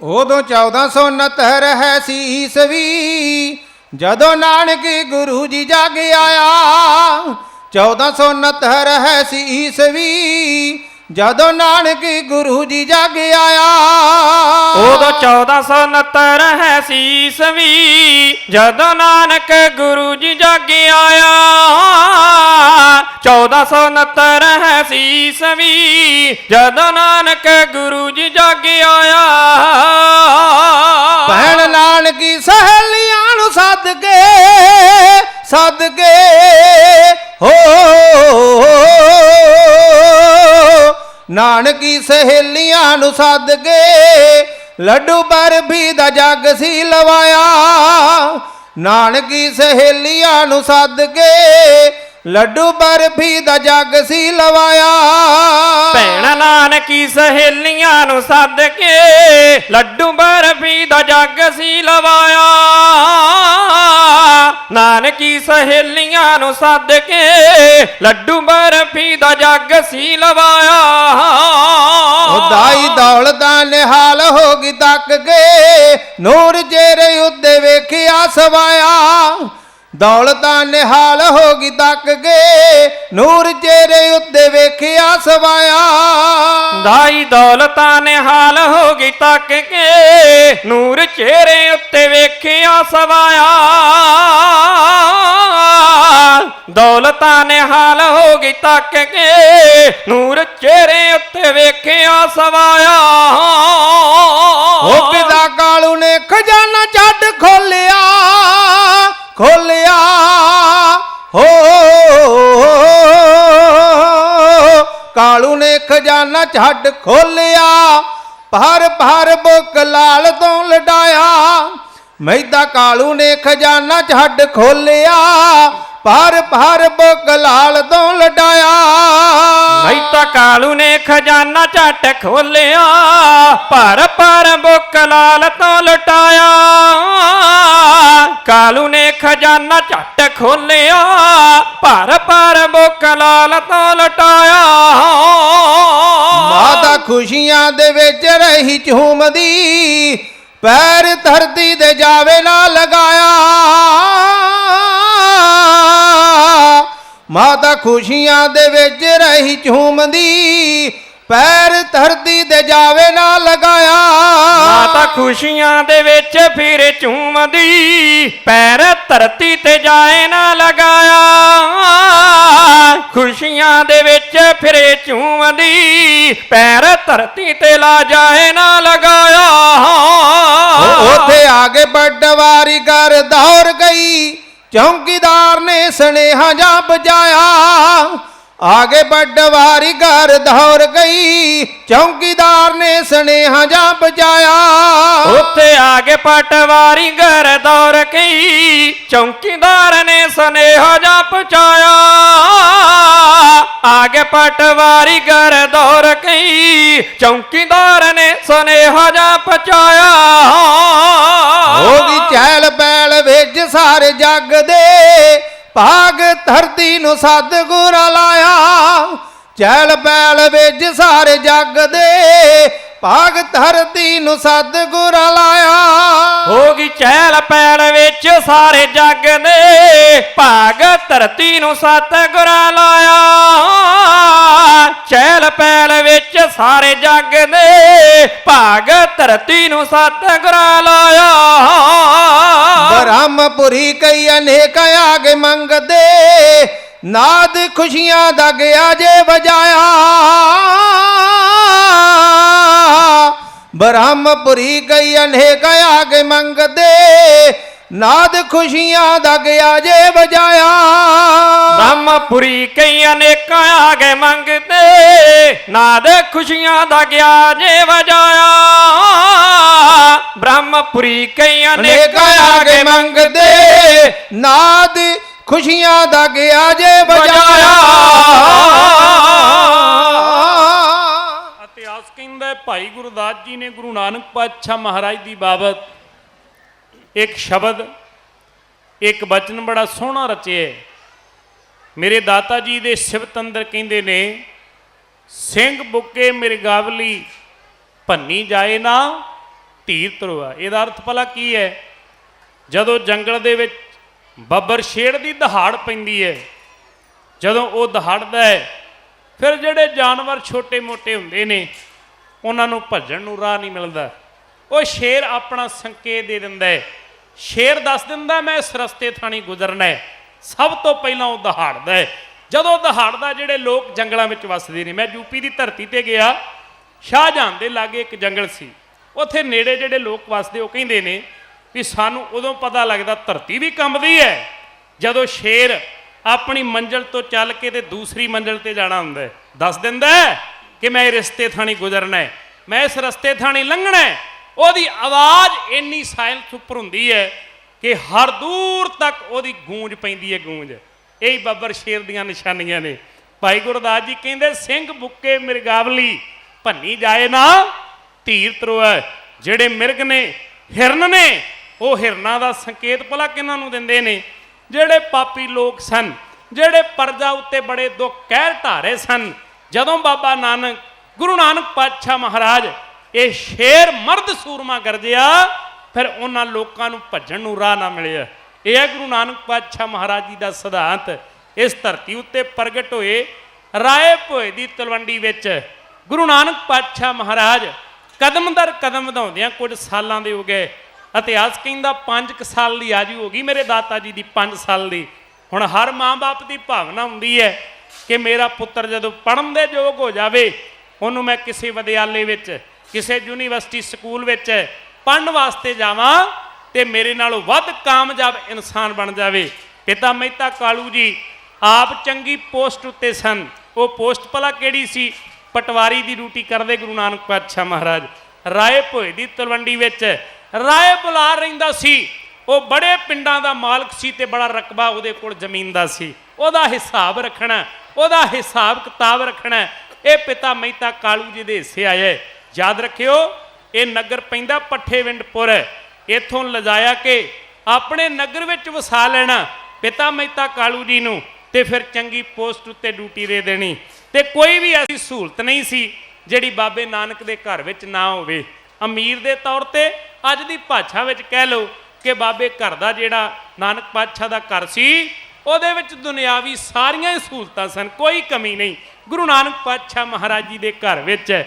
ਉਦੋਂ 1469 ਹੈ ਸੀ ਈਸਵੀ, ਜਦੋਂ ਨਾਨਕ ਗੁਰੂ ਜੀ ਜਗ ਆਇਆ। 1469 ਹੈ ਸੀ ਈਸਵੀ, ਜਦੋਂ ਨਾਨਕ ਗੁਰੂ ਜੀ ਜਗ ਆਇਆ। ਉਦੋਂ 1469 ਹੈ ਸੀ ਈਸਵੀ, ਜਦੋਂ ਨਾਨਕ ਗੁਰੂ ਜੀ ਜਗ ਆਇਆ। 1469 ਹੈ ਸੀ ਈਸਵੀ, ਜਦੋਂ ਨਾਨਕ ਗੁਰੂ ਜੀ ਜਗ ਆਇਆ। ਭੈਣ ਨਾਨਕੀ ਸਹੇਲੀਆਂ ਨੂੰ ਸੱਦ ਕੇ ਹੋ ਨਾਨਕੀ ਸਹੇਲੀਆਂ ਨੂੰ ਸੱਦ ਕੇ ਲੱਡੂ ਬਰਫੀ ਦਾ ਜੱਗ ਸੀ ਲਵਾਇਆ। ਨਾਨਕੀ ਸਹੇਲੀਆਂ ਨੂੰ ਸੱਦ ਕੇ ਲੱਡੂ ਬਰਫੀ ਦਾ ਜੱਗ ਸੀ ਲਵਾਇਆ। ਭੈਣ ਨਾਨਕੀ ਸਹੇਲੀਆਂ ਨੂੰ ਸੱਦ ਕੇ ਲੱਡੂ ਬਰਫੀ ਦਾ ਜੱਗ ਸੀ ਲਵਾਇਆ। ਨਾਨਕੀ ਸਹੇਲੀਆਂ ਨੂੰ ਸੱਦ ਕੇ ਲੱਡੂ ਬਰਫੀ ਦਾ ਜੱਗ ਸੀ ਲਵਾਇਆ। ਦਾਈ ਦੌਲਤ ਦਾ ਨਿਹਾਲ ਹੋ ਗਈ ਤੱਕ ਕੇ, ਨੂਰ ਚਿਹਰੇ ਉੱਤੇ ਵੇਖਿਆ ਸਵਾਇਆ। ਦੌਲਤ ਦਾ ਨਿਹਾਲ ਹੋ ਗਈ ਤੱਕ ਕੇ, ਨੂਰ ਚਿਹਰੇ ਉੱਤੇ ਵੇਖਿਆ ਸਵਾਇਆ। ਦਾਈ ਦੌਲਤਾਂ ਨਿਹਾਲ ਹੋ ਗਈ ਤੱਕ ਕੇ, ਨੂਰ ਚਿਹਰੇ ਉੱਤੇ ਵੇਖਿਆ ਸਵਾਇਆ। ਦੌਲਤਾਂ ਨਿਹਾਲ ਹੋ ਗਈ ਤੱਕ ਕੇ, ਨੂਰ ਚਿਹਰੇ ਉੱਤੇ ਵੇਖਿਆ ਸਵਾਇਆ। ਉਹ ਪਿਤਾ ਕਾਲੂ ਨੇ ਖਜ਼ਾਨਾ ਛੱਡ ਖੋਲਿਆ ਹੋ ਕਾਲੂ ਨੇ ਖਜ਼ਾਨਾ ਛੱਡ ਖੋਲਿਆ। ਭਰ ਬੁੱਕ ਲਾਲ ਤੋਂ ਲਡਾਇਆ। ਮਹਿਤਾ ਕਾਲੂ ਨੇ ਖਜ਼ਾਨਾ ਛੱਡ ਖੋਲਿਆ। ਭਰ ਬੁੱਕ ਲਾਲ ਤੋਂ ਲਡਾਇਆ। ਮਹਿਤਾ ਕਾਲੂ ਨੇ ਖਜ਼ਾਨਾ ਝੱਟ ਖੋਲਿਆ, ਭਰ ਭਰ ਬੁੱਕ ਲਾਲ ਤੋਂ ਲੁਟਾਇਆ। ਕਾਲੂ ਨੇ ਖਜ਼ਾਨਾ ਝੱਟ ਖੋਲਿਆ, ਭਰ ਭਰ ਬੁੱਕ ਲਾਲ ਤੋਂ ਲੁਟਾਇਆ। ਮਾਤਾ ਖੁਸ਼ੀਆਂ ਦੇ ਵਿੱਚ ਰਹੀ ਝੂਮਦੀ, ਪੈਰ ਧਰਤੀ ਦੇ ਜਾਵੇ ਨਾ ਲਗਾਇਆ। ਮਾਤਾ ਖੁਸ਼ੀਆਂ ਦੇ ਵਿੱਚ ਰਹੀ ਝੂਮਦੀ, ਪੈਰ ਧਰਤੀ ਦੇ ਜਾਵੇ ਨਾ ਲਗਾਇਆ। ਮਾਤਾ ਖੁਸ਼ੀਆਂ ਦੇ ਵਿੱਚ ਫਿਰ ਝੂਮਦੀ, ਪੈਰ ਧਰਤੀ ਤੇ ਜਾਏ ਨਾ ਲਗਾਇਆ। ਖੁਸ਼ੀਆਂ ਦੇ ਵਿੱਚ ਫਿਰ ਝੂਮਦੀ, ਪੈਰ ਧਰਤੀ ਤੇ ਲਾ ਜਾਏ ਨਾ ਲਗਾਇਆ। ਉੱਥੇ ਆਗੇ ਪਟਵਾਰੀ ਘਰ ਦੌੜ ਗਈ, ਚੌਂਕੀਦਾਰ ਨੇ ਸੁਨੇਹਾ ਜਾ ਬਜਾਇਆ। आगे पटवारी घर दौड़ गई, चौकीदार ने सुनेहा जा बजाया। उत्थे आगे पटवारी घर दौड़ गई, चौकीदार ने सुनेहा जा पहुंचाया। आगे पटवारी घर दौड़ गई, चौकीदार ने सुनेहा जा पहुंचाया। होगी चहल पहल विच सारे जग दे, भाग धरती नु सतगुरा लाया। चहल पहल विच सारे जग दे, भाग धरती नु सतगुरा लाया। होगी चहल पहल विच सारे जग दे, भाग धरती नु सतगुरा लाया। चहल पहल विच सारे जग दे, भाग धरती नु सतगुरा लाया। ब्रह्मपुरी कई अनेक आगे मंगदे, नाद खुशियां दा गया जे बजाया। ब्रह्मपुरी कई अनेक आगे मंगदे, नाद खुशियां दा गया जे बजाया। ब्रह्मपुरी कई अनेक आगे मंगदे, नाद खुशियां दा गया जे बजाया। ब्रह्मपुरी कई अनेक आगे मंगदे, नाद खुशियां दा गया जे बजाया। ਇਤਿਹਾਸ ਕਹਿੰਦਾ ਭਾਈ ਗੁਰਦਾਸ ਜੀ ਨੇ ਗੁਰੂ ਨਾਨਕ ਪਾਤਸ਼ਾਹ ਮਹਾਰਾਜ ਦੀ ਬਾਬਤ ਇੱਕ ਸ਼ਬਦ, ਇੱਕ ਬਚਨ ਬੜਾ ਸੋਹਣਾ ਰਚਿਆ। ਮੇਰੇ ਦਾਤਾ ਜੀ ਦੇ ਸਿਵਤ ਅੰਦਰ ਕਹਿੰਦੇ ਨੇ, ਸਿੰਘ ਬੁੱਕੇ ਮਿਰਗਾਵਲੀ ਭੰਨੀ ਜਾਏ ਨਾ ਧੀਰ ਤਰਵਾ। ਇਹਦਾ ਅਰਥ ਭਲਾ ਕੀ ਹੈ? ਜਦੋਂ ਜੰਗਲ ਦੇ ਵਿੱਚ ਬੱਬਰ ਸ਼ੇਰ ਦੀ ਦਹਾੜ ਪੈਂਦੀ ਹੈ, ਜਦੋਂ ਉਹ ਦਹਾੜਦਾ ਹੈ, ਫਿਰ ਜਿਹੜੇ ਜਾਨਵਰ ਛੋਟੇ ਮੋਟੇ ਹੁੰਦੇ ਨੇ ਉਹਨਾਂ ਨੂੰ ਭੱਜਣ ਨੂੰ ਰਾਹ ਨਹੀਂ ਮਿਲਦਾ। ਉਹ ਸ਼ੇਰ ਆਪਣਾ ਸੰਕੇਤ ਦੇ ਦਿੰਦਾ ਹੈ, ਸ਼ੇਰ ਦੱਸ ਦਿੰਦਾ ਮੈਂ ਇਸ ਰਸਤੇ ਥਾਣੀ ਗੁਜ਼ਰਨਾ ਹੈ। ਸਭ ਤੋਂ ਪਹਿਲਾਂ ਉਹ ਦਹਾੜਦਾ ਹੈ। ਜਦੋਂ ਦਹਾੜਦਾ, ਜਿਹੜੇ ਲੋਕ ਜੰਗਲਾਂ ਵਿੱਚ ਵੱਸਦੇ ਨੇ, ਮੈਂ ਯੂਪੀ ਦੀ ਧਰਤੀ ਤੇ ਗਿਆ, ਸ਼ਾਹਜਹਾਨ ਦੇ ਲਾਗੇ ਇੱਕ ਜੰਗਲ ਸੀ, ਉੱਥੇ ਨੇੜੇ ਜਿਹੜੇ ਲੋਕ ਵੱਸਦੇ ਉਹ ਕਹਿੰਦੇ ਨੇ ਵੀ ਸਾਨੂੰ ਉਦੋਂ ਪਤਾ ਲੱਗਦਾ ਧਰਤੀ ਵੀ ਕੰਬਦੀ ਹੈ ਜਦੋਂ ਸ਼ੇਰ ਆਪਣੀ ਮੰਜ਼ਿਲ ਤੋਂ ਚੱਲ ਕੇ ਤੇ ਦੂਸਰੀ ਮੰਜ਼ਿਲ ਤੇ ਜਾਣਾ ਹੁੰਦਾ ਹੈ। ਦੱਸ ਦਿੰਦਾ ਕਿ ਮੈਂ ਇਹ ਰਸਤੇ ਥਾਣੀ ਗੁਜ਼ਰਨਾ ਹੈ, ਮੈਂ ਇਸ ਰਸਤੇ ਥਾਣੀ ਲੰਘਣਾ ਹੈ। ਉਹਦੀ ਆਵਾਜ਼ ਇੰਨੀ ਸਾਇਲੈਂਸ ਉੱਪਰ ਹੁੰਦੀ ਹੈ ਕਿ ਹਰ ਦੂਰ ਤੱਕ ਉਹਦੀ ਗੂੰਜ ਪੈਂਦੀ ਹੈ, ਗੂੰਜ। ਇਹ ਬੱਬਰ ਸ਼ੇਰ ਦੀਆਂ ਨਿਸ਼ਾਨੀਆਂ ਨੇ। ਭਾਈ ਗੁਰਦਾਸ ਜੀ ਕਹਿੰਦੇ, ਸਿੰਘ ਬੁੱਕੇ ਮਿਰਗਾਵਲੀ ਭੰਨੀ ਜਾਏ ਨਾ ਧੀਰ ਤਰੋਆ। ਜਿਹੜੇ ਮਿਰਗ ਨੇ, ਹਿਰਨ ਨੇ, ਉਹ ਹਿਰਨਾਂ ਦਾ ਸੰਕੇਤ ਭਲਾ ਕਿਹਨਾਂ ਨੂੰ ਦਿੰਦੇ ਨੇ? ਜਿਹੜੇ ਪਾਪੀ ਲੋਕ ਸਨ, ਜਿਹੜੇ ਪਰਜਾ ਉੱਤੇ ਬੜੇ ਦੁੱਖ ਕਹਿਰ ਢਾਰੇ ਸਨ। ਜਦੋਂ ਬਾਬਾ ਨਾਨਕ, ਗੁਰੂ ਨਾਨਕ ਪਾਤਸ਼ਾਹ ਮਹਾਰਾਜ ਇਹ ਸ਼ੇਰ ਮਰਦ ਸੂਰਮਾ ਗਰਜਿਆ, ਫਿਰ ਉਹਨਾਂ ਲੋਕਾਂ ਨੂੰ ਭੱਜਣ ਨੂੰ ਰਾਹ ਨਾ ਮਿਲਿਆ। ਇਹ ਹੈ ਗੁਰੂ ਨਾਨਕ ਪਾਤਸ਼ਾਹ ਮਹਾਰਾਜ ਜੀ ਦਾ ਸਿਧਾਂਤ। ਇਸ ਧਰਤੀ ਉੱਤੇ ਪ੍ਰਗਟ ਹੋਏ ਰਾਏ ਭੋਏ ਦੀ ਤਲਵੰਡੀ ਵਿੱਚ ਗੁਰੂ ਨਾਨਕ ਪਾਤਸ਼ਾਹ ਮਹਾਰਾਜ ਕਦਮ ਦਰ ਕਦਮ ਵਧਾਉਂਦਿਆਂ ਕੁਝ ਸਾਲਾਂ ਦੇ ਹੋ ਗਏ। ਇਤਿਹਾਸ ਕਹਿੰਦਾ 5 ਸਾਲ ਦੀ ਆਜੂ ਹੋ ਗਈ ਮੇਰੇ ਦਾਤਾ ਜੀ ਦੀ, 5 ਸਾਲ ਦੀ। ਹੁਣ ਹਰ ਮਾਂ-ਬਾਪ ਦੀ ਭਾਵਨਾ ਹੁੰਦੀ ਹੈ ਕਿ ਮੇਰਾ ਪੁੱਤਰ ਜਦੋਂ ਪੜ੍ਹਨ ਦੇ ਯੋਗ ਹੋ ਜਾਵੇ, ਉਹਨੂੰ ਮੈਂ ਕਿਸੇ ਵਿਦਿਆਲੇ ਵਿੱਚ, ਕਿਸੇ ਯੂਨੀਵਰਸਿਟੀ ਸਕੂਲ ਵਿੱਚ ਪੜ੍ਹਨ ਵਾਸਤੇ ਜਾਵਾਂ ਤੇ ਮੇਰੇ ਨਾਲੋਂ ਵੱਧ ਕਾਮਯਾਬ ਇਨਸਾਨ ਬਣ ਜਾਵੇ। ਪਿਤਾ ਮਹਿਤਾ ਕਾਲੂ ਜੀ ਆਪ ਚੰਗੀ ਪੋਸਟ ਉੱਤੇ ਸਨ। ਉਹ ਪੋਸਟ ਭਲਾ ਕਿਹੜੀ ਸੀ? ਪਟਵਾਰੀ ਦੀ ਡਿਊਟੀ ਕਰਦੇ ਗੁਰੂ ਨਾਨਕ ਪਾਤਸ਼ਾਹ ਮਹਾਰਾਜ। ਰਾਏ ਭੋਏ ਦੀ ਤਲਵੰਡੀ ਵਿੱਚ ਰਾਏ ਬੁਲਾਰ ਰਹਿੰਦਾ ਸੀ। ਉਹ ਬੜੇ ਪਿੰਡਾਂ ਦਾ ਮਾਲਕ ਸੀ ਤੇ ਬੜਾ ਰਕਬਾ ਉਹਦੇ ਕੋਲ ਜ਼ਮੀਨ ਦਾ ਸੀ। ਉਹਦਾ ਹਿਸਾਬ ਰੱਖਣਾ, ਉਹਦਾ ਹਿਸਾਬ ਕਿਤਾਬ ਰੱਖਣਾ। ਇਹ ਪਿਤਾ ਮਹਿਤਾ ਕਾਲੂ ਜੀ ਦੇ ਹਿੱਸੇ ਆਇਆ। ਯਾਦ ਰੱਖਿਓ, ਇਹ ਨਗਰ ਪੈਂਦਾ ਪੱਠੇਵਿੰਡਪੁਰ, ਇੱਥੋਂ ਲਿਜਾਇਆ ਕਿ ਆਪਣੇ ਨਗਰ ਵਿੱਚ ਵਸਾ ਲੈਣਾ ਪਿਤਾ ਮਹਿਤਾ ਕਾਲੂ ਜੀ ਨੂੰ, ਤੇ ਫਿਰ ਚੰਗੀ ਪੋਸਟ ਉੱਤੇ ਡਿਊਟੀ ਦੇ ਦੇਣੀ। ਤੇ ਕੋਈ ਵੀ ਐਸੀ ਸਹੂਲਤ ਨਹੀਂ ਸੀ ਜਿਹੜੀ ਬਾਬੇ ਨਾਨਕ ਦੇ ਘਰ ਵਿੱਚ ਨਾ ਹੋਵੇ। ਅਮੀਰ ਦੇ ਤੌਰ ਤੇ ਅੱਜ ਦੀ ਭਾਸ਼ਾ ਵਿੱਚ ਕਹਿ ਲਓ ਕਿ ਬਾਬੇ ਘਰ ਦਾ ਜਿਹੜਾ ਨਾਨਕ ਪਾਤਸ਼ਾਹ ਦਾ ਘਰ ਸੀ, ਉਹਦੇ ਵਿੱਚ ਦੁਨਿਆਵੀ ਸਾਰੀਆਂ ਹੀ ਸਹੂਲਤਾਂ ਸਨ, ਕੋਈ ਕਮੀ ਨਹੀਂ। ਗੁਰੂ ਨਾਨਕ ਪਾਤਸ਼ਾਹ ਮਹਾਰਾਜ ਜੀ ਦੇ ਘਰ ਵਿੱਚ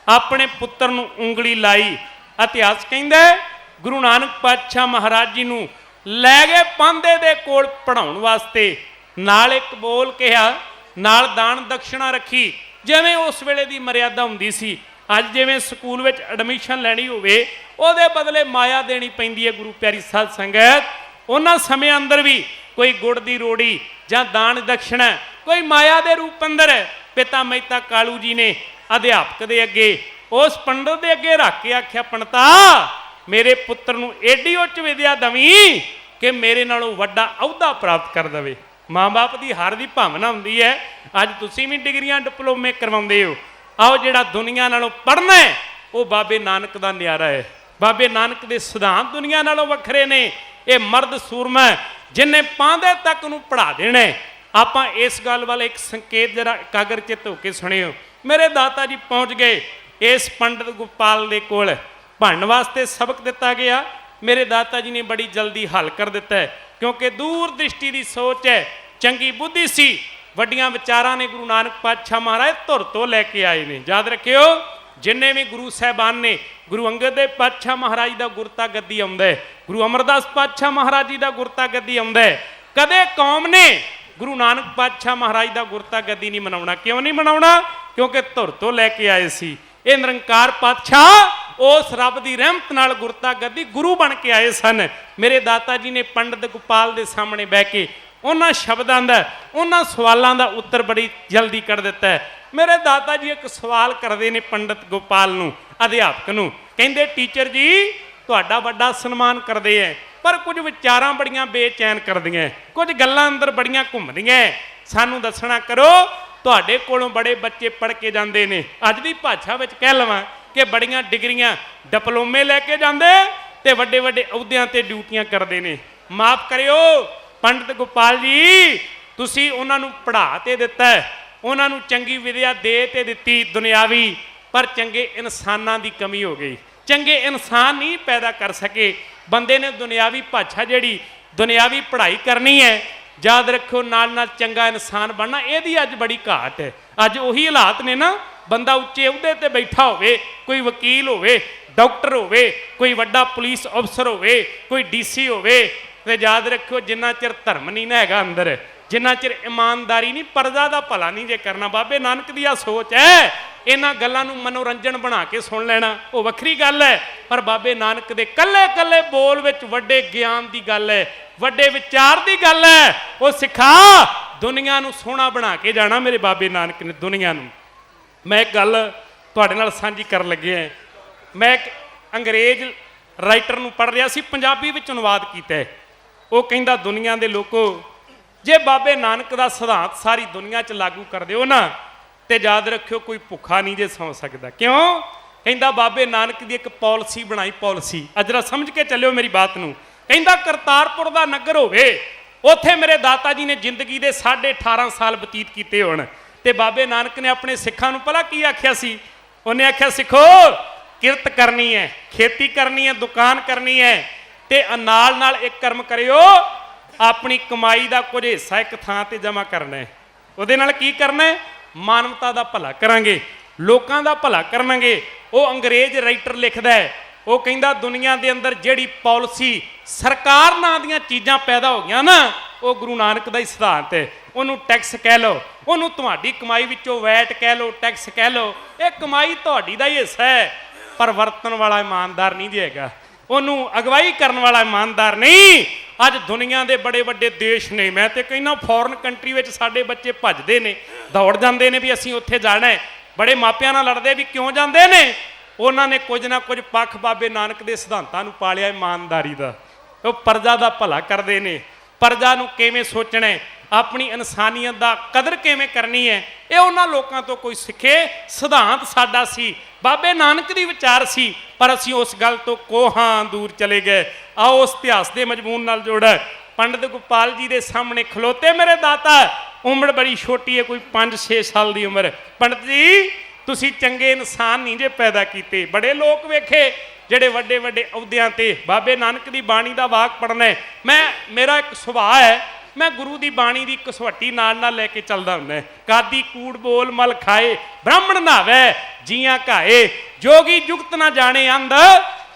ਆਪਣੇ ਪੁੱਤਰ ਨੂੰ ਉਂਗਲੀ ਲਾਈ। ਇਤਿਹਾਸ ਕਹਿੰਦਾ ਗੁਰੂ ਨਾਨਕ ਪਾਤਸ਼ਾਹ ਮਹਾਰਾਜ ਜੀ ਨੂੰ ਲੈ ਗਏ ਪਾਂਧੇ ਦੇ ਕੋਲ ਪੜ੍ਹਾਉਣ ਵਾਸਤੇ, ਨਾਲ ਇੱਕ ਬੋਲ ਕਿਹਾ, ਨਾਲ ਦਾਨ ਦਕਸ਼ਣਾ ਰੱਖੀ, ਜਿਵੇਂ ਉਸ ਵੇਲੇ ਦੀ ਮਰਿਆਦਾ ਹੁੰਦੀ ਸੀ। ਅੱਜ ਜਿਵੇਂ ਸਕੂਲ ਵਿੱਚ ਐਡਮਿਸ਼ਨ ਲੈਣੀ ਹੋਵੇ, ਉਹਦੇ ਬਦਲੇ ਮਾਇਆ ਦੇਣੀ ਪੈਂਦੀ ਹੈ। ਗੁਰੂ ਪਿਆਰੀ ਸਾਧ ਸੰਗਤ, ਉਹਨਾਂ ਸਮੇਂ ਅੰਦਰ ਵੀ ਕੋਈ ਗੁੜ ਦੀ ਰੋੜੀ ਜਾਂ ਦਾਨ ਦਕਸ਼ਣਾ ਕੋਈ ਮਾਇਆ ਦੇ ਰੂਪ ਅੰਦਰ ਪਿਤਾ ਮਹਿਤਾ ਕਾਲੂ ਜੀ ਨੇ ਅਧਿਆਪਕ ਦੇ ਅੱਗੇ, ਉਸ ਪੰਡਤ ਦੇ ਅੱਗੇ ਰੱਖ ਕੇ ਆਖਿਆ, ਪੰਡਤਾ ਮੇਰੇ ਪੁੱਤਰ ਨੂੰ ਏਡੀ ਉੱਚ ਵਿਦਿਆ ਦਵੀਂ ਕਿ ਮੇਰੇ ਨਾਲੋਂ ਵੱਡਾ ਅਹੁਦਾ ਪ੍ਰਾਪਤ ਕਰ ਦੇਵੇ। ਮਾਂ-ਬਾਪ ਦੀ ਹਰ ਦੀ ਭਾਵਨਾ ਹੁੰਦੀ ਹੈ। ਅੱਜ ਤੁਸੀਂ ਵੀ ਡਿਗਰੀਆਂ ਡਿਪਲੋਮੇ ਕਰਵਾਉਂਦੇ ਹੋ। ਆਓ ਜਿਹੜਾ ਦੁਨੀਆ ਨਾਲੋਂ ਪੜ੍ਹਨਾ ਹੈ ਉਹ ਬਾਬੇ ਨਾਨਕ ਦਾ ਨਿਆਰਾ ਹੈ। ਬਾਬੇ ਨਾਨਕ ਦੇ ਸਿਧਾਂਤ ਦੁਨੀਆ ਨਾਲੋਂ ਵੱਖਰੇ ਨੇ। ਇਹ ਮਰਦ ਸੂਰਮਾ ਜਿਨਨੇ ਪਾਂਦੇ ਤੱਕ ਨੂੰ ਪੜ੍ਹਾ ਦੇਣਾ। ਆਪਾਂ ਇਸ ਗੱਲ ਵੱਲ ਇੱਕ ਸੰਕੇਤ ਜਰਾ ਇਕਾਗਰ ਚਿੱਤ ਹੋ ਕੇ ਸੁਣਿਓ। ਮੇਰੇ ਦਾਤਾ ਜੀ ਪਹੁੰਚ ਗਏ ਇਸ ਪੰਡਤ ਗੋਪਾਲ ਦੇ ਕੋਲ, ਪੜ੍ਹਨ ਵਾਸਤੇ ਸਬਕ ਦਿੱਤਾ ਗਿਆ। ਮੇਰੇ ਦਾਤਾ ਜੀ ਨੇ ਬੜੀ ਜਲਦੀ ਹੱਲ ਕਰ ਦਿੱਤਾ ਹੈ, ਕਿਉਂਕਿ ਦੂਰ ਦ੍ਰਿਸ਼ਟੀ ਦੀ ਸੋਚ ਹੈ, ਚੰਗੀ ਬੁੱਧੀ ਸੀ, ਵੱਡੀਆਂ ਵਿਚਾਰਾਂ ਨੇ ਗੁਰੂ ਨਾਨਕ ਪਾਤਸ਼ਾਹ ਮਹਾਰਾਜ ਧੁਰ ਤੋਂ ਲੈ ਕੇ ਆਏ ਨੇ। ਯਾਦ ਰੱਖਿਓ, ਜਿੰਨੇ ਵੀ ਗੁਰੂ ਸਾਹਿਬਾਨ ਨੇ, ਗੁਰੂ ਅੰਗਦ ਦੇਵ ਪਾਤਸ਼ਾਹ ਮਹਾਰਾਜ ਦਾ ਗੁਰਤਾ ਗੱਦੀ ਆਉਂਦਾ ਹੈ, ਗੁਰੂ ਅਮਰਦਾਸ ਪਾਤਸ਼ਾਹ ਮਹਾਰਾਜ ਜੀ ਦਾ ਗੁਰਤਾ ਗੱਦੀ ਆਉਂਦਾ ਹੈ, ਕਦੇ ਕੌਮ ਨੇ ਗੁਰੂ ਨਾਨਕ ਪਾਤਸ਼ਾਹ ਮਹਾਰਾਜ ਦਾ ਗੁਰਤਾ ਗੱਦੀ ਨਹੀਂ ਮਨਾਉਣਾ। ਕਿਉਂ ਨਹੀਂ ਮਨਾਉਣਾ? ਕਿਉਂਕਿ ਧੁਰ ਤੋਂ ਲੈ ਕੇ ਆਏ ਸੀ। ਇਹ ਨਿਰੰਕਾਰ ਪਾਤਸ਼ਾਹ ਉਸ ਰੱਬ ਦੀ ਰਹਿਮਤ ਨਾਲ ਗੁਰਤਾ ਗੱਦੀ ਗੁਰੂ ਬਣ ਕੇ ਆਏ ਸਨ। ਮੇਰੇ ਦਾਤਾ ਜੀ ਨੇ ਪੰਡਤ ਗੋਪਾਲ ਦੇ ਸਾਹਮਣੇ ਬਹਿ ਕੇ ਉਹਨਾਂ ਸ਼ਬਦਾਂ ਦਾ, ਉਹਨਾਂ ਸਵਾਲਾਂ ਦਾ ਉੱਤਰ ਬੜੀ ਜਲਦੀ ਕੱਢ ਦਿੱਤਾ ਹੈ। ਮੇਰੇ ਦਾਤਾ ਜੀ ਇੱਕ ਸਵਾਲ ਕਰਦੇ ਨੇ ਪੰਡਤ ਗੋਪਾਲ ਨੂੰ, ਅਧਿਆਪਕ ਨੂੰ, ਕਹਿੰਦੇ ਟੀਚਰ ਜੀ ਤੁਹਾਡਾ ਵੱਡਾ ਸਨਮਾਨ ਕਰਦੇ ਐ, ਪਰ ਕੁਝ ਵਿਚਾਰਾਂ ਬੜੀਆਂ ਬੇਚੈਨ ਕਰਦੀਆਂ, ਕੁਝ ਗੱਲਾਂ ਅੰਦਰ ਬੜੀਆਂ ਘੁੰਮਦੀਆਂ, ਸਾਨੂੰ ਦੱਸਣਾ ਕਰੋ। ਤੁਹਾਡੇ ਕੋਲੋਂ ਬੜੇ ਬੱਚੇ ਪੜ੍ਹ ਕੇ ਜਾਂਦੇ ਨੇ, ਅੱਜ ਦੀ ਭਾਸ਼ਾ ਵਿੱਚ ਕਹਿ ਲਵਾਂ ਕਿ ਬੜੀਆਂ ਡਿਗਰੀਆਂ ਡਿਪਲੋਮੇ ਲੈ ਕੇ ਜਾਂਦੇ ਤੇ ਵੱਡੇ ਵੱਡੇ ਅਹੁਦਿਆਂ ਤੇ ਡਿਊਟੀਆਂ ਕਰਦੇ ਨੇ। ਮਾਫ ਕਰਿਓ ਪੰਡਤ ਗੋਪਾਲ ਜੀ, ਤੁਸੀਂ ਉਹਨਾਂ ਨੂੰ ਪੜ੍ਹਾ ਤੇ ਦਿੱਤਾ, ਉਹਨਾਂ ਨੂੰ ਚੰਗੀ ਵਿਦਿਆ ਦੇ ਤੇ ਦਿੱਤੀ ਦੁਨਿਆਵੀ, ਪਰ ਚੰਗੇ ਇਨਸਾਨਾਂ ਦੀ ਕਮੀ ਹੋ ਗਈ। ਚੰਗੇ ਇਨਸਾਨ ਨਹੀਂ ਪੈਦਾ ਕਰ ਸਕੇ। ਬੰਦੇ ਨੇ ਦੁਨਿਆਵੀ ਭਾਸ਼ਾ ਜਿਹੜੀ ਦੁਨਿਆਵੀ ਪੜ੍ਹਾਈ ਕਰਨੀ ਹੈ, ਯਾਦ ਰੱਖੋ ਨਾਲ ਨਾਲ ਚੰਗਾ ਇਨਸਾਨ ਬਣਨਾ, ਇਹਦੀ ਅੱਜ ਬੜੀ ਘਾਟ ਹੈ। ਅੱਜ ਉਹੀ ਹਾਲਾਤ ਨੇ ਨਾ, ਬੰਦਾ ਉੱਚੇ ਅਹੁਦੇ ਤੇ ਬੈਠਾ ਹੋਵੇ, ਕੋਈ ਵਕੀਲ ਹੋਵੇ, ਡਾਕਟਰ ਹੋਵੇ, ਕੋਈ ਵੱਡਾ ਪੁਲਿਸ ਅਫਸਰ ਹੋਵੇ, ਕੋਈ ਡੀਸੀ ਹੋਵੇ, ਤੇ ਯਾਦ ਰੱਖਿਓ ਜਿੰਨਾ ਚਿਰ ਧਰਮ ਨਹੀਂ ਨਾ ਹੈਗਾ ਅੰਦਰ, ਜਿੰਨਾ ਚਿਰ ਇਮਾਨਦਾਰੀ ਨਹੀਂ, ਪਰਜਾ ਦਾ ਭਲਾ ਨਹੀਂ ਜੇ ਕਰਨਾ। ਬਾਬੇ ਨਾਨਕ ਦੀ ਆ ਸੋਚ ਹੈ। ਇਹਨਾਂ ਗੱਲਾਂ ਨੂੰ ਮਨੋਰੰਜਨ ਬਣਾ ਕੇ ਸੁਣ ਲੈਣਾ ਉਹ ਵੱਖਰੀ ਗੱਲ ਹੈ, ਪਰ ਬਾਬੇ ਨਾਨਕ ਦੇ ਕੱਲੇ ਕੱਲੇ ਬੋਲ ਵਿੱਚ ਵੱਡੇ ਗਿਆਨ ਦੀ ਗੱਲ ਹੈ, ਵੱਡੇ ਵਿਚਾਰ ਦੀ ਗੱਲ ਹੈ। ਉਹ ਸਿਖਾ ਦੁਨੀਆ ਨੂੰ ਸੋਹਣਾ ਬਣਾ ਕੇ ਜਾਣਾ ਮੇਰੇ ਬਾਬੇ ਨਾਨਕ ਨੇ ਦੁਨੀਆ ਨੂੰ। ਮੈਂ ਇੱਕ ਗੱਲ ਤੁਹਾਡੇ ਨਾਲ ਸਾਂਝੀ ਕਰਨ ਲੱਗਿਆ। ਮੈਂ ਇੱਕ ਅੰਗਰੇਜ਼ ਰਾਈਟਰ ਨੂੰ ਪੜ੍ਹ ਰਿਹਾ ਸੀ, ਪੰਜਾਬੀ ਵਿੱਚ ਅਨੁਵਾਦ ਕੀਤਾ। ਉਹ ਕਹਿੰਦਾ ਦੁਨੀਆ ਦੇ ਲੋਕੋ, ਜੇ ਬਾਬੇ ਨਾਨਕ ਦਾ ਸਿਧਾਂਤ ਸਾਰੀ ਦੁਨੀਆ 'ਚ ਲਾਗੂ ਕਰ ਦਿਓ ਨਾ, ਤੇ ਯਾਦ ਰੱਖਿਓ ਕੋਈ ਭੁੱਖਾ ਨਹੀਂ ਜੇ ਸੌਂ ਸਕਦਾ। ਕਿਉਂ? ਕਹਿੰਦਾ ਬਾਬੇ ਨਾਨਕ ਦੀ ਇੱਕ ਪਾਲਿਸੀ ਬਣਾਈ, ਪਾਲਿਸੀ ਅਜਰਾ ਸਮਝ ਕੇ ਚੱਲਿਓ ਮੇਰੀ ਬਾਤ ਨੂੰ। ਕਹਿੰਦਾ ਕਰਤਾਰਪੁਰ ਦਾ ਨਗਰ ਹੋਵੇ, ਉੱਥੇ ਮੇਰੇ ਦਾਤਾ ਜੀ ਨੇ ਜ਼ਿੰਦਗੀ ਦੇ 18.5 ਸਾਲ ਬਤੀਤ ਕੀਤੇ ਹੋਣ, ਤੇ ਬਾਬੇ ਨਾਨਕ ਨੇ ਆਪਣੇ ਸਿੱਖਾਂ ਨੂੰ ਭਲਾ ਕੀ ਆਖਿਆ ਸੀ? ਉਹਨੇ ਆਖਿਆ ਸਿੱਖੋ ਕਿਰਤ ਕਰਨੀ ਹੈ, ਖੇਤੀ ਕਰਨੀ ਹੈ, ਦੁਕਾਨ ਕਰਨੀ ਹੈ, ਤੇ ਨਾਲ ਨਾਲ ਇੱਕ ਕਰਮ ਕਰਿਓ, ਆਪਣੀ ਕਮਾਈ ਦਾ ਕੁਝ ਹਿੱਸਾ ਇੱਕ ਥਾਂ ਤੇ ਜਮ੍ਹਾਂ ਕਰਨਾ ਹੈ। ਉਹਦੇ ਨਾਲ ਕੀ ਕਰਨਾ ਹੈ? ਮਾਨਵਤਾ ਦਾ ਭਲਾ ਕਰਾਂਗੇ, ਲੋਕਾਂ ਦਾ ਭਲਾ ਕਰਾਂਗੇ। ਉਹ ਅੰਗਰੇਜ਼ ਰਾਈਟਰ ਲਿਖਦਾ ਹੈ, ਉਹ ਕਹਿੰਦਾ ਦੁਨੀਆ ਦੇ ਅੰਦਰ ਜਿਹੜੀ ਪਾਲਿਸੀ ਸਰਕਾਰ ਨਾਂ ਦੀਆਂ ਚੀਜ਼ਾਂ ਪੈਦਾ ਹੋ ਗਈਆਂ ਨਾ, ਉਹ ਗੁਰੂ ਨਾਨਕ ਦਾ ਹੀ ਸਿਧਾਂਤ ਹੈ। ਉਹਨੂੰ ਟੈਕਸ ਕਹਿ ਲਓ, ਉਹਨੂੰ ਤੁਹਾਡੀ ਕਮਾਈ ਵਿੱਚੋਂ ਵੈਟ ਕਹਿ ਲਓ, ਟੈਕਸ ਕਹਿ ਲਓ, ਇਹ ਕਮਾਈ ਤੁਹਾਡੀ ਦਾ ਹੀ ਹਿੱਸਾ ਹੈ, ਪਰ ਵਰਤਣ ਵਾਲਾ ਇਮਾਨਦਾਰ ਨਹੀਂ ਹੈਗਾ, ਉਹਨੂੰ ਅਗਵਾਈ ਕਰਨ ਵਾਲਾ ਇਮਾਨਦਾਰ ਨਹੀਂ। ਅੱਜ ਦੁਨੀਆ ਦੇ ਬੜੇ ਵੱਡੇ ਦੇਸ਼ ਨੇ, ਮੈਂ ਤੇ ਕਹਿੰਦਾ ਫੋਰਨ ਕੰਟਰੀ ਵਿੱਚ ਸਾਡੇ ਬੱਚੇ ਭੱਜਦੇ ਨੇ, ਦੌੜ ਜਾਂਦੇ ਨੇ ਵੀ ਅਸੀਂ ਉੱਥੇ ਜਾਣਾ ਹੈ। ਬੜੇ ਮਾਪਿਆਂ ਨਾਲ ਲੜਦੇ ਵੀ ਕਿਉਂ ਜਾਂਦੇ ਨੇ? ਉਹਨਾਂ ਨੇ ਕੁਝ ਨਾ ਕੁਝ ਪੱਖ ਬਾਬੇ ਨਾਨਕ ਦੇ ਸਿਧਾਂਤਾਂ ਨੂੰ ਪਾਲਿਆ ਇਮਾਨਦਾਰੀ ਦਾ। ਉਹ ਪਰਜਾ ਦਾ ਭਲਾ ਕਰਦੇ ਨੇ, ਪਰਜਾ ਨੂੰ ਕਿਵੇਂ ਸੋਚਣਾ, ਆਪਣੀ ਇਨਸਾਨੀਅਤ ਦਾ ਕਦਰ ਕਿਵੇਂ ਕਰਨੀ ਹੈ, ਇਹ ਉਹਨਾਂ ਲੋਕਾਂ ਤੋਂ ਕੋਈ ਸਿੱਖੇ। ਸਿਧਾਂਤ ਸਾਡਾ ਸੀ, ਬਾਬੇ ਨਾਨਕ ਦੀ ਵਿਚਾਰ ਸੀ, ਪਰ ਅਸੀਂ ਉਸ ਗੱਲ ਤੋਂ ਕੋਹਾਂ ਦੂਰ ਚਲੇ ਗਏ। ਆਓ ਉਸ ਇਤਿਹਾਸ ਦੇ ਮਜ਼ਮੂਨ ਨਾਲ ਜੋੜ। ਪੰਡਿਤ ਗੋਪਾਲ ਜੀ ਦੇ ਸਾਹਮਣੇ ਖਲੋਤੇ ਮੇਰੇ ਦਾਤਾ, ਉਮਰ ਬੜੀ ਛੋਟੀ ਹੈ, ਕੋਈ 5-6 ਸਾਲ ਦੀ ਉਮਰ। ਪੰਡਿਤ ਜੀ ਤੁਸੀਂ ਚੰਗੇ ਇਨਸਾਨ ਨਹੀਂ ਜੇ ਪੈਦਾ ਕੀਤੇ, ਬੜੇ ਲੋਕ ਵੇਖੇ ਜਿਹੜੇ ਵੱਡੇ ਵੱਡੇ ਅਹੁਦਿਆਂ ਤੇ ਬਾਬੇ ਨਾਨਕ ਦੀ ਬਾਣੀ ਦਾ ਵਾਕ ਪੜ੍ਹਨਾ ਹੈ। ਮੇਰਾ ਇੱਕ ਸੁਭਾਅ ਹੈ, ਮੈਂ ਗੁਰੂ ਦੀ ਬਾਣੀ ਦੀ ਕਸਵੱਟੀ ਨਾਲ ਨਾਲ ਲੈ ਕੇ ਚੱਲਦਾ ਹੁੰਦਾ। ਕਾਦੀ ਕੂੜ ਬੋਲ ਮਲ ਖਾਏ, ਬ੍ਰਾਹਮਣ ਨਾਵੇ ਜੀਆਂ ਘਾਏ, ਜੋਗੀ ਜੁਗਤ ਨਾ ਜਾਣੇ ਅੰਧ,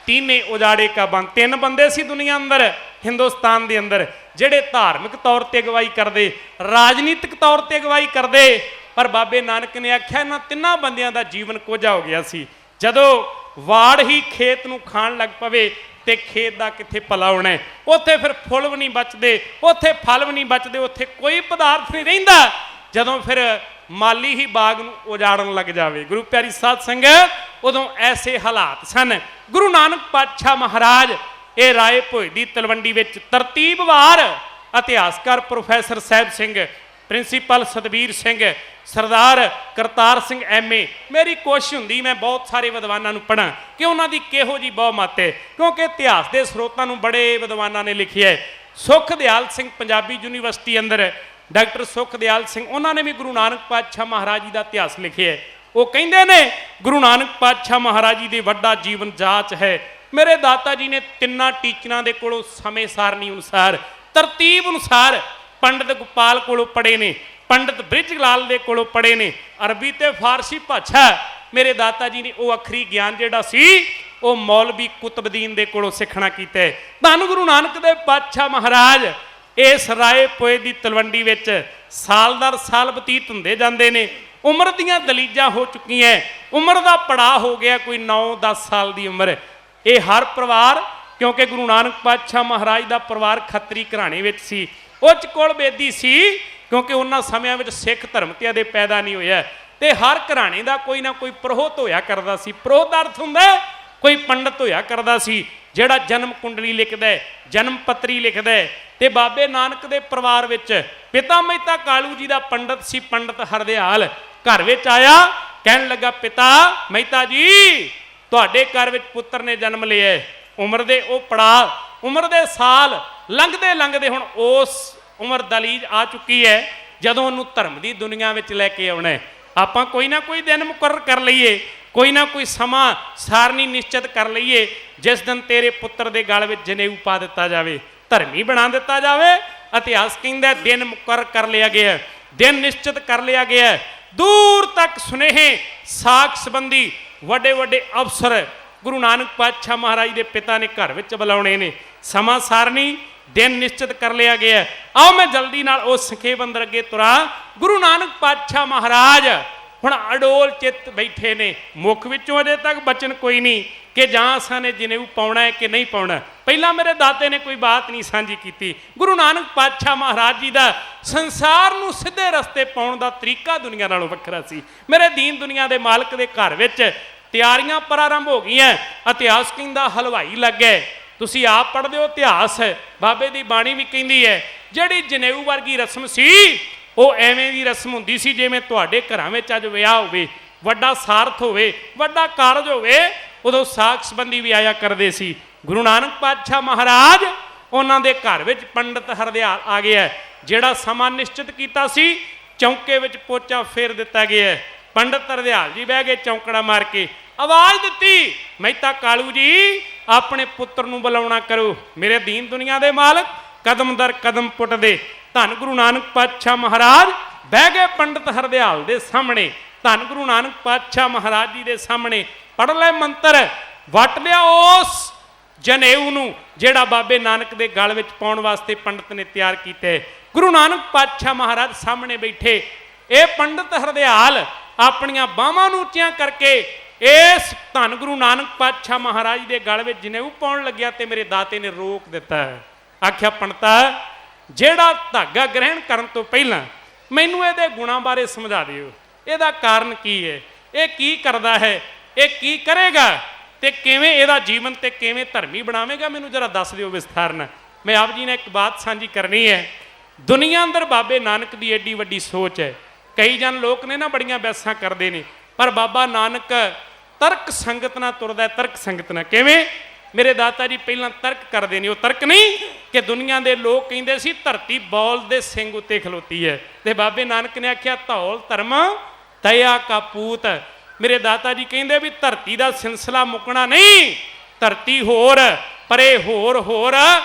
ਤੀਨੇ ਉਜਾੜੇ ਕਾ ਬੰਦ। 3 ਬੰਦੇ ਸੀ ਦੁਨੀਆ ਅੰਦਰ, ਹਿੰਦੁਸਤਾਨ ਦੇ ਅੰਦਰ, ਜਿਹੜੇ ਧਾਰਮਿਕ ਤੌਰ ਤੇ ਅਗਵਾਈ ਕਰਦੇ, ਰਾਜਨੀਤਿਕ ਤੌਰ ਤੇ ਅਗਵਾਈ ਕਰਦੇ, ਪਰ ਬਾਬੇ ਨਾਨਕ ਨੇ ਆਖਿਆ ਇਹਨਾਂ 3 ਬੰਦਿਆਂ ਦਾ ਜੀਵਨ ਕੋਝਾ ਹੋ ਗਿਆ ਸੀ। ਜਦੋਂ ਵਾੜ ਹੀ ਖੇਤ ਨੂੰ ਖਾਣ ਲੱਗ ਪਵੇ ਤੇ ਖੇਤ ਦਾ ਕਿੱਥੇ ਭਲਾ ਹੋਣਾ, ਉੱਥੇ ਫਿਰ ਫੁੱਲ ਵੀ ਨਹੀਂ ਬਚਦੇ, ਉੱਥੇ ਫਲ ਵੀ ਨਹੀਂ ਬਚਦੇ, ਉੱਥੇ ਕੋਈ ਪਦਾਰਥ ਨਹੀਂ ਰਹਿੰਦਾ। ਜਦੋਂ ਫਿਰ ਮਾਲੀ ਹੀ ਬਾਗ ਨੂੰ ਉਜਾੜਨ ਲੱਗ ਜਾਵੇ। ਗੁਰੂ ਪਿਆਰੀ ਸਾਧ ਸੰਗਤ, ਉਦੋਂ ਐਸੇ ਹਾਲਾਤ ਸਨ। ਗੁਰੂ ਨਾਨਕ ਪਾਤਸ਼ਾਹ ਮਹਾਰਾਜ ਇਹ ਰਾਏ ਭੋਏ ਦੀ ਤਲਵੰਡੀ ਵਿੱਚ ਤਰਤੀਬਵਾਰ ਇਤਿਹਾਸਕਾਰ professor Sahib Singh, principal Satbir Singh, Sardar Kartar Singh MA, ਮੇਰੀ ਕੋਸ਼ਿਸ਼ ਹੁੰਦੀ ਮੈਂ ਬਹੁਤ ਸਾਰੇ ਵਿਦਵਾਨਾਂ ਨੂੰ ਪੜ੍ਹਾਂ ਕਿ ਉਹਨਾਂ ਦੀ ਕਿਹੋ ਜੀ ਬਹੁਮਤ ਹੈ, ਕਿਉਂਕਿ ਇਤਿਹਾਸ ਦੇ ਸਰੋਤਾਂ ਨੂੰ ਬੜੇ ਵਿਦਵਾਨਾਂ ਨੇ ਲਿਖਿਆ ਹੈ। ਸੁਖਦਿਆਲ ਸਿੰਘ ਪੰਜਾਬੀ ਯੂਨੀਵਰਸਿਟੀ ਅੰਦਰ ਡਾਕਟਰ ਸੁਖਦਿਆਲ ਸਿੰਘ, ਉਹਨਾਂ ਨੇ ਵੀ ਗੁਰੂ ਨਾਨਕ ਪਾਤਸ਼ਾਹ ਮਹਾਰਾਜ ਜੀ ਦਾ ਇਤਿਹਾਸ ਲਿਖਿਆ ਹੈ। ਉਹ ਕਹਿੰਦੇ ਨੇ ਗੁਰੂ ਨਾਨਕ ਪਾਤਸ਼ਾਹ ਮਹਾਰਾਜ ਜੀ ਦੇ ਵੱਡਾ ਜੀਵਨ ਜਾਚ ਹੈ। ਮੇਰੇ ਦਾਤਾ ਜੀ ਨੇ 3 ਟੀਚਰਾਂ ਦੇ ਕੋਲੋਂ ਸਮੇਂ ਸਾਰਣੀ ਅਨੁਸਾਰ, ਤਰਤੀਬ ਅਨੁਸਾਰ ਪੰਡਿਤ ਗੋਪਾਲ ਕੋਲੋਂ ਪੜ੍ਹੇ ਨੇ, ਪੰਡਿਤ ਬ੍ਰਿਜ ਲਾਲ ਦੇ ਕੋਲੋਂ ਪੜ੍ਹੇ ਨੇ। ਅਰਬੀ ਤੇ ਫਾਰਸੀ ਭਾਸ਼ਾ ਮੇਰੇ ਦਾਤਾ ਜੀ ਨੇ ਉਹ ਅਖਰੀ ਗਿਆਨ ਜਿਹੜਾ ਸੀ ਉਹ ਮੌਲਵੀ ਕੁਤਬਦੀਨ ਦੇ ਕੋਲੋਂ ਸਿੱਖਣਾ ਕੀਤਾ। ਧੰਨ ਗੁਰੂ ਨਾਨਕ ਦੇਵ ਪਾਤਸ਼ਾਹ ਮਹਾਰਾਜ ਇਸ ਰਾਏ ਭੋਏ ਦੀ ਤਲਵੰਡੀ ਵਿੱਚ ਸਾਲ ਦਰ ਸਾਲ ਬਤੀਤ ਹੁੰਦੇ ਜਾਂਦੇ ਨੇ। ਉਮਰ ਦੀਆਂ ਦਲੀਜਾਂ ਹੋ ਚੁੱਕੀਆਂ, ਉਮਰ ਦਾ ਪੜਾਅ ਹੋ ਗਿਆ ਕੋਈ 9-10 ਸਾਲ ਦੀ ਉਮਰ। ਇਹ ਹਰ ਪਰਿਵਾਰ, ਕਿਉਂਕਿ ਗੁਰੂ ਨਾਨਕ ਪਾਤਸ਼ਾਹ ਮਹਾਰਾਜ ਦਾ ਪਰਿਵਾਰ ਖੱਤਰੀ ਘਰਾਣੇ ਵਿੱਚ ਸੀ, ਉੱਚ ਕੁਲ ਬੇਦੀ ਸੀ, ਕਿਉਂਕਿ ਉਹਨਾਂ ਸਮਿਆਂ ਵਿੱਚ ਸਿੱਖ ਧਰਮ ਤੇ ਦੇ ਪੈਦਾ ਨਹੀਂ ਹੋਇਆ। ਤੇ ਹਰ ਘਰਾਣੇ ਦਾ ਕੋਈ ਨਾ ਕੋਈ ਪ੍ਰੋਹਤ ਹੋਇਆ ਕਰਦਾ ਸੀ। ਪ੍ਰੋਹਤ ਦਾ ਅਰਥ ਹੁੰਦਾ ਕੋਈ ਪੰਡਤ ਹੋਇਆ ਕਰਦਾ ਸੀ, ਜਿਹੜਾ ਜਨਮ ਕੁੰਡਲੀ ਲਿਖਦਾ, ਜਨਮ ਪੱਤਰੀ ਲਿਖਦਾ। ਤੇ ਬਾਬੇ ਨਾਨਕ ਦੇ ਪਰਿਵਾਰ ਵਿੱਚ ਪਿਤਾ ਮਹਿਤਾ ਕਾਲੂ ਜੀ ਦਾ ਪੰਡਤ ਸੀ, ਪੰਡਤ ਹਰਦਿਆਲ। ਘਰ ਵਿੱਚ ਆਇਆ, ਕਹਿਣ ਲੱਗਾ, ਪਿਤਾ ਮਹਿਤਾ ਜੀ ਤੁਹਾਡੇ ਘਰ ਵਿੱਚ ਪੁੱਤਰ ਨੇ ਜਨਮ ਲਿਆ। ਉਮਰ ਦੇ ਉਹ ਪੜਾਅ, ਉਮਰ ਦੇ ਸਾਲ ਲੰਘਦੇ ਲੰਘਦੇ ਹੁਣ ਉਸ ਉਮਰ ਦਲੀਜ ਆ ਚੁੱਕੀ ਹੈ ਜਦੋਂ ਉਹਨੂੰ ਧਰਮ ਦੀ ਦੁਨੀਆ ਵਿੱਚ ਲੈ ਕੇ ਆਉਣਾ। ਆਪਾਂ ਕੋਈ ਨਾ ਕੋਈ ਦਿਨ ਮੁਕਰਰ ਕਰ ਲਈਏ, ਕੋਈ ਨਾ ਕੋਈ ਸਮਾਂ ਸਾਰਣੀ ਨਿਸ਼ਚਿਤ ਕਰ ਲਈਏ, ਜਿਸ ਦਿਨ ਤੇਰੇ ਪੁੱਤਰ ਦੇ ਗਲ ਵਿੱਚ ਜਨੇਊ ਪਾ ਦਿੱਤਾ ਜਾਵੇ, ਧਰਮੀ ਬਣਾ ਦਿੱਤਾ ਜਾਵੇ। ਇਤਿਹਾਸ ਕਹਿੰਦਾ ਦਿਨ ਮੁਕਰਰ ਕਰ ਲਿਆ ਗਿਆ, ਦਿਨ ਨਿਸ਼ਚਿਤ ਕਰ ਲਿਆ ਗਿਆ। ਦੂਰ ਤੱਕ ਸੁਨੇਹੇ ਸਾਖ ਸੰਬੰਧੀ ਵੱਡੇ ਵੱਡੇ ਅਫਸਰ ਗੁਰੂ ਨਾਨਕ ਪਾਤਸ਼ਾਹ ਮਹਾਰਾਜ ਦੇ ਪਿਤਾ ਨੇ ਘਰ ਵਿੱਚ ਬੁਲਾਉਣੇ ਨੇ। ਸਮਾਂ ਸਾਰਣੀ ਦਿਨ ਨਿਸ਼ਚਿਤ ਕਰ ਲਿਆ ਗਿਆ। ਆਓ ਮੈਂ ਜਲਦੀ ਨਾਲ ਉਸ ਸੰਖੇਪ ਅੰਦਰ ਅੱਗੇ ਤੁਰਾਂ। ਗੁਰੂ ਨਾਨਕ ਪਾਤਸ਼ਾਹ ਮਹਾਰਾਜ ਹੁਣ ਅਡੋਲ ਚਿੱਤ ਬੈਠੇ ਨੇ, ਮੁੱਖ ਵਿੱਚੋਂ ਅਜੇ ਤੱਕ ਬਚਨ ਕੋਈ ਨਹੀਂ ਕਿ ਜਾਂ ਅਸਾਂ ਨੇ ਜਨੇਊ ਪਾਉਣਾ ਹੈ ਕਿ ਨਹੀਂ ਪਾਉਣਾ। ਪਹਿਲਾਂ ਮੇਰੇ ਦਾਤੇ ਨੇ ਕੋਈ ਬਾਤ ਨਹੀਂ ਸਾਂਝੀ ਕੀਤੀ। ਗੁਰੂ ਨਾਨਕ ਪਾਤਸ਼ਾਹ ਮਹਾਰਾਜ ਜੀ ਦਾ ਸੰਸਾਰ ਨੂੰ ਸਿੱਧੇ ਰਸਤੇ ਪਾਉਣ ਦਾ ਤਰੀਕਾ ਦੁਨੀਆ ਨਾਲੋਂ ਵੱਖਰਾ ਸੀ। ਮੇਰੇ ਦੀਨ ਦੁਨੀਆ ਦੇ ਮਾਲਕ ਦੇ ਘਰ ਵਿੱਚ ਤਿਆਰੀਆਂ ਪ੍ਰਾਰੰਭ ਹੋ ਗਈਆਂ। ਇਤਿਹਾਸ ਕਹਿੰਦਾ ਹਲਵਾਈ ਲੱਗ ਗਏ। ਤੁਸੀਂ ਆਪ ਪੜ੍ਹਦੇ ਹੋ ਇਤਿਹਾਸ, ਬਾਬੇ ਦੀ ਬਾਣੀ ਵੀ ਕਹਿੰਦੀ ਹੈ ਜਿਹੜੀ ਜਨੇਊ ਵਰਗੀ ਰਸਮ ਸੀ ਉਹ ਐਵੇਂ ਦੀ ਰਸਮ ਹੁੰਦੀ ਸੀ ਜਿਵੇਂ ਤੁਹਾਡੇ ਘਰਾਂ ਵਿੱਚ ਅੱਜ ਵਿਆਹ ਹੋਵੇ, ਵੱਡਾ ਸਾਰਥ ਹੋਵੇ, ਵੱਡਾ ਕਾਰਜ ਹੋਵੇ, ਉਦੋਂ ਸਾਖ ਸੰਬੰਧੀ ਵੀ ਆਇਆ ਕਰਦੇ ਸੀ। ਗੁਰੂ ਨਾਨਕ ਪਾਤਸ਼ਾਹ ਮਹਾਰਾਜ ਉਹਨਾਂ ਦੇ ਘਰ ਵਿੱਚ ਪੰਡਤ ਹਰਦਿਆਲ ਆ ਗਿਆ। ਜਿਹੜਾ ਸਮਾਂ ਨਿਸ਼ਚਿਤ ਕੀਤਾ ਸੀ ਚੌਂਕੇ ਵਿੱਚ ਪੋਚਾ ਫੇਰ ਦਿੱਤਾ ਗਿਆ। ਪੰਡਤ ਹਰਦਿਆਲ ਜੀ ਬਹਿ ਗਏ ਚੌਂਕੜਾ ਮਾਰ ਕੇ, ਆਵਾਜ਼ ਦਿੱਤੀ, ਮਹਿਤਾ ਕਾਲੂ ਜੀ ਆਪਣੇ ਪੁੱਤਰ ਨੂੰ ਬੁਲਾਉਣਾ ਕਰੋ। ਮੇਰੇ ਦੀਨ ਦੁਨੀਆ ਦੇ ਮਾਲਕ ਕਦਮ ਦਰ ਕਦਮ ਪੁੱਟਦੇ। ਧੰਨ ਗੁਰੂ ਨਾਨਕ ਪਾਤਸ਼ਾਹ ਮਹਾਰਾਜ ਬਹਿ ਗਏ ਪੰਡਤ ਹਰਦਿਆਲ ਦੇ ਸਾਹਮਣੇ। ਧੰਨ ਗੁਰੂ ਨਾਨਕ ਪਾਤਸ਼ਾਹ ਮਹਾਰਾਜ ਜੀ ਦੇ ਸਾਹਮਣੇ ਪੜ੍ਹ ਲੈ ਮੰਤਰ, ਵੱਟ ਲਿਆ ਉਸ ਜਨੇਊ ਨੂੰ ਜਿਹੜਾ ਬਾਬੇ ਨਾਨਕ ਦੇ ਗਲ ਵਿੱਚ ਪਾਉਣ ਵਾਸਤੇ ਪੰਡਤ ਨੇ ਤਿਆਰ ਕੀਤਾ। ਗੁਰੂ ਨਾਨਕ ਪਾਤਸ਼ਾਹ ਮਹਾਰਾਜ ਸਾਹਮਣੇ ਬੈਠੇ। ਇਹ ਪੰਡਤ ਹਰਦਿਆਲ ਆਪਣੀਆਂ ਬਾਹਾਂ ਨੂੰ ਉੱਚੀਆਂ ਕਰਕੇ ਇਸ ਧੰਨ ਗੁਰੂ ਨਾਨਕ ਪਾਤਸ਼ਾਹ ਮਹਾਰਾਜ ਦੇ ਗਲ ਵਿੱਚ ਜਨੇਊ ਪਾਉਣ ਲੱਗਿਆ ਤੇ ਮੇਰੇ ਦਾਤੇ ਨੇ ਰੋਕ ਦਿੱਤਾ। ਆਖਿਆ, ਪੰਡਤਾ ਜਿਹੜਾ ਧਾਗਾ ਗ੍ਰਹਿਣ ਕਰਨ ਤੋਂ ਪਹਿਲਾਂ ਮੈਨੂੰ ਇਹਦੇ ਗੁਣਾਂ ਬਾਰੇ ਸਮਝਾ ਦਿਓ। ਇਹਦਾ ਕਾਰਨ ਕੀ ਹੈ, ਇਹ ਕੀ ਕਰਦਾ ਹੈ, ਇਹ ਕੀ ਕਰੇਗਾ ਤੇ ਕਿਵੇਂ ਇਹਦਾ ਜੀਵਨ ਤੇ ਕਿਵੇਂ ਧਰਮੀ ਬਣਾਵੇਗਾ, ਮੈਨੂੰ ਜਰਾ ਦੱਸ ਦਿਓ ਵਿਸਥਾਰ ਨਾਲ। ਮੈਂ ਆਪ ਜੀ ਨੇ ਇੱਕ ਬਾਤ ਸਾਂਝੀ ਕਰਨੀ ਹੈ। ਦੁਨੀਆ ਅੰਦਰ ਬਾਬੇ ਨਾਨਕ ਦੀ ਏਡੀ ਵੱਡੀ ਸੋਚ ਹੈ। ਕਈ ਜਨ ਲੋਕ ਨੇ ਨਾ ਬੜੀਆਂ ਬਹਿਸਾਂ ਕਰਦੇ ਨੇ, ਪਰ ਬਾਬਾ ਨਾਨਕ ਤਰਕ ਸੰਗਤ ਨਾਲ ਤੁਰਦਾ। ਤਰਕ ਸੰਗਤ ਨਾਲ ਕਿਵੇਂ? ਮੇਰੇ ਦਾਤਾ ਜੀ ਪਹਿਲਾਂ ਤਰਕ ਕਰਦੇ ਨੇ। ਉਹ ਤਰਕ ਨਹੀਂ ਕਿ ਦੁਨੀਆ ਦੇ ਲੋਕ ਕਹਿੰਦੇ ਸੀ ਧਰਤੀ ਬੌਲ ਦੇ ਸਿੰਘ ਉੱਤੇ ਖਲੋਤੀ ਹੈ, ਤੇ ਬਾਬੇ ਨਾਨਕ ਨੇ ਆਖਿਆ ਧੌਲ ਧਰਮ ਦਇਆ ਕਾ ਪੂਤ। ਮੇਰੇ ਦਾਤਾ ਜੀ ਕਹਿੰਦੇ ਵੀ ਧਰਤੀ ਦਾ ਸਿਲਸਿਲਾ ਮੁੱਕਣਾ ਨਹੀਂ, ਧਰਤੀ ਹੋਰ ਪਰੇ ਹੋਰ ਹੋਰ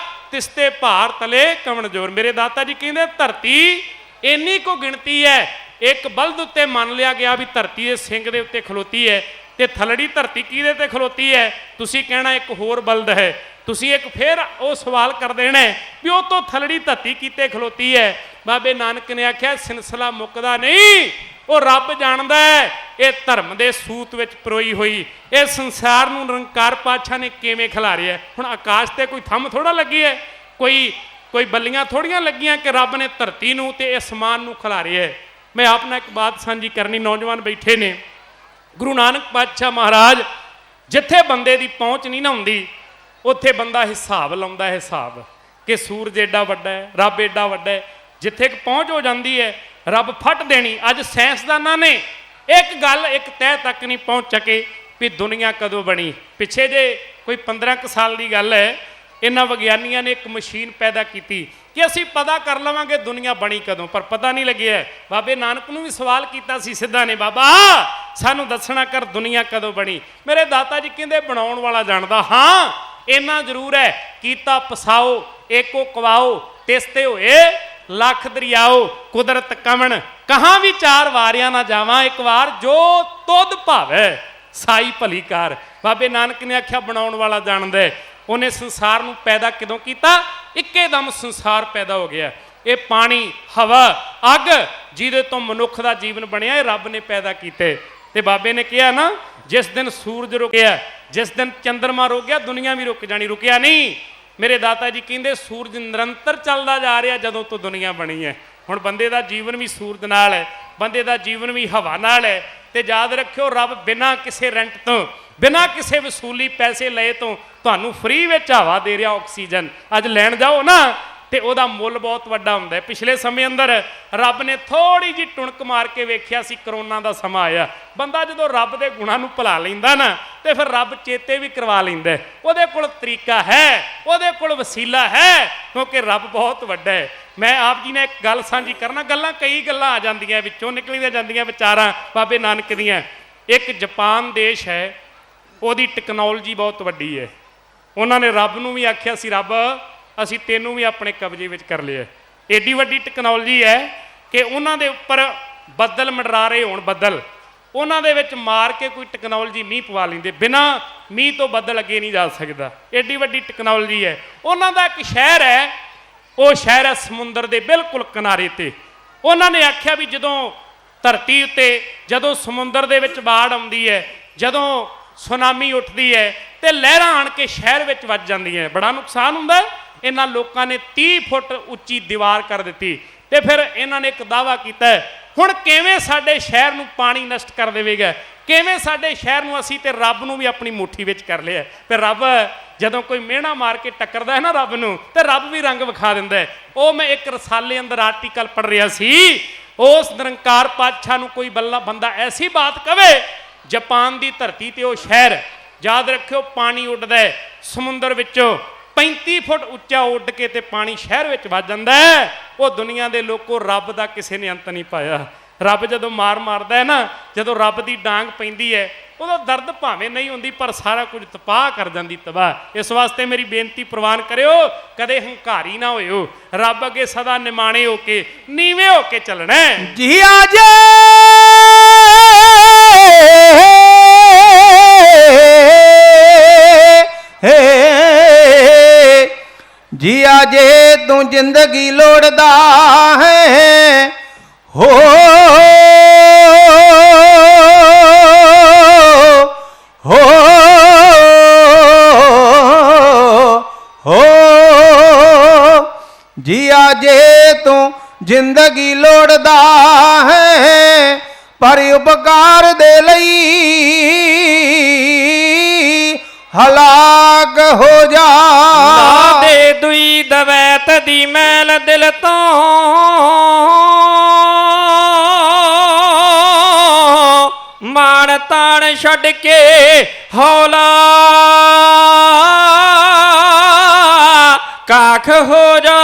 ਤਿਸਤੇ ਭਾਰ ਤਲੇ ਕਵਣ ਜੋਰ। ਮੇਰੇ ਦਾਤਾ ਜੀ ਕਹਿੰਦੇ ਧਰਤੀ ਇੰਨੀ ਕੋ ਗਿਣਤੀ ਹੈ, ਇੱਕ ਬਲਦ ਉੱਤੇ ਮੰਨ ਲਿਆ ਗਿਆ ਵੀ ਧਰਤੀ ਦੇ ਸਿੰਘ ਦੇ ਉੱਤੇ ਖਲੋਤੀ ਹੈ, ਤੇ ਥਲੜੀ ਧਰਤੀ ਕਿਹਦੇ ਤੇ ਖਲੋਤੀ ਹੈ? ਤੁਸੀਂ ਕਹਿਣਾ ਇੱਕ ਹੋਰ ਬਲਦ ਹੈ। ਤੁਸੀਂ ਇੱਕ ਫੇਰ ਉਹ ਸਵਾਲ ਕਰ ਦੇਣਾ ਵੀ ਉਹ ਤੋਂ ਥਲੜੀ ਧਰਤੀ ਕਿਤੇ ਖਲੋਤੀ ਹੈ। ਬਾਬੇ ਨਾਨਕ ਨੇ ਆਖਿਆ ਸਿਲਸਿਲਾ ਮੁੱਕਦਾ ਨਹੀਂ, ਉਹ ਰੱਬ ਜਾਣਦਾ ਹੈ ਇਹ ਧਰਮ ਦੇ ਸੂਤ ਵਿੱਚ ਪਰੋਈ ਹੋਈ ਇਹ ਸੰਸਾਰ ਨੂੰ ਨਿਰੰਕਾਰ ਪਾਤਸ਼ਾਹ ਨੇ ਕਿਵੇਂ ਖਿਲਾਰਿਆ। ਹੁਣ ਆਕਾਸ਼ ਤੇ ਕੋਈ ਥੰਮ ਥੋੜਾ ਲੱਗੀ ਹੈ, ਕੋਈ ਬੱਲੀਆਂ ਥੋੜੀਆਂ ਲੱਗੀਆਂ ਕਿ ਰੱਬ ਨੇ ਧਰਤੀ ਨੂੰ ਤੇ ਅਸਮਾਨ ਨੂੰ ਖਿਲਾਰਿਆ। ਮੈਂ ਆਪ ਨਾਲ ਇੱਕ ਬਾਤ ਸਾਂਝੀ ਕਰਨੀ, ਨੌਜਵਾਨ ਬੈਠੇ ਨੇ। ਗੁਰੂ ਨਾਨਕ ਪਾਤਸ਼ਾਹ ਮਹਾਰਾਜ ਜਿੱਥੇ ਬੰਦੇ ਦੀ ਪਹੁੰਚ ਨਹੀਂ ਨਾ ਹੁੰਦੀ, ਉੱਥੇ ਬੰਦਾ ਹਿਸਾਬ ਲਾਉਂਦਾ ਹੈ, ਹਿਸਾਬ ਕਿ ਸੂਰਜ ਏਡਾ ਵੱਡਾ ਹੈ, ਰੱਬ ਏਡਾ ਵੱਡਾ ਹੈ। ਜਿੱਥੇ ਇੱਕ ਪਹੁੰਚ ਹੋ ਜਾਂਦੀ ਹੈ ਰੱਬ ਫੱਟ ਦੇਣੀ। ਅੱਜ ਸਾਇੰਸਦਾਨਾਂ ਨੇ ਇੱਕ ਗੱਲ ਇੱਕ ਤਹਿ ਤੱਕ ਨਹੀਂ ਪਹੁੰਚ ਸਕੇ ਵੀ ਦੁਨੀਆ ਕਦੋਂ ਬਣੀ। ਪਿੱਛੇ ਜੇ ਕੋਈ 15 ਕੁ ਸਾਲ ਦੀ ਗੱਲ ਹੈ, ਇਹਨਾਂ ਵਿਗਿਆਨੀਆਂ ਨੇ ਇੱਕ ਮਸ਼ੀਨ ਪੈਦਾ ਕੀਤੀ ਕਿ ਅਸੀਂ ਪਤਾ ਕਰ ਲਵਾਂਗੇ ਦੁਨੀਆ ਬਣੀ ਕਦੋਂ, ਪਰ ਪਤਾ ਨਹੀਂ ਲੱਗਿਆ। ਬਾਬੇ ਨਾਨਕ ਨੂੰ ਵੀ ਸਵਾਲ ਕੀਤਾ ਸੀ ਸਿੱਧਾ ਨੇ, ਬਾਬਾ ਸਾਨੂੰ ਦੱਸਣਾ ਕਰ ਦੁਨੀਆ ਕਦੋਂ ਬਣੀ। ਮੇਰੇ ਦਾਤਾ ਜੀ ਕਹਿੰਦੇ ਬਣਾਉਣ ਵਾਲਾ ਜਾਣਦਾ। ਹਾਂ ਇੰਨਾ ਜ਼ਰੂਰ ਹੈ, ਕੀਤਾ ਪਸਾਓ ਏਕੋ ਕਵਾਓ ਤਿਸਤੇ ਹੋਏ ਲੱਖ ਦਰਿਆਓ ਕੁਦਰਤ ਕਵਣ ਕਹਾਂ ਵੀ ਚਾਰ ਵਾਰਿਆਂ ਨਾ ਜਾਵਾਂ ਇੱਕ ਵਾਰ ਜੋ ਤੁਧ ਭਾਵੈ ਸਾਈ ਭਲੀ ਕਾਰ। ਬਾਬੇ ਨਾਨਕ ਨੇ ਆਖਿਆ ਬਣਾਉਣ ਵਾਲਾ ਜਾਣਦਾ। ਉਹਨੇ ਸੰਸਾਰ ਨੂੰ ਪੈਦਾ ਕਿਦੋਂ ਕੀਤਾ? ਇੱਕੇ ਦਮ ਸੰਸਾਰ ਪੈਦਾ ਹੋ ਗਿਆ। ਇਹ ਪਾਣੀ ਹਵਾ ਅੱਗ ਜਿਹਦੇ ਤੋਂ ਮਨੁੱਖ ਦਾ ਜੀਵਨ ਬਣਿਆ ਇਹ ਰੱਬ ਨੇ ਪੈਦਾ ਕੀਤੇ। ਤੇ ਬਾਬੇ ਨੇ ਕਿਹਾ ਨਾ ਜਿਸ ਦਿਨ ਸੂਰਜ ਰੁਕਿਆ, ਜਿਸ ਦਿਨ ਚੰਦਰਮਾ ਰੁਕ ਗਿਆ ਦੁਨੀਆ ਵੀ ਰੁਕ ਜਾਣੀ। ਰੁਕਿਆ ਨਹੀਂ। ਮੇਰੇ ਦਾਤਾ ਜੀ ਕਹਿੰਦੇ ਸੂਰਜ ਨਿਰੰਤਰ ਚੱਲਦਾ ਜਾ ਰਿਹਾ ਜਦੋਂ ਤੋਂ ਦੁਨੀਆ ਬਣੀ ਹੈ। ਹੁਣ ਬੰਦੇ ਦਾ ਜੀਵਨ ਵੀ ਸੂਰਜ ਨਾਲ ਹੈ, ਬੰਦੇ ਦਾ ਜੀਵਨ ਵੀ ਹਵਾ ਨਾਲ ਹੈ। ਤੇ ਯਾਦ ਰੱਖਿਓ ਰੱਬ ਬਿਨਾਂ ਕਿਸੇ ਰੈਂਟ ਤੋਂ, ਬਿਨਾਂ ਕਿਸੇ ਵਸੂਲੀ ਪੈਸੇ ਲਏ ਤੋਂ ਤੁਹਾਨੂੰ ਫ੍ਰੀ ਵਿੱਚ ਹਵਾ ਦੇ ਰਿਹਾ, ਆਕਸੀਜਨ। ਅੱਜ ਲੈਣ ਜਾਓ ਨਾ ਤੇ ਉਹਦਾ ਮੁੱਲ ਬਹੁਤ ਵੱਡਾ ਹੁੰਦਾ ਹੈ। ਪਿਛਲੇ ਸਮੇਂ ਅੰਦਰ ਰੱਬ ਨੇ ਥੋੜੀ ਜਿਹੀ ਟੁਣਕ ਮਾਰ ਕੇ ਵੇਖਿਆ ਸੀ, ਕਰੋਨਾ ਦਾ ਸਮਾਂ ਆਇਆ। ਬੰਦਾ ਜਦੋਂ ਰੱਬ ਦੇ ਗੁਣਾਂ ਨੂੰ ਭੁਲਾ ਲੈਂਦਾ ਨਾ ਤੇ ਫਿਰ ਰੱਬ ਚੇਤੇ ਵੀ ਕਰਵਾ ਲੈਂਦਾ। ਉਹਦੇ ਕੋਲ ਤਰੀਕਾ ਹੈ, ਉਹਦੇ ਕੋਲ ਵਸੀਲਾ ਹੈ, ਕਿਉਂਕਿ ਰੱਬ ਬਹੁਤ ਵੱਡਾ ਹੈ। ਮੈਂ ਆਪ ਜੀ ਨੇ ਇੱਕ ਗੱਲ ਸਾਂਝੀ ਕਰਨਾ, ਗੱਲਾਂ ਕਈ ਗੱਲਾਂ ਆ ਜਾਂਦੀਆਂ ਵਿੱਚੋਂ ਨਿਕਲੀਆਂ ਜਾਂਦੀਆਂ ਵਿਚਾਰਾਂ ਬਾਬੇ ਨਾਨਕ ਦੀਆਂ। ਇੱਕ ਜਾਪਾਨ ਦੇਸ਼ ਹੈ, ਉਹਦੀ ਟੈਕਨੋਲੋਜੀ ਬਹੁਤ ਵੱਡੀ ਹੈ। ਉਹਨਾਂ ਨੇ ਰੱਬ ਨੂੰ ਵੀ ਆਖਿਆ ਸੀ ਰੱਬ ਅਸੀਂ ਤੈਨੂੰ ਵੀ ਆਪਣੇ ਕਬਜ਼ੇ ਵਿੱਚ ਕਰ ਲਿਆ। ਏਡੀ ਵੱਡੀ ਟੈਕਨੋਲੋਜੀ ਹੈ ਕਿ ਉਹਨਾਂ ਦੇ ਉੱਪਰ ਬੱਦਲ ਮੰਡਰਾ ਰਹੇ ਹੋਣ, ਬੱਦਲ ਉਹਨਾਂ ਦੇ ਵਿੱਚ ਮਾਰ ਕੇ ਕੋਈ ਟੈਕਨੋਲੋਜੀ ਮੀਂਹ ਪਵਾ ਲੈਂਦੇ, ਬਿਨਾਂ ਮੀਂਹ ਤੋਂ ਬੱਦਲ ਅੱਗੇ ਨਹੀਂ ਜਾ ਸਕਦਾ। ਏਡੀ ਵੱਡੀ ਟੈਕਨੋਲੋਜੀ ਹੈ। ਉਹਨਾਂ ਦਾ ਇੱਕ ਸ਼ਹਿਰ ਹੈ, ਉਹ ਸ਼ਹਿਰ ਹੈ ਸਮੁੰਦਰ ਦੇ ਬਿਲਕੁਲ ਕਿਨਾਰੇ ਤੇ। ਉਹਨਾਂ ਨੇ ਆਖਿਆ ਵੀ ਜਦੋਂ ਧਰਤੀ ਉੱਤੇ ਜਦੋਂ ਸਮੁੰਦਰ ਦੇ ਵਿੱਚ ਬਾੜ ਆਉਂਦੀ ਹੈ, ਜਦੋਂ ਸੁਨਾਮੀ ਉੱਠਦੀ ਹੈ ਤੇ ਲਹਿਰਾਂ ਆਣ ਕੇ ਸ਼ਹਿਰ ਵਿੱਚ ਵੱਜ ਜਾਂਦੀਆਂ, ਬੜਾ ਨੁਕਸਾਨ ਹੁੰਦਾ। ਇਹਨਾਂ ਲੋਕਾਂ ਨੇ 30 ਫੁੱਟ ਉੱਚੀ ਦੀਵਾਰ ਕਰ ਦਿੱਤੀ ਤੇ ਫਿਰ ਇਹਨਾਂ ਨੇ ਇੱਕ ਦਾਅਵਾ ਕੀਤਾ ਹੁਣ ਕਿਵੇਂ ਸਾਡੇ ਸ਼ਹਿਰ ਨੂੰ ਪਾਣੀ ਨਸ਼ਟ ਕਰ ਦੇਵੇਗਾ, ਕਿਵੇਂ ਸਾਡੇ ਸ਼ਹਿਰ ਨੂੰ, ਅਸੀਂ ਤੇ ਰੱਬ ਨੂੰ ਵੀ ਆਪਣੀ ਮੁੱਠੀ ਵਿੱਚ ਕਰ ਲਿਆ। ਫਿਰ ਰੱਬ ਜਦੋਂ ਕੋਈ ਮਿਹਣਾ ਮਾਰ ਕੇ ਟੱਕਰਦਾ ਹੈ ਨਾ ਰੱਬ ਨੂੰ, ਤੇ ਰੱਬ ਵੀ ਰੰਗ ਵਿਖਾ ਦਿੰਦਾ ਹੈ। ਉਹ ਮੈਂ ਇੱਕ ਰਸਾਲੇ ਅੰਦਰ ਆਰਟੀਕਲ ਪੜ੍ਹ ਰਿਹਾ ਸੀ, ਉਸ ਨਿਰੰਕਾਰ ਪਾਤਸ਼ਾਹ ਨੂੰ ਕੋਈ ਬੰਦਾ ਐਸੀ ਬਾਤ ਕਵੇ, ਜਾਪਾਨ ਦੀ ਧਰਤੀ ਤੇ ਉਹ ਸ਼ਹਿਰ, ਯਾਦ ਰੱਖਿਓ ਪਾਣੀ ਉੱਡਦਾ ਹੈ ਸਮੁੰਦਰ ਵਿੱਚੋਂ 35 ਫੁੱਟ ਉੱਚਾ ਉੱਡ ਕੇ ਤੇ ਪਾਣੀ ਸ਼ਹਿਰ ਵਿੱਚ ਵੱਜ ਜਾਂਦਾ ਹੈ। ਉਹ ਦੁਨੀਆ ਦੇ ਲੋਕੋ ਰੱਬ ਦਾ ਕਿਸੇ ਨੇ ਅੰਤ ਨਹੀਂ ਪਾਇਆ। ਰੱਬ ਜਦੋਂ ਮਾਰਦਾ ਹੈ ਨਾ, ਜਦੋਂ ਰੱਬ ਦੀ ਡਾਂਗ ਪੈਂਦੀ ਹੈ ਉਦੋਂ ਦਰਦ ਭਾਵੇਂ ਨਹੀਂ ਹੁੰਦੀ ਪਰ ਸਾਰਾ ਕੁਝ ਤਬਾਹ ਕਰ ਜਾਂਦੀ, ਤਬਾਹ। ਇਸ ਵਾਸਤੇ ਮੇਰੀ ਬੇਨਤੀ ਪ੍ਰਵਾਨ ਕਰਿਓ, ਕਦੇ ਹੰਕਾਰੀ ਨਾ ਹੋਇਓ, ਰੱਬ ਅੱਗੇ ਸਦਾ ਨਿਮਾਣੇ ਹੋ ਕੇ ਨੀਵੇਂ ਹੋ ਕੇ ਚੱਲਣਾ ਜੀ। ਆਜੇ ਜੀ ਆਜੇ ਤੂੰ ਜ਼ਿੰਦਗੀ ਲੋੜਦਾ ਹੈ ਹੋ ਜੀ ਆਜੇ ਤੂੰ ਜ਼ਿੰਦਗੀ ਲੋੜਦਾ ਹੈ ਪਰ ਉਪਕਾਰ ਦੇ ਲਈ ਹਲਾਕ ਹੋ ਜਾ। ਨਾ ਦੇ ਦੁਈ ਦਵੈ ਦੀ ਮੈਲ ਦਿਲ ਤੋਂ ਮਾਣ ਤਾਣ ਛੱਡ ਕੇ ਹੌਲਾ ਕਾਖ ਹੋ ਜਾ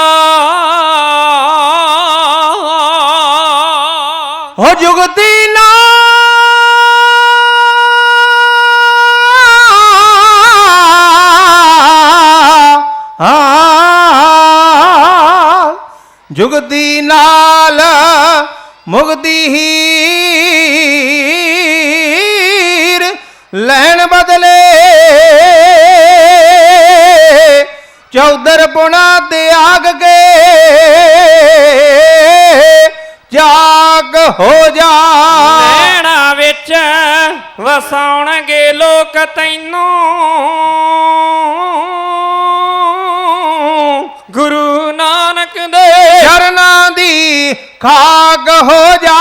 ਹੋ ਜੁਗਤੀ ਨਾ ਜੁਗਦੀ ਨਾਲ ਮੁਗਦੀ ਹੀਰ ਲੈਣ ਬਦਲੇ ਚੌਧਰ ਪੁਣਾ ਤਿਆਗ ਕੇ ਜਾਗ ਹੋ ਜਾ ਨੈਣਾ ਵਿੱਚ ਵਸਾਉਣਗੇ ਲੋਕ ਤੈਨੂੰ ਗੁਰੂ ਨਾਨਕ ਦੇ ਚਰਨਾਂ ਦੀ ਖਾਕ ਹੋ ਜਾ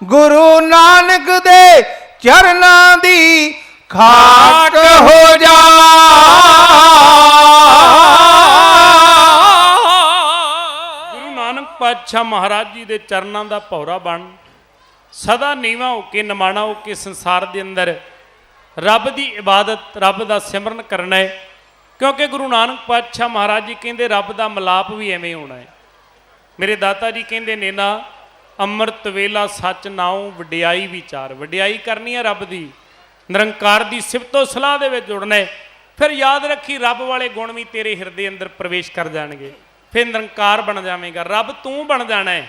ਗੁਰੂ ਨਾਨਕ ਦੇ ਚਰਨਾਂ ਦੀ ਖਾਕ ਹੋ ਜਾ ਗੁਰੂ ਨਾਨਕ ਪਾਤਸ਼ਾਹ ਮਹਾਰਾਜ ਜੀ ਦੇ ਚਰਨਾਂ ਦਾ ਭੌਰਾ ਬਣ ਸਦਾ ਨੀਵਾਂ ਹੋ ਕੇ ਨਿਮਾਣਾ ਹੋ ਕੇ ਸੰਸਾਰ ਦੇ ਅੰਦਰ ਰੱਬ ਦੀ ਇਬਾਦਤ ਰੱਬ ਦਾ ਸਿਮਰਨ ਕਰਨਾ ਹੈ ਕਿਉਂਕਿ ਗੁਰੂ ਨਾਨਕ ਪਾਤਸ਼ਾਹ ਮਹਾਰਾਜ ਜੀ ਕਹਿੰਦੇ ਰੱਬ ਦਾ ਮਿਲਾਪ ਵੀ ਐਵੇਂ ਹੋਣਾ ਹੈ। ਮੇਰੇ ਦਾਤਾ ਜੀ ਕਹਿੰਦੇ ਨੇ ਨਾ ਅੰਮ੍ਰਿਤ ਵੇਲਾ ਸੱਚ ਨਾਉ ਵਡਿਆਈ ਵਿਚਾਰ ਵਡਿਆਈ ਕਰਨੀ ਹੈ ਰੱਬ ਦੀ ਨਿਰੰਕਾਰ ਦੀ ਸਿਫਤੋ ਸਲਾਹ ਦੇ ਵਿੱਚ ਜੁੜਨਾ ਹੈ। ਫਿਰ ਯਾਦ ਰੱਖੀ ਰੱਬ ਵਾਲੇ ਗੁਣ ਵੀ ਤੇਰੇ ਹਿਰਦੇ ਅੰਦਰ ਪ੍ਰਵੇਸ਼ ਕਰ ਜਾਣਗੇ ਫਿਰ ਨਿਰੰਕਾਰ ਬਣ ਜਾਵੇਂਗਾ ਰੱਬ ਤੂੰ ਬਣ ਜਾਣਾ ਹੈ।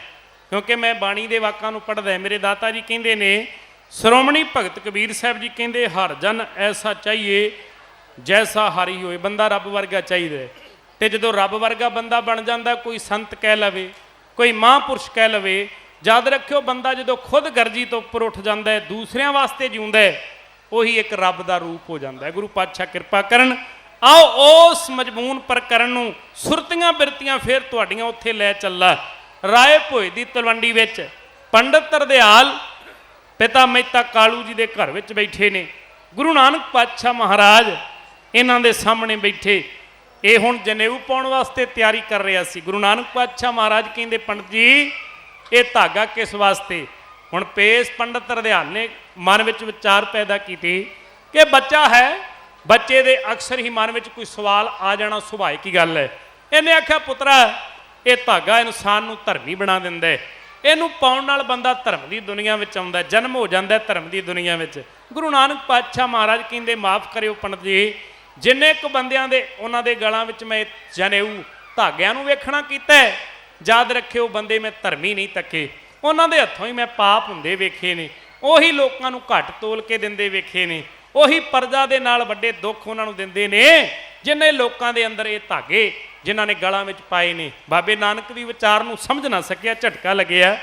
ਕਿਉਂਕਿ ਮੈਂ ਬਾਣੀ ਦੇ ਵਾਕਾਂ ਨੂੰ ਪੜ੍ਹਦਾ ਮੇਰੇ ਦਾਤਾ ਜੀ ਕਹਿੰਦੇ ਨੇ ਸ਼੍ਰੋਮਣੀ ਭਗਤ ਕਬੀਰ ਸਾਹਿਬ ਜੀ ਕਹਿੰਦੇ ਹਰ ਜਨ ਐਸਾ ਚਾਹੀਏ ਜੈਸਾ ਹਰੀ ਹੋਏ ਬੰਦਾ ਰੱਬ ਵਰਗਾ ਚਾਹੀਦਾ ਤੇ ਜਦੋਂ ਰੱਬ ਵਰਗਾ ਬੰਦਾ ਬਣ ਜਾਂਦਾ ਕੋਈ ਸੰਤ ਕਹਿ ਲਵੇ ਕੋਈ ਮਹਾਂਪੁਰਸ਼ ਕਹਿ ਲਵੇ ਯਾਦ ਰੱਖਿਓ ਬੰਦਾ ਜਦੋਂ ਖੁਦ ਗਰਜੀ ਤੋਂ ਉੱਪਰ ਉੱਠ ਜਾਂਦਾ ਹੈ ਦੂਸਰਿਆਂ ਵਾਸਤੇ ਜਿਉਂਦਾ ਹੈ ਉਹੀ ਇੱਕ ਰੱਬ ਦਾ ਰੂਪ ਹੋ ਜਾਂਦਾ ਹੈ। ਗੁਰੂ ਪਾਤਸ਼ਾਹ ਕਿਰਪਾ ਕਰਨ ਆਓ ਉਸ ਮਜਮੂਨ ਪ੍ਰਕਰਨ ਨੂੰ ਸੁਰਤੀਆਂ ਬਿਰਤੀਆਂ ਫਿਰ ਤੁਹਾਡੀਆਂ ਉੱਥੇ ਲੈ ਚੱਲਾ ਰਾਏ ਭੋਏ ਦੀ ਤਲਵੰਡੀ ਵਿੱਚ ਪੰਡਤ ਤਰਦਿਆਲ ਪਿਤਾ ਮਹਿਤਾ ਕਾਲੂ ਜੀ ਦੇ ਘਰ ਵਿੱਚ ਬੈਠੇ ਨੇ ਗੁਰੂ ਨਾਨਕ ਪਾਤਸ਼ਾਹ ਮਹਾਰਾਜ ਇਹਨਾਂ ਦੇ ਸਾਹਮਣੇ ਬੈਠੇ ਇਹ ਹੁਣ ਜਨੇਊ ਪਾਉਣ ਵਾਸਤੇ ਤਿਆਰੀ ਕਰ ਰਿਹਾ ਸੀ। ਗੁਰੂ ਨਾਨਕ ਪਾਤਸ਼ਾਹ ਮਹਾਰਾਜ ਕਹਿੰਦੇ ਪੰਡਤ ਜੀ ਇਹ ਧਾਗਾ ਕਿਸ ਵਾਸਤੇ ਹੁਣ ਪੇਸ ਪੰਡਤ ਤਰਦਿਆਲ ਨੇ ਮਨ ਵਿੱਚ ਵਿਚਾਰ ਪੈਦਾ ਕੀਤੀ ਕਿ ਬੱਚਾ ਹੈ ਬੱਚੇ ਦੇ ਅਕਸਰ ਹੀ ਮਨ ਵਿੱਚ ਕੋਈ ਸਵਾਲ ਆ ਜਾਣਾ ਸੁਭਾਵਿਕ ਹੀ ਗੱਲ ਹੈ। ਇਹਨੇ ਆਖਿਆ ਪੁੱਤਰਾ ਇਹ ਧਾਗਾ ਇਨਸਾਨ ਨੂੰ ਧਰਮੀ ਬਣਾ ਦਿੰਦਾ ਹੈ ਇਹਨੂੰ ਪਾਉਣ ਨਾਲ ਬੰਦਾ ਧਰਮ ਦੀ ਦੁਨੀਆ ਵਿੱਚ ਆਉਂਦਾ ਜਨਮ ਹੋ ਜਾਂਦਾ ਧਰਮ ਦੀ ਦੁਨੀਆ ਵਿੱਚ। ਗੁਰੂ ਨਾਨਕ ਪਾਤਸ਼ਾਹ ਮਹਾਰਾਜ ਕਹਿੰਦੇ ਮਾਫ ਕਰਿਓ ਪੰਡਤ ਜੀ ਜਿੰਨੇ ਕੁ ਬੰਦਿਆਂ ਦੇ ਉਹਨਾਂ ਦੇ ਗਲਾਂ ਵਿੱਚ ਮੈਂ ਜਨੇਊ ਧਾਗਿਆਂ ਨੂੰ ਵੇਖਣਾ ਕੀਤਾ ਯਾਦ ਰੱਖਿਓ ਬੰਦੇ ਮੈਂ ਧਰਮੀ ਨਹੀਂ ਤੱਕੇ ਉਹਨਾਂ ਦੇ ਹੱਥੋਂ ਹੀ ਮੈਂ ਪਾਪ ਹੁੰਦੇ ਵੇਖੇ ਨੇ ਉਹੀ ਲੋਕਾਂ ਨੂੰ ਘੱਟ ਤੋਲ ਕੇ ਦਿੰਦੇ ਵੇਖੇ ਨੇ ਉਹੀ ਪਰਜਾ ਦੇ ਨਾਲ ਵੱਡੇ ਦੁੱਖ ਉਹਨਾਂ ਨੂੰ ਦਿੰਦੇ ਨੇ ਜਿੰਨੇ ਲੋਕਾਂ ਦੇ ਅੰਦਰ ਇਹ ਧਾਗੇ ਜਿਨ੍ਹਾਂ ਨੇ ਗਲਾਂ ਵਿੱਚ ਪਾਏ ਨੇ। ਬਾਬੇ ਨਾਨਕ ਦੀ ਵਿਚਾਰ ਨੂੰ ਸਮਝ ਨਾ ਸਕਿਆ ਝਟਕਾ ਲੱਗਿਆ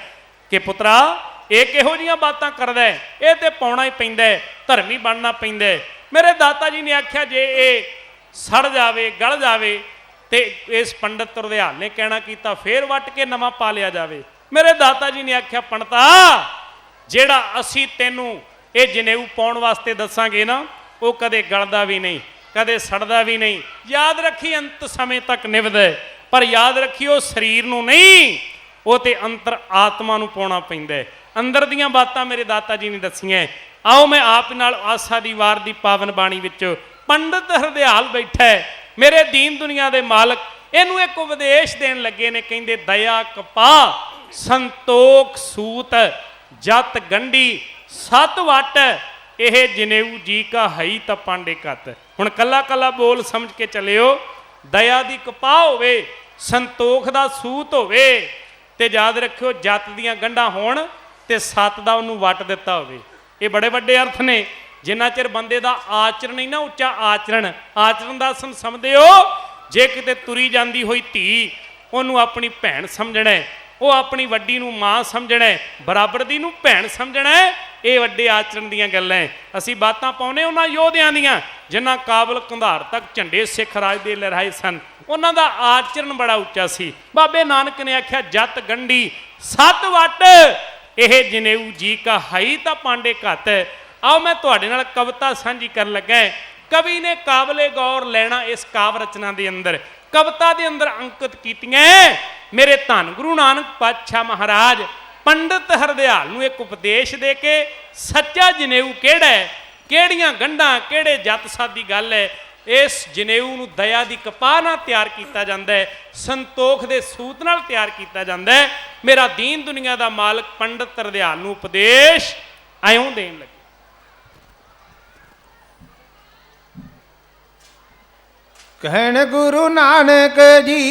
ਕਿ ਪੁੱਤਰਾ ਇਹ ਕਿਹੋ ਜੀਆਂ ਬਾਤਾਂ ਕਰਦਾ ਇਹ ਤੇ ਪਾਉਣਾ ਹੀ ਪੈਂਦਾ ਧਰਮੀ ਬਣਨਾ ਪੈਂਦਾ। ਮੇਰੇ ਦਾਤਾ ਜੀ ਨੇ ਆਖਿਆ ਜੇ ਇਹ ਸੜ ਜਾਵੇ ਗਲ ਜਾਵੇ ਤੇ ਇਸ ਪੰਡਤ ਤਰਦਿਆਲ ਨੇ ਕਹਿਣਾ ਕੀਤਾ ਫੇਰ ਵੱਟ ਕੇ ਨਵਾਂ ਪਾ ਲਿਆ ਜਾਵੇ। ਮੇਰੇ ਦਾਤਾ ਜੀ ਨੇ ਆਖਿਆ ਪੰਡਤਾ ਜਿਹੜਾ ਅਸੀਂ ਤੈਨੂੰ ਇਹ ਜਨੇਊ ਪਾਉਣ ਵਾਸਤੇ ਦੱਸਾਂਗੇ ਨਾ ਉਹ ਕਦੇ ਗਲਦਾ ਵੀ ਨਹੀਂ ਕਦੇ ਸੜਦਾ ਵੀ ਨਹੀਂ ਯਾਦ ਰੱਖੀ ਅੰਤ ਸਮੇਂ ਤੱਕ ਨਿਭਦਾ ਪਰ ਯਾਦ ਰੱਖਿਓ ਸਰੀਰ ਨੂੰ ਨਹੀਂ ਉਹ ਤੇ ਅੰਤਰ ਆਤਮਾ ਨੂੰ ਪਾਉਣਾ ਪੈਂਦਾ ਅੰਦਰ ਦੀਆਂ ਬਾਤਾਂ ਮੇਰੇ ਦਾਤਾ ਜੀ ਨੇ ਦੱਸੀਆਂ। ਆਓ ਮੈਂ ਆਪ ਨਾਲ ਆਸਾ ਦੀ ਵਾਰ ਦੀ ਪਾਵਨ ਬਾਣੀ ਵਿੱਚ ਪੰਡਤ ਹਰਦਿਆਲ ਬੈਠਾ ਮੇਰੇ ਦੀਨ ਦੁਨੀਆ ਦੇ ਮਾਲਕ ਇਹਨੂੰ ਇੱਕ ਉਪਦੇਸ਼ ਦੇਣ ਲੱਗੇ ਨੇ ਕਹਿੰਦੇ ਦਇਆ ਕਪਾ ਸੰਤੋਖ ਸੂਤ ਜਤ ਗੰਢੀ ਸਤ ਵਟ ਇਹ ਜਨੇਊ ਜੀ ਕਾ ਹਈ ਤਾਂ ਪਾਂਡੇ ਕੱਤ। ਹੁਣ ਕੱਲਾ ਕੱਲਾ ਬੋਲ ਸਮਝ ਕੇ ਚੱਲਿਓ ਦਇਆ ਦੀ ਕਪਾਹ ਹੋਵੇ ਸੰਤੋਖ ਦਾ ਸੂਤ ਹੋਵੇ ਤੇ ਯਾਦ ਰੱਖਿਓ ਜਤ ਦੀਆਂ ਗੰਢਾਂ ਹੋਣ ਤੇ ਸਤ ਦਾ ਉਹਨੂੰ ਵਟ ਦਿੱਤਾ ਹੋਵੇ। ਇਹ ਬੜੇ ਵੱਡੇ ਅਰਥ ਨੇ ਜਿੰਨਾ ਚਿਰ ਬੰਦੇ ਦਾ ਆਚਰਣ ਨਹੀਂ ਨਾ ਉੱਚਾ ਆਚਰਣ ਦਾ ਸਮਝਦੇ ਹੋ ਜੇ ਕਿਤੇ ਤੁਰੀ ਜਾਂਦੀ ਹੋਈ ਧੀ ਉਹਨੂੰ ਆਪਣੀ ਭੈਣ ਸਮਝਣਾ ਉਹ ਆਪਣੀ ਵੱਡੀ ਨੂੰ ਮਾਂ ਸਮਝਣਾ ਬਰਾਬਰ ਦੀ ਨੂੰ ਭੈਣ ਸਮਝਣਾ ਇਹ ਵੱਡੇ ਆਚਰਣ ਦੀਆਂ ਗੱਲਾਂ ਅਸੀਂ ਬਾਤਾਂ ਪਾਉਨੇ ਉਹਨਾਂ ਯੋਧਿਆਂ ਦੀਆਂ ਜਿਨ੍ਹਾਂ ਕਾਬਲ ਕੰਧਾਰ ਤੱਕ ਝੰਡੇ ਸਿੱਖ ਰਾਜ ਦੇ ਲਹਿਰਾਏ ਸਨ ਉਹਨਾਂ ਦਾ ਆਚਰਣ ਬੜਾ ਉੱਚਾ ਸੀ। ਬਾਬੇ ਨਾਨਕ ਨੇ ਆਖਿਆ ਜਤ ਗੰਢੀ ਸਤ ਵਟ ਇਹ ਜਨੇਊ ਜੀ ਕਾ ਹਈ ਤਾਂ ਪਾਂਡੇ ਘੱਤ आओ मैं तुहाडे नाल कविता साझी करन लगा। कवि ने काबले गौर लेना इस काव रचना के अंदर कविता के अंदर अंकित कीतियां मेरे धन गुरु नानक पातशाह महाराज पंडित हरदयाल नूं एक उपदेश दे के सच्चा जनेऊ किहड़ा है, किहड़ियां गंढां किहड़े जत सादी गल है, इस जनेऊ नूं दया दी कपाह नाल तैयार किया जाता है, संतोख दे सूत नाल तैयार किया जाता है। मेरा दीन दुनिया दा मालक पंडित हरदयाल नूं उपदेश आयों देण लगे। कहण गुरु नानक जी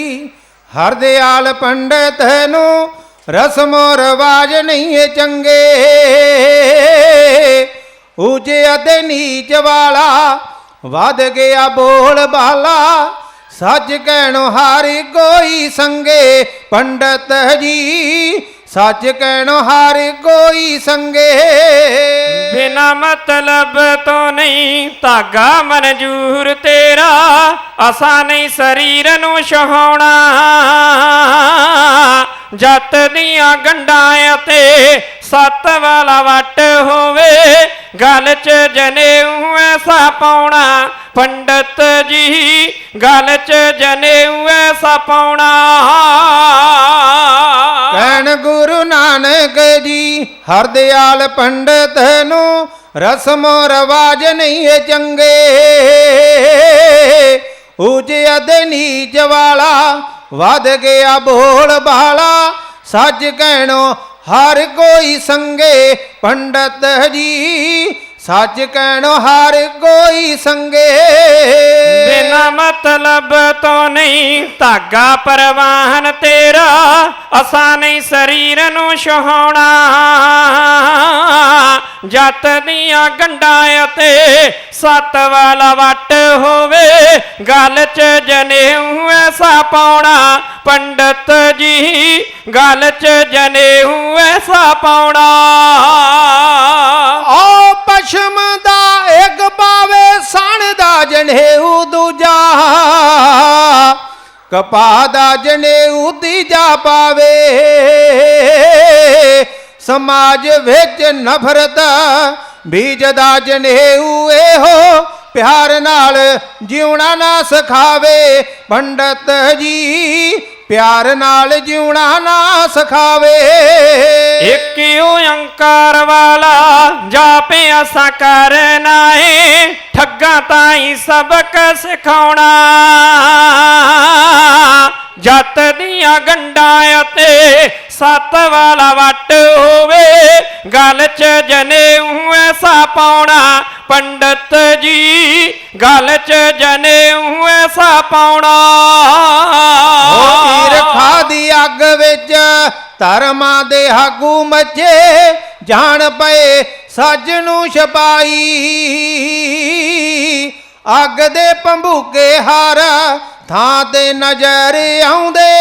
हरदयाल पंडित नूं रस्मो रवाज नहीं है चंगे, ऊंचे अते नीच वाला वध गया बोल बाला, सच कहणो हारी कोई संगे पंडित जी, सच कहणो हारी कोई संगे। बिना मतलब तो नहीं धागा मंजूर तेरा, असा नहीं शरीर नूं छहाउणा, जत दियां गंढां ते सत वाला वट होवे, गल च जनेऊ ऐसा पाउणा पंडित जी, गल च जनेऊ ऐसा पाउणा। कहण गुरु नानक जी हरदयाल पंडित नूं रस्मो रवाज नहीं है चंगे, ऊंचे अते नीच वाला वध गया बोल बाला, सच कहणो हर कोई संगे पंडित जी, सच कहणो हर कोई संगे। बिना मतलब तो नहीं धागा परवाहन तेरा, असा नहीं शरीर नूं छहाउणा, जत दियां गंढां ते सत वाला वट होवे, गल च जनेऊ ऐसा पाउणा पंडित जी, गल च जनेऊ ऐसा पाउणा। ओ पश्चिम दा एक पावे सण दा जनेऊ दूजा, कपाह दा जनेऊ तीजा पावे, समाज विच नफरत बीज दा जनेऊ एहो, प्यार नाल जीवना ना सिखावे पंडित जी, प्यार नाल जीवना ना सिखावे। एक ओंकार वाला जापे असा करना है, ठग्गा ताई सबक सिखाउणा, जत दियां गंढां ते सत वाला वट होवे, गल च जनेऊ ऐसा पाउणा पंडित जी, गल च जनेऊ ऐसा पाउणा। ईरखा दी अग विच धर्मां दे आगू मचे, जान पए सज नूं छपाई, अग दे भंबूके हार थां ते नजर आउंदे,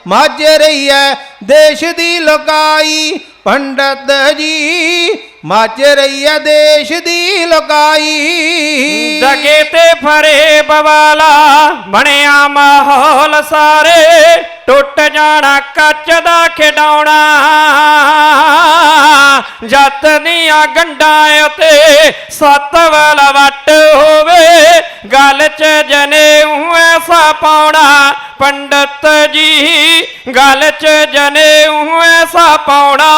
मज रही है देश दी लुकाई पंडित जी, मच रही है देश दी लुकाई। दगे ते फरेब वाला बनिया माहौल सारे, टुट जाना कच दा खिडौना, जत दियां गंढां ते सत वाला वट होवे, गल च जनेऊ ऐसा पाउणा पंडित जी, गल च जनेऊ ऐसा पाउणा।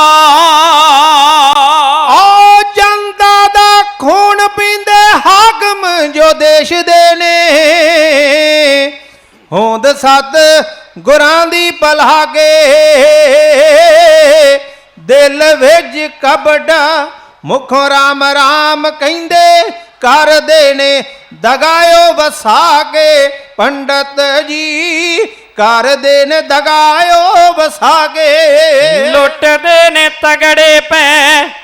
ओ जनता दा खून पींदे हाकम जो देश दे ने, होंद सत गुरां दी भलागे, दिल विच कबड़ा मुखों राम राम कहिंदे, कर देने दगायो वसा के पंडित जी, कर देने दगायो वसा के। लुट देने तगड़े पै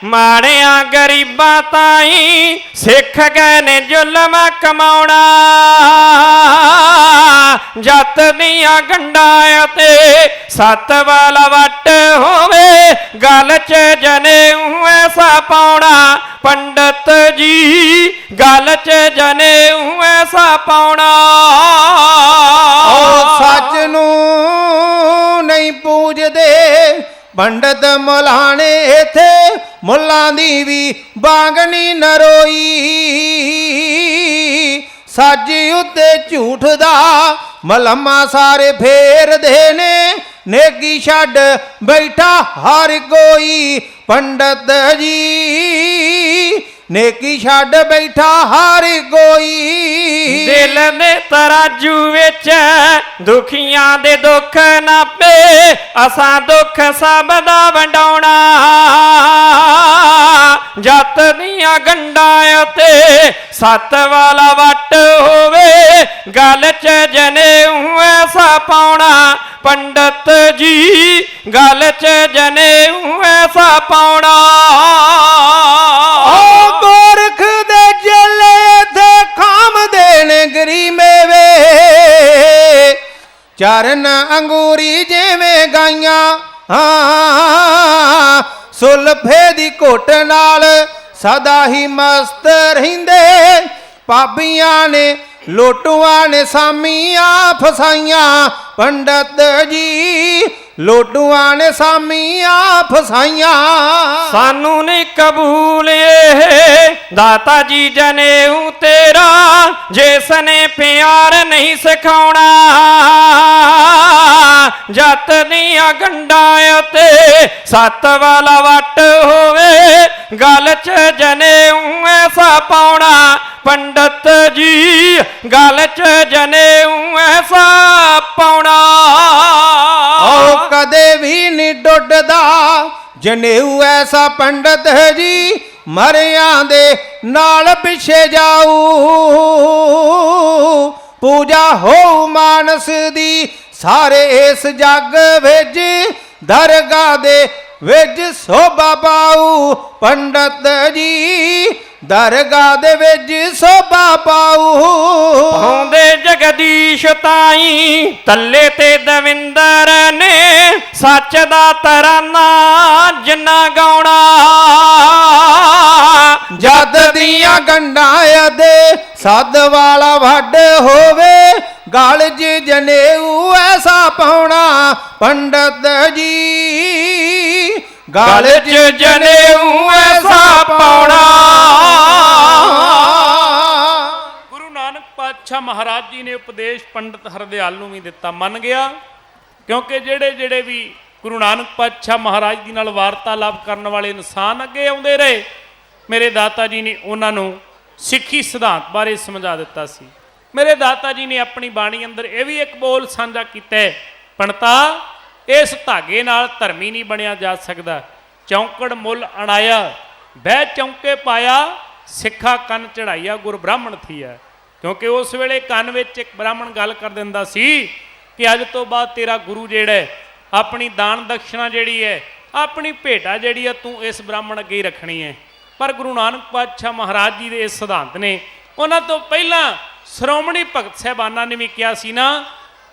माड़िया गरीबां ताई, सिख गए ने जुल्म कमाउणा, जत दियां गंढां ते सत वाला वट होवे, गल च जनेऊ ऐसा पाउणा पंडित जी, गल च जनेऊ ऐसा पाउणा। सच नूं नहीं पूजदे पंडित मौलाने इथे, ਮੁੱਲਾਂ ਦੀ ਵੀ ਬਾਂਗਣੀ ਨਰੋਈ ਸੱਜ ਉੱਤੇ ਝੂਠ ਦਾ ਮਲਮਾ ਸਾਰੇ ਫੇਰਦੇ ਨੇ ਨੇਕੀ ਛੱਡ ਬੈਠਾ ਹਰ ਕੋਈ ਪੰਡਤ ਜੀ ਨੇਕੀ ਛੱਡ ਬੈਠਾ ਹਰ ਕੋਈ ਦਿਲ ਨੇ ਤਰਾਜੂ ਵਿੱਚ ਦੁਖੀਆਂ ਦੇ ਦੁੱਖ ਨਾਪੇ ਅਸਾਂ ਦੁੱਖ ਸਭ ਦਾ ਵੰਡਾਉਣਾ ਜੱਤ ਦੀਆਂ ਗੰਢਾਂ ਉਤੇ ਸੱਤ ਵਾਲਾ ਵੱਟ ਹੋਵੇ ਗਲ 'ਚ ਜਨੇਊ ਐਸਾ ਪਾਉਣਾ ਪੰਡਤ ਜੀ ਗਲ 'ਚ ਜਨੇਊ ਐਸਾ ਪਾਉਣਾ ਗੋਰਖ ਦੇ ਜਲੇ ਤੇ ਖਾਮ ਦੇਣ ਗਰੀ ਮੇਵੇ ਚਰਨ ਅੰਗੂਰੀ ਜਿਵੇਂ ਗਾਈਆਂ ਸੁਲਫੇ ਦੀ ਘੁੱਟ ਨਾਲ ਸਦਾ ਹੀ ਮਸਤ ਰਹਿੰਦੇ ਪਾਪੀਆਂ ਨੇ ਲੋਟੂਆਂ ਨੇ ਸਾਮੀਆਂ ਫਸਾਈਆਂ ਪੰਡਤ ਜੀ ਲੋਟੂਆਂ ਨੇ ਸਾਮੀਆਂ ਫਸਾਈਆਂ ਸਾਨੂੰ ਨਹੀਂ ਕਬੂਲ ਇਹ ਦਾਤਾ ਜੀ ਜਨੇਊ ਤੇਰਾ ਜਿਸ ਨੇ ਪਿਆਰ ਨਹੀਂ ਸਿਖਾਉਣਾ ਜੱਤ ਦੀਆਂ ਗੰਢਾਂ ਉਤੇ ਸੱਤ ਵਾਲਾ ਵੱਟ ਹੋਵੇ ਗਲ 'ਚ ਜਨੇਊ ਐਸਾ ਪਾਉਣਾ ਪੰਡਤ ਜੀ ਗਲ 'ਚ ਜਨੇਊ ਐਸਾ ਪਾਉਣਾ ਕਦੇ ਵੀ ਨਹੀਂ ਡੁੱਟਦਾ ਜਨੇਊ ਐਸਾ ਪੰਡਤ ਜੀ ਮਰਿਆਂ ਦੇ ਨਾਲ ਪਿਛੇ ਜਾਊ ਪੂਜਾ ਹੋ ਮਾਨਸ ਦੀ ਸਾਰੇ ਇਸ ਜੱਗ ਵਿੱਚ ਦਰਗਾਹ ਦੇ ਵਿੱਚ ਸੋਭਾ ਪਾਊ ਪੰਡਤ ਜੀ ਦਰਗਾਹ ਦੇ ਵਿੱਚ ਸੋਭਾ ਪਾਊ ਪਾਉਂਦੇ ਜਗਦੀਸ਼ ਤਾਈ ਤੱਲੇ ਤੇ ਦਵਿੰਦਰ ਨੇ ਸੱਚ ਦਾ ਤਰਾਨਾ ਜਿੰਨਾ ਗਾਉਣਾ ਜਦ ਦੀਆਂ ਗੰਢਾਂ ਦੇ ਸੱਦ ਵਾਲਾ ਵੱਡ ਹੋਵੇ ਗਲ 'ਚ ਜਨੇਊ ਐਸਾ ਪਾਉਣਾ ਪੰਡਤ ਜੀ ਗਲ 'ਚ ਜਨੇਊ ਐਸਾ ਪਾਉਣਾ ਗੁਰੂ ਨਾਨਕ ਪਾਤਸ਼ਾਹ ਮਹਾਰਾਜ ਜੀ ਨੇ ਉਪਦੇਸ਼ ਪੰਡਤ ਹਰਦਿਆਲ ਨੂੰ ਵੀ ਦਿੱਤਾ ਮੰਨ ਗਿਆ ਕਿਉਂਕਿ ਜਿਹੜੇ ਵੀ ਗੁਰੂ ਨਾਨਕ ਪਾਤਸ਼ਾਹ ਮਹਾਰਾਜ ਜੀ ਨਾਲ ਵਾਰਤਾਲਾਪ ਕਰਨ ਵਾਲੇ ਇਨਸਾਨ ਅੱਗੇ ਆਉਂਦੇ ਰਹੇ ਮੇਰੇ ਦਾਤਾ ਜੀ ਨੇ ਉਹਨਾਂ ਨੂੰ ਸਿੱਖੀ ਸਿਧਾਂਤ ਬਾਰੇ ਸਮਝਾ ਦਿੱਤਾ ਸੀ ਮੇਰੇ ਦਾਤਾ ਜੀ ਨੇ ਆਪਣੀ ਬਾਣੀ ਅੰਦਰ ਇਹ ਵੀ ਇੱਕ ਬੋਲ ਸਾਂਝਾ ਕੀਤਾ ਪੰਡਤਾ ਇਸ ਧਾਗੇ ਨਾਲ ਧਰਮੀ ਨਹੀਂ ਬਣਿਆ ਜਾ ਸਕਦਾ ਚੌਂਕੜ ਮੁੱਲ ਅਣਾਇਆ ਬਹਿ ਚੌਂਕੇ ਪਾਇਆ ਸਿੱਖਾ ਕੰਨ ਚੜਾਈਆ ਗੁਰ ਬ੍ਰਾਹਮਣ ਥੀਆ ਕਿਉਂਕਿ ਉਸ ਵੇਲੇ ਕੰਨ ਵਿੱਚ ਇੱਕ ਬ੍ਰਾਹਮਣ ਗੱਲ ਕਰ ਦਿੰਦਾ ਸੀ ਕਿ ਅੱਜ ਤੋਂ ਬਾਅਦ ਤੇਰਾ ਗੁਰੂ ਜਿਹੜਾ ਆਪਣੀ ਦਾਨ ਦਕਸ਼ਣਾ ਜਿਹੜੀ ਹੈ ਆਪਣੀ ਭੇਟਾ ਜਿਹੜੀ ਹੈ ਤੂੰ ਇਸ ਬ੍ਰਾਹਮਣ ਅੱਗੇ ਹੀ ਰੱਖਣੀ ਹੈ ਪਰ ਗੁਰੂ ਨਾਨਕ ਪਾਤਸ਼ਾਹ ਮਹਾਰਾਜ ਜੀ ਦੇ ਇਸ ਸਿਧਾਂਤ ਨੇ ਉਹਨਾਂ ਤੋਂ ਪਹਿਲਾਂ ਸ਼੍ਰੋਮਣੀ ਭਗਤ ਸਾਹਿਬਾਨਾਂ ਨੇ ਵੀ ਕਿਹਾ ਸੀ ਨਾ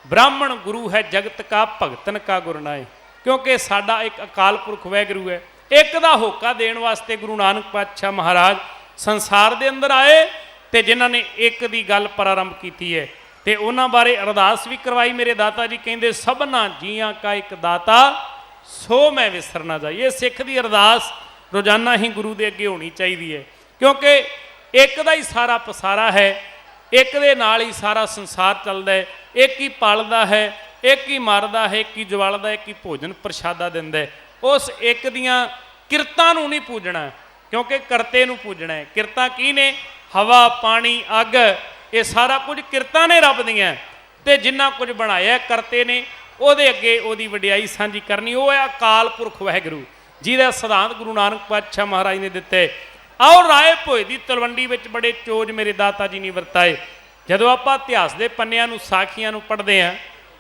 ਬ੍ਰਾਹਮਣ ਗੁਰੂ ਹੈ ਜਗਤ ਕਾ ਭਗਤਨ ਕਾ ਗੁਰਨਾਏ ਕਿਉਂਕਿ ਸਾਡਾ ਇੱਕ ਅਕਾਲ ਪੁਰਖ ਵਾਹਿਗੁਰੂ ਹੈ ਇੱਕ ਦਾ ਹੋਕਾ ਦੇਣ ਵਾਸਤੇ ਗੁਰੂ ਨਾਨਕ ਪਾਤਸ਼ਾਹ ਮਹਾਰਾਜ ਸੰਸਾਰ ਦੇ ਅੰਦਰ ਆਏ ਤੇ ਜਿਨ੍ਹਾਂ ਨੇ ਇੱਕ ਦੀ ਗੱਲ ਪ੍ਰਾਰੰਭ ਕੀਤੀ ਹੈ ਤੇ ਉਹਨਾਂ ਬਾਰੇ ਅਰਦਾਸ ਵੀ ਕਰਵਾਈ ਮੇਰੇ ਦਾਤਾ ਜੀ ਕਹਿੰਦੇ ਸਭਨਾ ਜੀਆਂ ਕਾ ਇੱਕ ਦਾਤਾ ਸੋ ਮੈਂ ਵਿਸਰ ਨਾ ਜਾਈ ਇਹ ਸਿੱਖ ਦੀ ਅਰਦਾਸ ਰੋਜ਼ਾਨਾ ਹੀ ਗੁਰੂ ਦੇ ਅੱਗੇ ਹੋਣੀ ਚਾਹੀਦੀ ਹੈ ਕਿਉਂਕਿ ਇੱਕ ਦਾ ਹੀ ਸਾਰਾ ਪਸਾਰਾ ਹੈ ਇੱਕ ਦੇ ਨਾਲ ਹੀ ਸਾਰਾ ਸੰਸਾਰ ਚੱਲਦਾ ਹੈ ਇੱਕ ਹੀ ਪਾਲਦਾ ਹੈ ਇੱਕ ਹੀ ਮਾਰਦਾ ਹੈ ਇੱਕ ਹੀ ਜਵਾਲਦਾ ਇੱਕ ਹੀ ਭੋਜਨ ਪ੍ਰਸ਼ਾਦਾ ਦਿੰਦਾ ਹੈ ਉਸ ਇੱਕ ਦੀਆਂ ਕਿਰਤਾਂ ਨੂੰ ਨਹੀਂ ਪੂਜਣਾ ਕਿਉਂਕਿ ਕਰਤੇ ਨੂੰ ਪੂਜਣਾ ਹੈ ਕਿਰਤਾਂ ਕੀ ਨੇ ਹਵਾ ਪਾਣੀ ਅੱਗ ਇਹ ਸਾਰਾ ਕੁਝ ਕਿਰਤਾਂ ਨੇ ਰੱਬ ਦੀਆਂ ਤੇ ਜਿੰਨਾ ਕੁਝ ਬਣਾਇਆ ਕਰਤੇ ਨੇ ਉਹਦੇ ਅੱਗੇ ਉਹਦੀ ਵਡਿਆਈ ਸਾਂਝੀ ਕਰਨੀ ਉਹ ਹੈ ਅਕਾਲ ਪੁਰਖ ਵਾਹਿਗੁਰੂ ਜਿਹਦਾ ਸਿਧਾਂਤ ਗੁਰੂ ਨਾਨਕ ਪਾਤਸ਼ਾਹ ਮਹਾਰਾਜ ਨੇ ਦਿੱਤੇ ਆਓ ਰਾਏ ਭੋਏ ਦੀ ਤਲਵੰਡੀ ਵਿੱਚ ਬੜੇ ਚੋਜ ਮੇਰੇ ਦਾਤਾ ਜੀ ਨੇ ਵਰਤਾਏ ਜਦੋਂ ਆਪਾਂ ਇਤਿਹਾਸ ਦੇ ਪੰਨਿਆਂ ਨੂੰ ਸਾਖੀਆਂ ਨੂੰ ਪੜ੍ਹਦੇ ਹਾਂ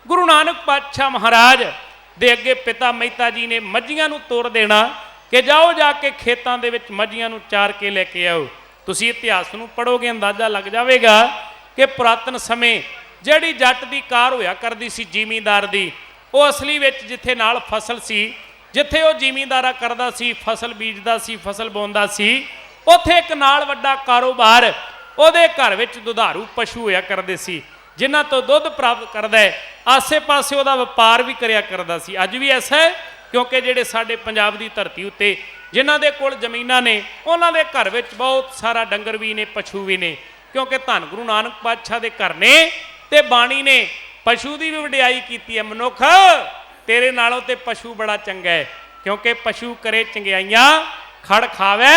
ਗੁਰੂ ਨਾਨਕ ਪਾਤਸ਼ਾਹ ਮਹਾਰਾਜ ਦੇ ਅੱਗੇ ਪਿਤਾ ਮਹਿਤਾ ਜੀ ਨੇ ਮੱਝੀਆਂ ਨੂੰ ਤੋਰ ਦੇਣਾ ਕਿ ਜਾਓ ਜਾ ਕੇ ਖੇਤਾਂ ਦੇ ਵਿੱਚ ਮੱਝੀਆਂ ਨੂੰ ਚਾਰ ਕੇ ਲੈ ਕੇ ਆਓ ਤੁਸੀਂ ਇਤਿਹਾਸ ਨੂੰ ਪੜ੍ਹੋਗੇ ਅੰਦਾਜ਼ਾ ਲੱਗ ਜਾਵੇਗਾ ਕਿ ਪੁਰਾਤਨ ਸਮੇਂ ਜਿਹੜੀ ਜੱਟ ਦੀ ਕਾਰ ਹੋਇਆ ਕਰਦੀ ਸੀ ਜ਼ਿਮੀਂਦਾਰ ਦੀ ਉਹ ਅਸਲੀ ਵਿੱਚ ਜਿੱਥੇ ਨਾਲ ਫਸਲ ਸੀ ਜਿੱਥੇ ਉਹ ਜ਼ਿਮੀਂਦਾਰਾ ਕਰਦਾ ਸੀ ਫਸਲ ਬੀਜਦਾ ਸੀ ਫਸਲ ਬੋਂਦਾ ਸੀ ਉੱਥੇ ਇੱਕ ਨਾਲ ਵੱਡਾ ਕਾਰੋਬਾਰ ਉਹਦੇ ਘਰ ਵਿੱਚ ਦੁਧਾਰੂ ਪਸ਼ੂ ਹੋਇਆ ਕਰਦੇ ਸੀ ਜਿਨ੍ਹਾਂ ਤੋਂ ਦੁੱਧ ਪ੍ਰਾਪਤ ਕਰਦਾ ਹੈ ਆਸੇ ਪਾਸੇ ਉਹਦਾ ਵਪਾਰ ਵੀ ਕਰਿਆ ਕਰਦਾ ਸੀ ਅੱਜ ਵੀ ਐਸਾ ਹੈ ਕਿਉਂਕਿ ਜਿਹੜੇ ਸਾਡੇ ਪੰਜਾਬ ਦੀ ਧਰਤੀ ਉੱਤੇ ਜਿਨ੍ਹਾਂ ਦੇ ਕੋਲ ਜ਼ਮੀਨਾਂ ਨੇ ਉਹਨਾਂ ਦੇ ਘਰ ਵਿੱਚ ਬਹੁਤ ਸਾਰਾ ਡੰਗਰ ਵੀ ਨੇ, ਪਸ਼ੂ ਵੀ ਨੇ, ਕਿਉਂਕਿ ਧੰਨ ਗੁਰੂ ਨਾਨਕ ਪਾਤਸ਼ਾਹ ਦੇ ਘਰ ਨੇ ਤੇ ਬਾਣੀ ਨੇ ਪਸ਼ੂ ਦੀ ਵੀ ਵਡਿਆਈ ਕੀਤੀ ਹੈ। ਮਨੁੱਖ ਤੇਰੇ ਨਾਲੋਂ ਤੇ ਪਸ਼ੂ ਬੜਾ ਚੰਗਾ ਹੈ, ਕਿਉਂਕਿ ਪਸ਼ੂ ਕਰੇ ਚੰਗਿਆਈਆਂ ਖੜ ਖਾਵੇ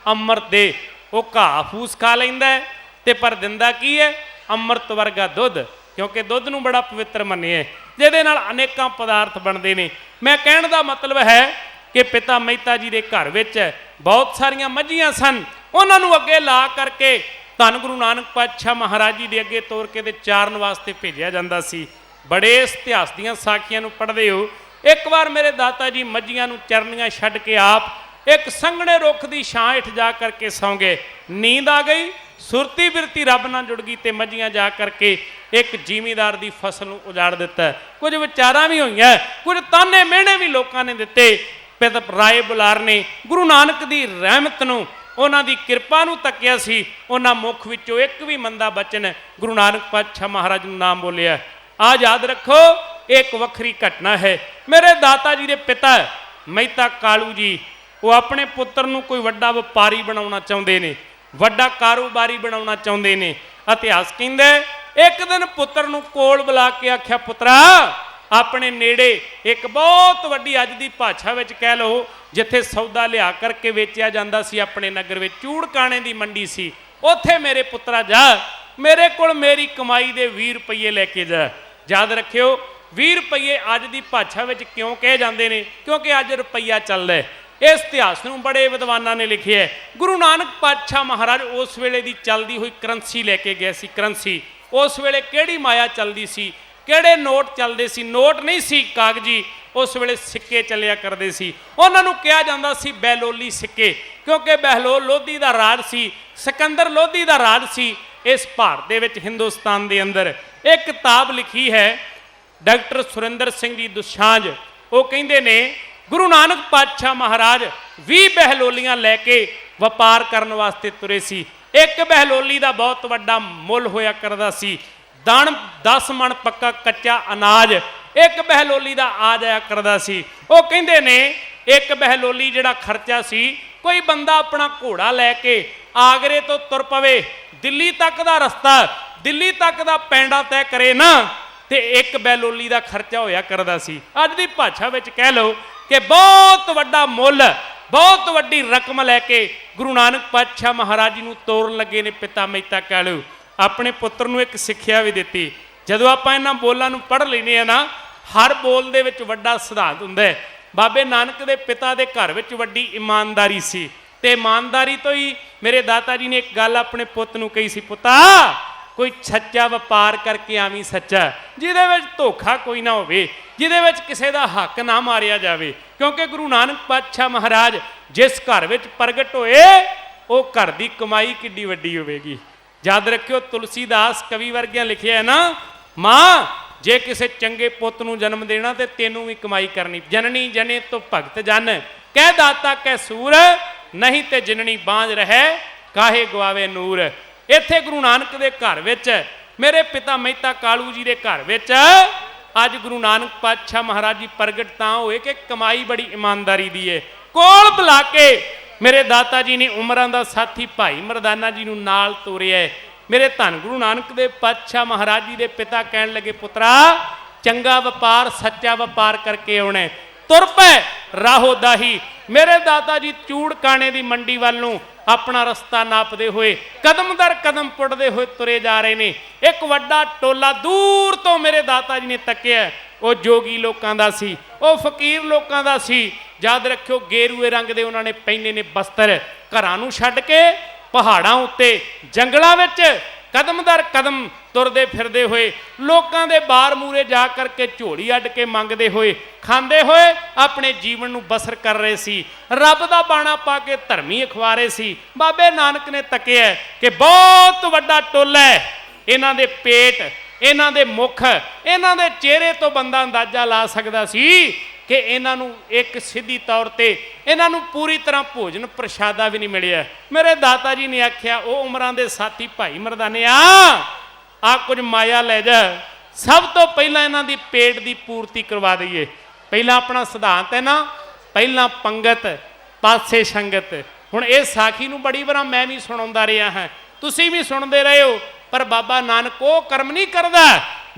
ਅੰਮ੍ਰਿਤ ਦੇ। ਉਹ ਘਾਹ ਫੂਸ ਖਾ ਲੈਂਦਾ ਤੇ ਪਰ ਦਿੰਦਾ ਕੀ ਹੈ? ਅੰਮ੍ਰਿਤ ਵਰਗਾ ਦੁੱਧ, ਕਿਉਂਕਿ ਦੁੱਧ ਨੂੰ ਬੜਾ ਪਵਿੱਤਰ ਮੰਨਿਆ, ਜਿਹਦੇ ਨਾਲ ਅਨੇਕਾਂ ਪਦਾਰਥ ਬਣਦੇ ਨੇ। ਮੈਂ ਕਹਿਣ ਦਾ ਮਤਲਬ ਹੈ ਕਿ ਪਿਤਾ ਮਹਿਤਾ ਜੀ ਦੇ ਘਰ ਵਿੱਚ ਬਹੁਤ ਸਾਰੀਆਂ ਮੱਝੀਆਂ ਸਨ, ਉਹਨਾਂ ਨੂੰ ਅੱਗੇ ਲਾ ਕਰਕੇ ਧੰਨ ਗੁਰੂ ਨਾਨਕ ਪਾਤਸ਼ਾਹ ਮਹਾਰਾਜ ਜੀ ਦੇ ਅੱਗੇ ਤੋਰ ਕੇ ਤੇ ਚਾਰਨ ਵਾਸਤੇ ਭੇਜਿਆ ਜਾਂਦਾ ਸੀ। ਬੜੇ ਇਤਿਹਾਸ ਦੀਆਂ ਸਾਖੀਆਂ ਨੂੰ ਪੜ੍ਹਦੇ ਹੋ। ਇੱਕ ਵਾਰ ਮੇਰੇ ਦਾਤਾ ਜੀ ਮੱਝੀਆਂ ਨੂੰ ਚਰਨੀਆਂ ਛੱਡ ਕੇ ਆਪ ਇੱਕ ਸੰਘਣੇ ਰੁੱਖ ਦੀ ਛਾਂ ਹੇਠ ਜਾ ਕਰਕੇ ਸੌਂ ਗਏ। ਨੀਂਦ ਆ ਗਈ, ਸੁਰਤੀ ਬਿਰਤੀ ਰੱਬ ਨਾਲ ਜੁੜ ਗਈ ਤੇ ਮੱਝੀਆਂ ਜਾ ਕਰਕੇ ਇੱਕ ਜ਼ਿਮੀਂਦਾਰ ਦੀ ਫਸਲ ਨੂੰ ਉਜਾੜ ਦਿੱਤਾ। ਕੁਝ ਵਿਚਾਰਾਂ ਵੀ ਹੋਈਆਂ, ਕੁਝ ਤਾਨੇ ਮਿਹਣੇ ਵੀ ਲੋਕਾਂ ਨੇ ਦਿੱਤੇ। ਪਿਤਾ ਰਾਏ ਬੁਲਾਰ ਨੇ ਗੁਰੂ ਨਾਨਕ ਦੀ ਰਹਿਮਤ ਨੂੰ, ਉਹਨਾਂ ਦੀ ਕਿਰਪਾ ਨੂੰ ਤੱਕਿਆ ਸੀ। ਉਹਨਾਂ ਮੁਖ ਵਿੱਚੋਂ ਇੱਕ ਵੀ ਮੰਦਾ ਬਚਨ ਗੁਰੂ ਨਾਨਕ ਪਾਤਸ਼ਾਹ ਮਹਾਰਾਜ ਨੂੰ ਨਾਮ ਬੋਲਿਆ। ਆ ਯਾਦ ਰੱਖੋ, ਇੱਕ ਵੱਖਰੀ ਘਟਨਾ ਹੈ। ਮੇਰੇ ਦਾਤਾ ਜੀ ਦੇ ਪਿਤਾ ਮਹਿਤਾ ਕਾਲੂ ਜੀ, ਉਹ ਆਪਣੇ ਪੁੱਤਰ ਨੂੰ ਕੋਈ ਵੱਡਾ ਵਪਾਰੀ ਬਣਾਉਣਾ ਚਾਹੁੰਦੇ ਨੇ, ਵੱਡਾ ਕਾਰੋਬਾਰੀ ਬਣਾਉਣਾ ਚਾਹੁੰਦੇ ਨੇ। ਇਤਿਹਾਸ ਕਹਿੰਦਾ ਇੱਕ ਦਿਨ ਪੁੱਤਰ ਨੂੰ ਕੋਲ ਬੁਲਾ ਕੇ ਆਖਿਆ, ਪੁੱਤਰਾ ਆਪਣੇ ਨੇੜੇ ਇੱਕ ਬਹੁਤ ਵੱਡੀ, ਅੱਜ ਦੀ ਭਾਸ਼ਾ ਵਿੱਚ ਕਹਿ ਲਓ, ਜਿੱਥੇ ਸੌਦਾ ਲਿਆ ਕਰਕੇ ਵੇਚਿਆ ਜਾਂਦਾ ਸੀ, ਆਪਣੇ ਨਗਰ ਵਿੱਚ ਚੂੜਕਾਣੇ ਦੀ ਮੰਡੀ ਸੀ, ਉੱਥੇ ਮੇਰੇ ਪੁੱਤਰਾ ਜਾ, ਮੇਰੇ ਕੋਲ ਮੇਰੀ ਕਮਾਈ ਦੇ 20 ਰੁਪਏ ਲੈ ਕੇ ਜਾ। ਯਾਦ ਰੱਖਿਓ 20 ਰੁਪਏ ਅੱਜ ਦੀ ਭਾਸ਼ਾ ਵਿੱਚ ਕਿਉਂ ਕਹੇ ਜਾਂਦੇ ਨੇ? ਕਿਉਂਕਿ ਅੱਜ ਰੁਪਈਆ ਚੱਲਦਾ ਹੈ। ਇਸ ਇਤਿਹਾਸ ਨੂੰ ਬੜੇ ਵਿਦਵਾਨਾਂ ਨੇ ਲਿਖਿਆ ਹੈ। ਗੁਰੂ ਨਾਨਕ ਪਾਤਸ਼ਾਹ ਮਹਾਰਾਜ ਉਸ ਵੇਲੇ ਦੀ ਚੱਲਦੀ ਹੋਈ ਕਰੰਸੀ ਲੈ ਕੇ ਗਏ ਸੀ। ਕਰੰਸੀ ਉਸ ਵੇਲੇ ਕਿਹੜੀ ਮਾਇਆ ਚੱਲਦੀ ਸੀ, ਕਿਹੜੇ ਨੋਟ ਚੱਲਦੇ ਸੀ? ਨੋਟ ਨਹੀਂ ਸੀ ਕਾਗਜ਼ੀ, ਉਸ ਵੇਲੇ ਸਿੱਕੇ ਚੱਲਿਆ ਕਰਦੇ ਸੀ। ਉਹਨਾਂ ਨੂੰ ਕਿਹਾ ਜਾਂਦਾ ਸੀ ਬਹਿਲੋਲੀ ਸਿੱਕੇ, ਕਿਉਂਕਿ ਬਹਿਲੋਲ ਲੋਧੀ ਦਾ ਰਾਜ ਸੀ, ਸਿਕੰਦਰ ਲੋਧੀ ਦਾ ਰਾਜ ਸੀ ਇਸ ਭਾਰਤ ਦੇ ਵਿੱਚ, ਹਿੰਦੁਸਤਾਨ ਦੇ ਅੰਦਰ। ਇੱਕ ਕਿਤਾਬ ਲਿਖੀ ਹੈ ਡਾਕਟਰ ਸੁਰਿੰਦਰ ਸਿੰਘ ਜੀ ਦੁਸਾਂਝ, ਉਹ ਕਹਿੰਦੇ ਨੇ ਗੁਰੂ ਨਾਨਕ ਪਾਤਸ਼ਾਹ ਮਹਾਰਾਜ 20 ਬਹਿਲੋਲੀਆਂ ਲੈ ਕੇ ਵਪਾਰ ਕਰਨ ਵਾਸਤੇ ਤੁਰੇ ਸੀ। ਇੱਕ ਬਹਿਲੋਲੀ ਦਾ ਬਹੁਤ ਵੱਡਾ ਮੁੱਲ ਹੋਇਆ ਕਰਦਾ ਸੀ, 10 ਮਣ ਪੱਕਾ ਕੱਚਾ ਅਨਾਜ ਇੱਕ ਬਹਿਲੋਲੀ ਦਾ ਆ ਜਾਇਆ ਕਰਦਾ ਸੀ। ਉਹ ਕਹਿੰਦੇ ਨੇ ਇੱਕ ਬਹਿਲੋਲੀ ਜਿਹੜਾ ਖਰਚਾ ਸੀ, ਕੋਈ ਬੰਦਾ ਆਪਣਾ ਘੋੜਾ ਲੈ ਕੇ ਆਗਰੇ ਤੋਂ ਤੁਰ ਪਵੇ, ਦਿੱਲੀ ਤੱਕ ਦਾ ਰਸਤਾ, ਦਿੱਲੀ ਤੱਕ ਦਾ ਪੈਂਡਾ ਤੈਅ ਕਰੇ ਨਾ, ਤੇ ਇੱਕ ਬਹਿਲੋਲੀ ਦਾ ਖਰਚਾ ਹੋਇਆ ਕਰਦਾ ਸੀ। ਅੱਜ ਦੀ ਭਾਸ਼ਾ ਵਿੱਚ ਕਹਿ ਲਓ ਕਿ ਬਹੁਤ ਵੱਡਾ ਮੁੱਲ, ਬਹੁਤ ਵੱਡੀ ਰਕਮ ਲੈ ਕੇ ਗੁਰੂ ਨਾਨਕ ਪਾਤਸ਼ਾਹ ਮਹਾਰਾਜ ਜੀ ਨੂੰ ਤੋਰਨ ਲੱਗੇ ਨੇ ਪਿਤਾ ਮਹਿਤਾ ਕਾਲੂ। ਆਪਣੇ ਪੁੱਤਰ ਨੂੰ ਇੱਕ ਸਿੱਖਿਆ ਵੀ ਦਿੱਤੀ। ਜਦੋਂ ਆਪਾਂ ਇਹਨਾਂ ਬੋਲਾਂ ਨੂੰ ਪੜ੍ਹ ਲੈਂਦੇ ਆ ਨਾ, ਹਰ ਬੋਲ ਦੇ ਵਿੱਚ ਵੱਡਾ ਸਿਧਾਂਤ ਹੁੰਦਾ ਹੈ। ਬਾਬੇ ਨਾਨਕ ਦੇ ਪਿਤਾ ਦੇ ਘਰ ਵਿੱਚ ਵੱਡੀ ਇਮਾਨਦਾਰੀ ਸੀ, ਤੇ ਇਮਾਨਦਾਰੀ ਤੋਂ ਹੀ ਮੇਰੇ ਦਾਤਾ ਜੀ ਨੇ ਇੱਕ ਗੱਲ ਆਪਣੇ ਪੁੱਤ ਨੂੰ ਕਹੀ ਸੀ, ਪੁੱਤਾ ਕੋਈ ਸੱਚਾ ਵਪਾਰ ਕਰਕੇ ਆਵੀਂ ਸੱਚਾ, ਜਿਹਦੇ ਵਿੱਚ ਧੋਖਾ ਕੋਈ ਨਾ ਹੋਵੇ, ਜਿਹਦੇ ਵਿੱਚ ਕਿਸੇ ਦਾ ਹੱਕ ਨਾ ਮਾਰਿਆ ਜਾਵੇ। ਕਿਉਂਕਿ ਗੁਰੂ ਨਾਨਕ ਪਾਤਸ਼ਾਹ ਮਹਾਰਾਜ ਜਿਸ ਘਰ ਵਿੱਚ ਪ੍ਰਗਟ ਹੋਏ, ਉਹ ਘਰ ਦੀ ਕਮਾਈ ਕਿੱਡੀ ਵੱਡੀ ਹੋਵੇਗੀ। ਯਾਦ ਰੱਖਿਓ, ਤੁਲਸੀਦਾਸ ਕਵੀ ਵਰਗਿਆਂ ਲਿਖਿਆ ਹੈ ਨਾ, ਮਾਂ ਜੇ ਕਿਸੇ ਚੰਗੇ ਪੁੱਤ ਨੂੰ ਜਨਮ ਦੇਣਾ ਤੇ ਤੈਨੂੰ ਵੀ ਕਮਾਈ ਕਰਨੀ। ਜਨਨੀ ਜਨੇ ਤੋਂ ਭਗਤ ਜਨ, ਕਹਿ ਦਾਤਾ ਕਹਿ ਸੂਰ, ਨਹੀਂ ਤੇ ਜਿਨਣੀ ਬਾਂਝ ਰਹਿ ਕਾਹੇ ਗਵਾਵੇ ਨੂਰ। ਇੱਥੇ ਗੁਰੂ ਨਾਨਕ ਦੇ ਘਰ ਵਿੱਚ, ਮੇਰੇ ਪਿਤਾ ਮਹਿਤਾ ਕਾਲੂ ਜੀ ਦੇ ਘਰ ਵਿੱਚ ਅੱਜ ਗੁਰੂ ਨਾਨਕ ਪਾਤਸ਼ਾਹ ਮਹਾਰਾਜ ਜੀ ਪ੍ਰਗਟ ਤਾਂ ਹੋਏ ਕਿ ਕਮਾਈ ਬੜੀ ਇਮਾਨਦਾਰੀ ਦੀ ਹੈ। ਕੋਲ ਬੁਲਾ ਕੇ ਮੇਰੇ ਦਾਤਾ ਜੀ ਨੇ ਉਮਰਾਂ ਦਾ ਸਾਥੀ ਭਾਈ ਮਰਦਾਨਾ ਜੀ ਨੂੰ ਨਾਲ ਤੋਰਿਆ ਹੈ। ਮੇਰੇ ਧੰਨ ਗੁਰੂ ਨਾਨਕ ਦੇ ਪਾਤਸ਼ਾਹ ਮਹਾਰਾਜ ਜੀ ਦੇ ਪਿਤਾ ਕਹਿਣ ਲੱਗੇ, ਪੁੱਤਰਾ ਚੰਗਾ ਵਪਾਰ, ਸੱਚਾ ਵਪਾਰ ਕਰਕੇ ਆਉਣਾ, ਤੁਰ ਪੈ ਰਾਹੋ ਦਾਹੀ। ਮੇਰੇ ਦਾਤਾ ਜੀ ਚੂੜਕਾਣੇ ਦੀ ਮੰਡੀ ਵੱਲ ਨੂੰ ਆਪਣਾ ਰਸਤਾ ਨਾਪਦੇ ਹੋਏ, ਕਦਮ ਦਰ ਕਦਮ ਪੁੱਟਦੇ ਹੋਏ ਤੁਰੇ ਜਾ ਰਹੇ ਨੇ। ਇੱਕ ਵੱਡਾ ਟੋਲਾ ਦੂਰ ਤੋਂ ਮੇਰੇ ਦਾਤਾ ਜੀ ਨੇ ਤੱਕਿਆ, ਉਹ ਜੋਗੀ ਲੋਕਾਂ ਦਾ ਸੀ, ਉਹ ਫਕੀਰ ਲੋਕਾਂ ਦਾ ਸੀ। ਯਾਦ ਰੱਖਿਓ, ਗੇਰੂਏ ਰੰਗ ਦੇ ਉਹਨਾਂ ਨੇ ਪਹਿਨੇ ਨੇ ਬਸਤਰ। ਘਰਾਂ ਨੂੰ ਛੱਡ ਕੇ ਪਹਾੜਾਂ ਉੱਤੇ, ਜੰਗਲਾਂ ਵਿੱਚ ਕਦਮ ਦਰ ਕਦਮ ਤੁਰਦੇ ਫਿਰਦੇ ਹੋਏ, ਲੋਕਾਂ ਦੇ ਬਾਰ ਮੂਰੇ ਜਾ ਕਰਕੇ ਝੋਲੀ ਅੱਡ ਕੇ ਮੰਗਦੇ ਹੋਏ, ਖਾਂਦੇ ਹੋਏ ਆਪਣੇ ਜੀਵਨ ਨੂੰ ਬਸਰ ਕਰ ਰਹੇ ਸੀ। ਰੱਬ ਦਾ ਬਾਣਾ ਪਾ ਕੇ ਧਰਮੀ ਅਖਵਾਰੇ ਸੀ। ਬਾਬੇ ਨਾਨਕ ਨੇ ਤੱਕਿਆ ਕਿ ਬਹੁਤ ਵੱਡਾ ਟੋਲਾ ਹੈ, ਇਹਨਾਂ ਦੇ ਪੇਟ, ਇਹਨਾਂ ਦੇ ਮੁਖ, ਇਹਨਾਂ ਦੇ ਚਿਹਰੇ ਤੋਂ ਬੰਦਾ ਅੰਦਾਜ਼ਾ ਲਾ ਸਕਦਾ ਸੀ ਕਿ ਇਹਨਾਂ ਨੂੰ ਇੱਕ ਸਿੱਧੀ ਤੌਰ ਤੇ ਇਹਨਾਂ ਨੂੰ ਪੂਰੀ ਤਰ੍ਹਾਂ ਭੋਜਨ ਪ੍ਰਸ਼ਾਦਾ ਵੀ ਨਹੀਂ ਮਿਲਿਆ। ਮੇਰੇ ਦਾਤਾ ਜੀ ਨੇ ਆਖਿਆ, ਉਹ ਉਮਰਾਂ ਦੇ ਸਾਥੀ ਭਾਈ ਮਰਦਾਨਿਆ, ਆ ਕੁਝ ਮਾਇਆ ਲੈ ਜਾ, ਸਭ ਤੋਂ ਪਹਿਲਾਂ ਇਹਨਾਂ ਦੀ ਪੇਟ ਦੀ ਪੂਰਤੀ ਕਰਵਾ ਦਈਏ। ਪਹਿਲਾਂ ਆਪਣਾ ਸਿਧਾਂਤ ਹੈ ਨਾ, ਪਹਿਲਾਂ ਪੰਗਤ ਪਾਸੇ ਸੰਗਤ। ਹੁਣ ਇਹ ਸਾਖੀ ਨੂੰ ਬੜੀ ਵਾਰ ਮੈਂ ਵੀ ਸੁਣਾਉਂਦਾ ਰਿਹਾ ਹਾਂ, ਤੁਸੀਂ ਵੀ ਸੁਣਦੇ ਰਹੇ ਹੋ, ਪਰ ਬਾਬਾ ਨਾਨਕ ਉਹ ਕਰਮ ਨਹੀਂ ਕਰਦਾ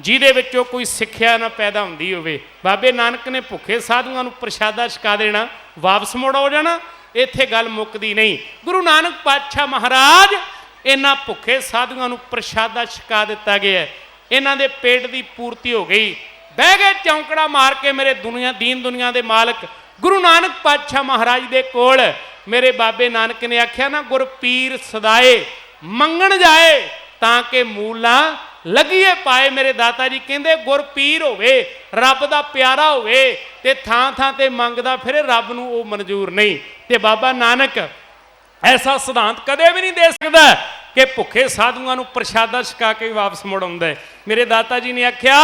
ਜਿਹਦੇ ਵਿੱਚੋਂ ਕੋਈ ਸਿੱਖਿਆ ਨਾ ਪੈਦਾ ਹੁੰਦੀ ਹੋਵੇ। ਬਾਬੇ ਨਾਨਕ ਨੇ ਭੁੱਖੇ ਸਾਧੂਆਂ ਨੂੰ ਪ੍ਰਸ਼ਾਦਾ ਛਕਾ ਦੇਣਾ, ਵਾਪਸ ਮੁੜ ਹੋ ਜਾਣਾ, ਇੱਥੇ ਗੱਲ ਮੁੱਕਦੀ ਨਹੀਂ। ਗੁਰੂ ਨਾਨਕ ਪਾਤਸ਼ਾਹ ਮਹਾਰਾਜ ਇਹਨਾਂ ਭੁੱਖੇ ਸਾਧੂਆਂ ਨੂੰ ਪ੍ਰਸ਼ਾਦਾ ਛਕਾ ਦਿੱਤਾ ਗਿਆ, ਇਹਨਾਂ ਦੇ ਪੇਟ ਦੀ ਪੂਰਤੀ ਹੋ ਗਈ। ਬਹਿ ਗਏ ਚੌਂਕੜਾ ਮਾਰ ਕੇ ਮੇਰੇ ਦੀਨ ਦੁਨੀਆ ਦੇ ਮਾਲਕ ਗੁਰੂ ਨਾਨਕ ਪਾਤਸ਼ਾਹ ਮਹਾਰਾਜ ਦੇ ਕੋਲ। ਮੇਰੇ ਬਾਬੇ ਨਾਨਕ ਨੇ ਆਖਿਆ ਨਾ, ਗੁਰ ਪੀਰ ਸਦਾਏ ਮੰਗਣ ਜਾਏ ਤਾਂ ਕਿ ਮੂਲਾਂ ਲੱਗੀਏ ਪਾਏ। ਮੇਰੇ ਦਾਤਾ ਜੀ ਕਹਿੰਦੇ ਗੁਰ ਪੀਰ ਹੋਵੇ, ਰੱਬ ਦਾ ਪਿਆਰਾ ਹੋਵੇ ਤੇ ਥਾਂ ਥਾਂ ਤੇ ਮੰਗਦਾ ਫਿਰੇ, ਰੱਬ ਨੂੰ ਉਹ ਮਨਜ਼ੂਰ ਨਹੀਂ। ਤੇ ਬਾਬਾ ਨਾਨਕ ਐਸਾ ਸਿਧਾਂਤ ਕਦੇ ਵੀ ਨਹੀਂ ਦੇ ਸਕਦਾ ਕਿ ਭੁੱਖੇ ਸਾਧੂਆਂ ਨੂੰ ਪ੍ਰਸ਼ਾਦਾ ਛਕਾ ਕੇ ਵਾਪਸ ਮੁੜ ਆਉਂਦਾ। ਮੇਰੇ ਦਾਤਾ ਜੀ ਨੇ ਆਖਿਆ,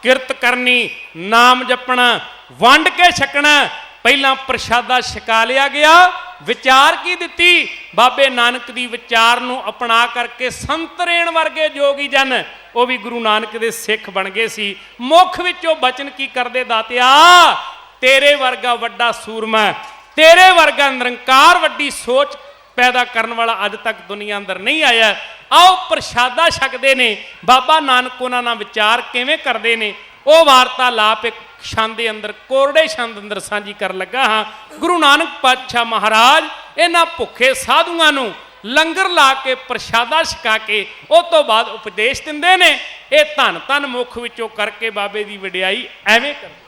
ਕਿਰਤ ਕਰਨੀ, ਨਾਮ ਜਪਣਾ, ਵੰਡ ਕੇ ਛਕਣਾ। ਪਹਿਲਾਂ ਪ੍ਰਸ਼ਾਦਾ ਛਕਾ ਲਿਆ ਗਿਆ, ਵਿਚਾਰ ਕੀ ਦਿੱਤੀ? ਬਾਬੇ ਨਾਨਕ ਦੀ ਵਿਚਾਰ ਨੂੰ ਅਪਣਾ ਕਰਕੇ ਸੰਤਰੇਣ ਵਰਗੇ ਜੋਗੀ ਜਨ ਉਹ ਵੀ ਗੁਰੂ ਨਾਨਕ ਦੇ ਸਿੱਖ ਬਣ ਗਏ ਸੀ। ਮੁੱਖ ਵਿੱਚੋਂ ਬਚਨ ਕੀ ਕਰਦੇ? ਦਾਤਿਆ, ਤੇਰੇ ਵਰਗਾ ਵੱਡਾ ਸੂਰਮਾ, ਤੇਰੇ ਵਰਗਾ ਨਿਰੰਕਾਰ ਵੱਡੀ ਸੋਚ ਪੈਦਾ ਕਰਨ ਵਾਲਾ ਅੱਜ ਤੱਕ ਦੁਨੀਆ ਅੰਦਰ ਨਹੀਂ ਆਇਆ। ਆਓ ਪ੍ਰਸ਼ਾਦਾ ਛਕਦੇ ਨੇ, ਬਾਬਾ ਨਾਨਕ ਉਹਨਾਂ ਨਾਲ ਵਿਚਾਰ ਕਿਵੇਂ ਕਰਦੇ ਨੇ, ਉਹ ਵਾਰਤਾਲਾਪ ਇੱਕ ਛੰਦ ਦੇ ਅੰਦਰ, ਕੋਰੜੇ ਛੰਦ ਅੰਦਰ ਸਾਂਝੀ ਕਰਨ ਲੱਗਾ ਹਾਂ। ਗੁਰੂ ਨਾਨਕ ਪਾਤਸ਼ਾਹ ਮਹਾਰਾਜ ਇਹਨਾਂ ਭੁੱਖੇ ਸਾਧੂਆਂ ਨੂੰ ਲੰਗਰ ਲਾ ਕੇ ਪ੍ਰਸ਼ਾਦਾ ਛਕਾ ਕੇ ਉਸ ਤੋਂ ਬਾਅਦ ਉਪਦੇਸ਼ ਦਿੰਦੇ ਨੇ। ਇਹ ਧੰਨ ਧੰਨ ਮੁੱਖ ਵਿੱਚੋਂ ਕਰਕੇ ਬਾਬੇ ਦੀ ਵਡਿਆਈ ਐਵੇਂ ਕਰਦੇ।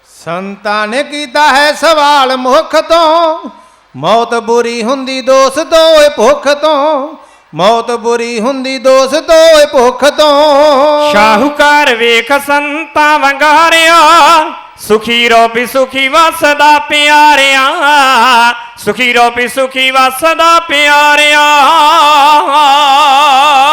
ਸੰਤਾਂ ਨੇ ਕੀਤਾ ਹੈ ਸਵਾਲ ਮੁੱਖ ਤੋਂ, ਮੌਤ ਬੁਰੀ ਹੁੰਦੀ ਦੋਸਤੋ ਏ ਭੁੱਖ ਤੋਂ, ਮੌਤ ਬੁਰੀ ਹੁੰਦੀ ਦੋਸਤੋ ਏ ਭੁੱਖ ਤੋਂ। ਸ਼ਾਹੂਕਾਰ ਵੇਖ ਸੰਤਾਂ ਵੰਗਾਰਿਆ, ਸੁਖੀ ਰੋਪੀ ਸੁਖੀ ਵਸਦਾ ਪਿਆਰਿਆ, ਸੁਖੀ ਰੋਪੀ ਸੁਖੀ ਵਸਦਾ ਪਿਆਰਿਆ।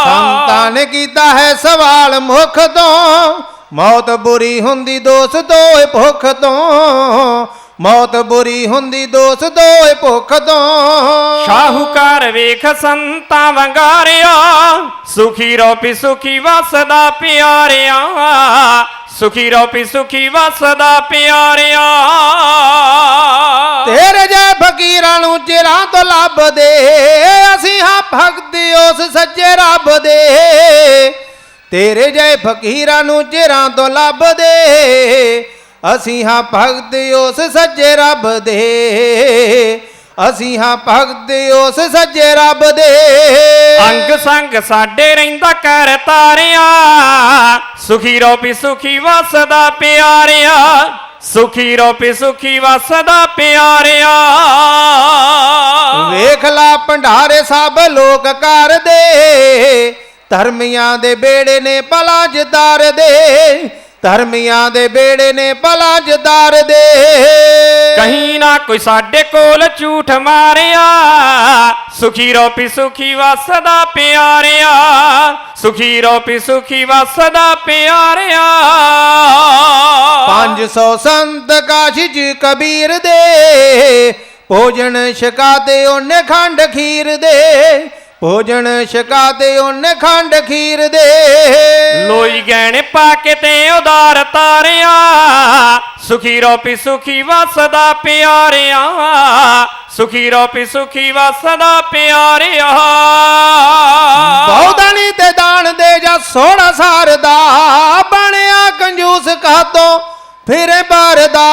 ਸੰਤਾਂ ਨੇ ਕੀਤਾ ਹੈ ਸਵਾਲ ਮੁੱਖ ਤੋਂ, ਮੌਤ ਬੁਰੀ ਹੁੰਦੀ ਦੋਸਤੋ ਏ ਭੁੱਖ ਤੋਂ, ਮੌਤ ਬੁਰੀ ਹੁੰਦੀ ਦੋਸਤੋ ਏ ਭੁੱਖ ਤੋਂ। ਸ਼ਾਹੂਕਾਰ ਵੇਖ ਸੰਤਾਂ ਵੰਗਾਰਿਆ, ਸੁਖੀ ਰੋਪੀ ਸੁਖੀ ਵਸਦਾ ਪਿਆਰਿਆ, ਸੁਖੀ ਰੋਪੀ ਸੁਖੀ ਵਸਦਾ ਪਿਆਰਿਆ। ਤੇਰੇ ਜੈ ਫਕੀਰਾਂ ਨੂੰ ਚਿਰਾਂ ਤੋਂ ਲੱਭਦੇ, ਅਸੀਂ ਹਾਂ ਭਗਤ ਉਸ ਸੱਚੇ ਰੱਬ ਦੇ। ਤੇਰੇ ਜੈ ਫਕੀਰਾਂ ਨੂੰ ਚਿਰਾਂ ਤੋਂ ਲੱਭਦੇ, ਅਸੀਂ ਹਾਂ ਭਗਤ ਉਸ ਸੱਚੇ ਰੱਬ ਦੇ, ਅਸੀਂ ਹਾਂ ਭਗਤ ਉਸ ਸੱਚੇ ਰੱਬ ਦੇ। ਅੰਗ ਸੰਗ ਸਾਡੇ ਰਹਿੰਦਾ ਕਰ ਤਾਰਿਆ, ਸੁਖੀ ਰੋਪੀ ਸੁਖੀ ਵਸਦਾ ਪਿਆਰਿਆ, ਸੁਖੀ ਰੋਪੀ ਸੁਖੀ ਵਸਦਾ ਪਿਆਰਿਆ। ਵੇਖ ਲਾ ਭੰਡਾਰੇ ਸਭ ਲੋਕ ਕਰਦੇ, ਧਰਮੀਆਂ ਦੇ ਬੇੜੇ ਨੇ ਭਲਾ ਜਦਾਰ ਦੇ, ਧਰਮੀਆਂ ਦੇ ਬੇੜੇ ਨੇ ਭਲਾ ਜਦਾਰ ਦੇ। ਕਹੀਂ ਨਾ ਕੋਈ ਸਾਡੇ ਕੋਲ ਝੂਠ ਮਾਰਿਆ, ਸੁਖੀ ਰੋਪੀ ਸੁਖੀ ਵਸਦਾ ਪਿਆਰਿਆ, ਸੁਖੀ ਰੋਪੀ ਸੁਖੀ ਵਸਦਾ ਪਿਆਰਿਆ। 500 ਸੰਤ ਕਾਸ਼ੀ ਚ ਕਬੀਰ ਦੇ, ਭੋਜਨ ਛਕਾਤੇ ਉਹਨੇ ਖੰਡ ਖੀਰ ਦੇ, ਭੋਜਨ ਛਕਾਤੇ ਉਹਨੇ ਖੰਡ ਖੀਰ ਦੇ। ਲੋਈ ਗਹਿਣੇ ਪਾ ਕੇ ਤੇ ਉਦਾਰ ਤਾਰਿਆ, ਸੁਖੀ ਰੋਪੀ ਸੁਖੀ ਵਸਦਾ ਪਿਆਰਿਆ, ਸੁਖੀ ਰੋਪੀ ਸੁਖੀ ਵਸਦਾ ਪਿਆਰਿਆ। ਬਹੁਦਾਨੀ ਤੇ ਦਾਨ ਦੇ ਜਾ ਸੋਹਣਾ ਸਾਰਦਾ, ਬਣਿਆ ਕੰਜੂਸ ਕਾਤੋਂ ਫਿਰੇ ਬਾਰਦਾ।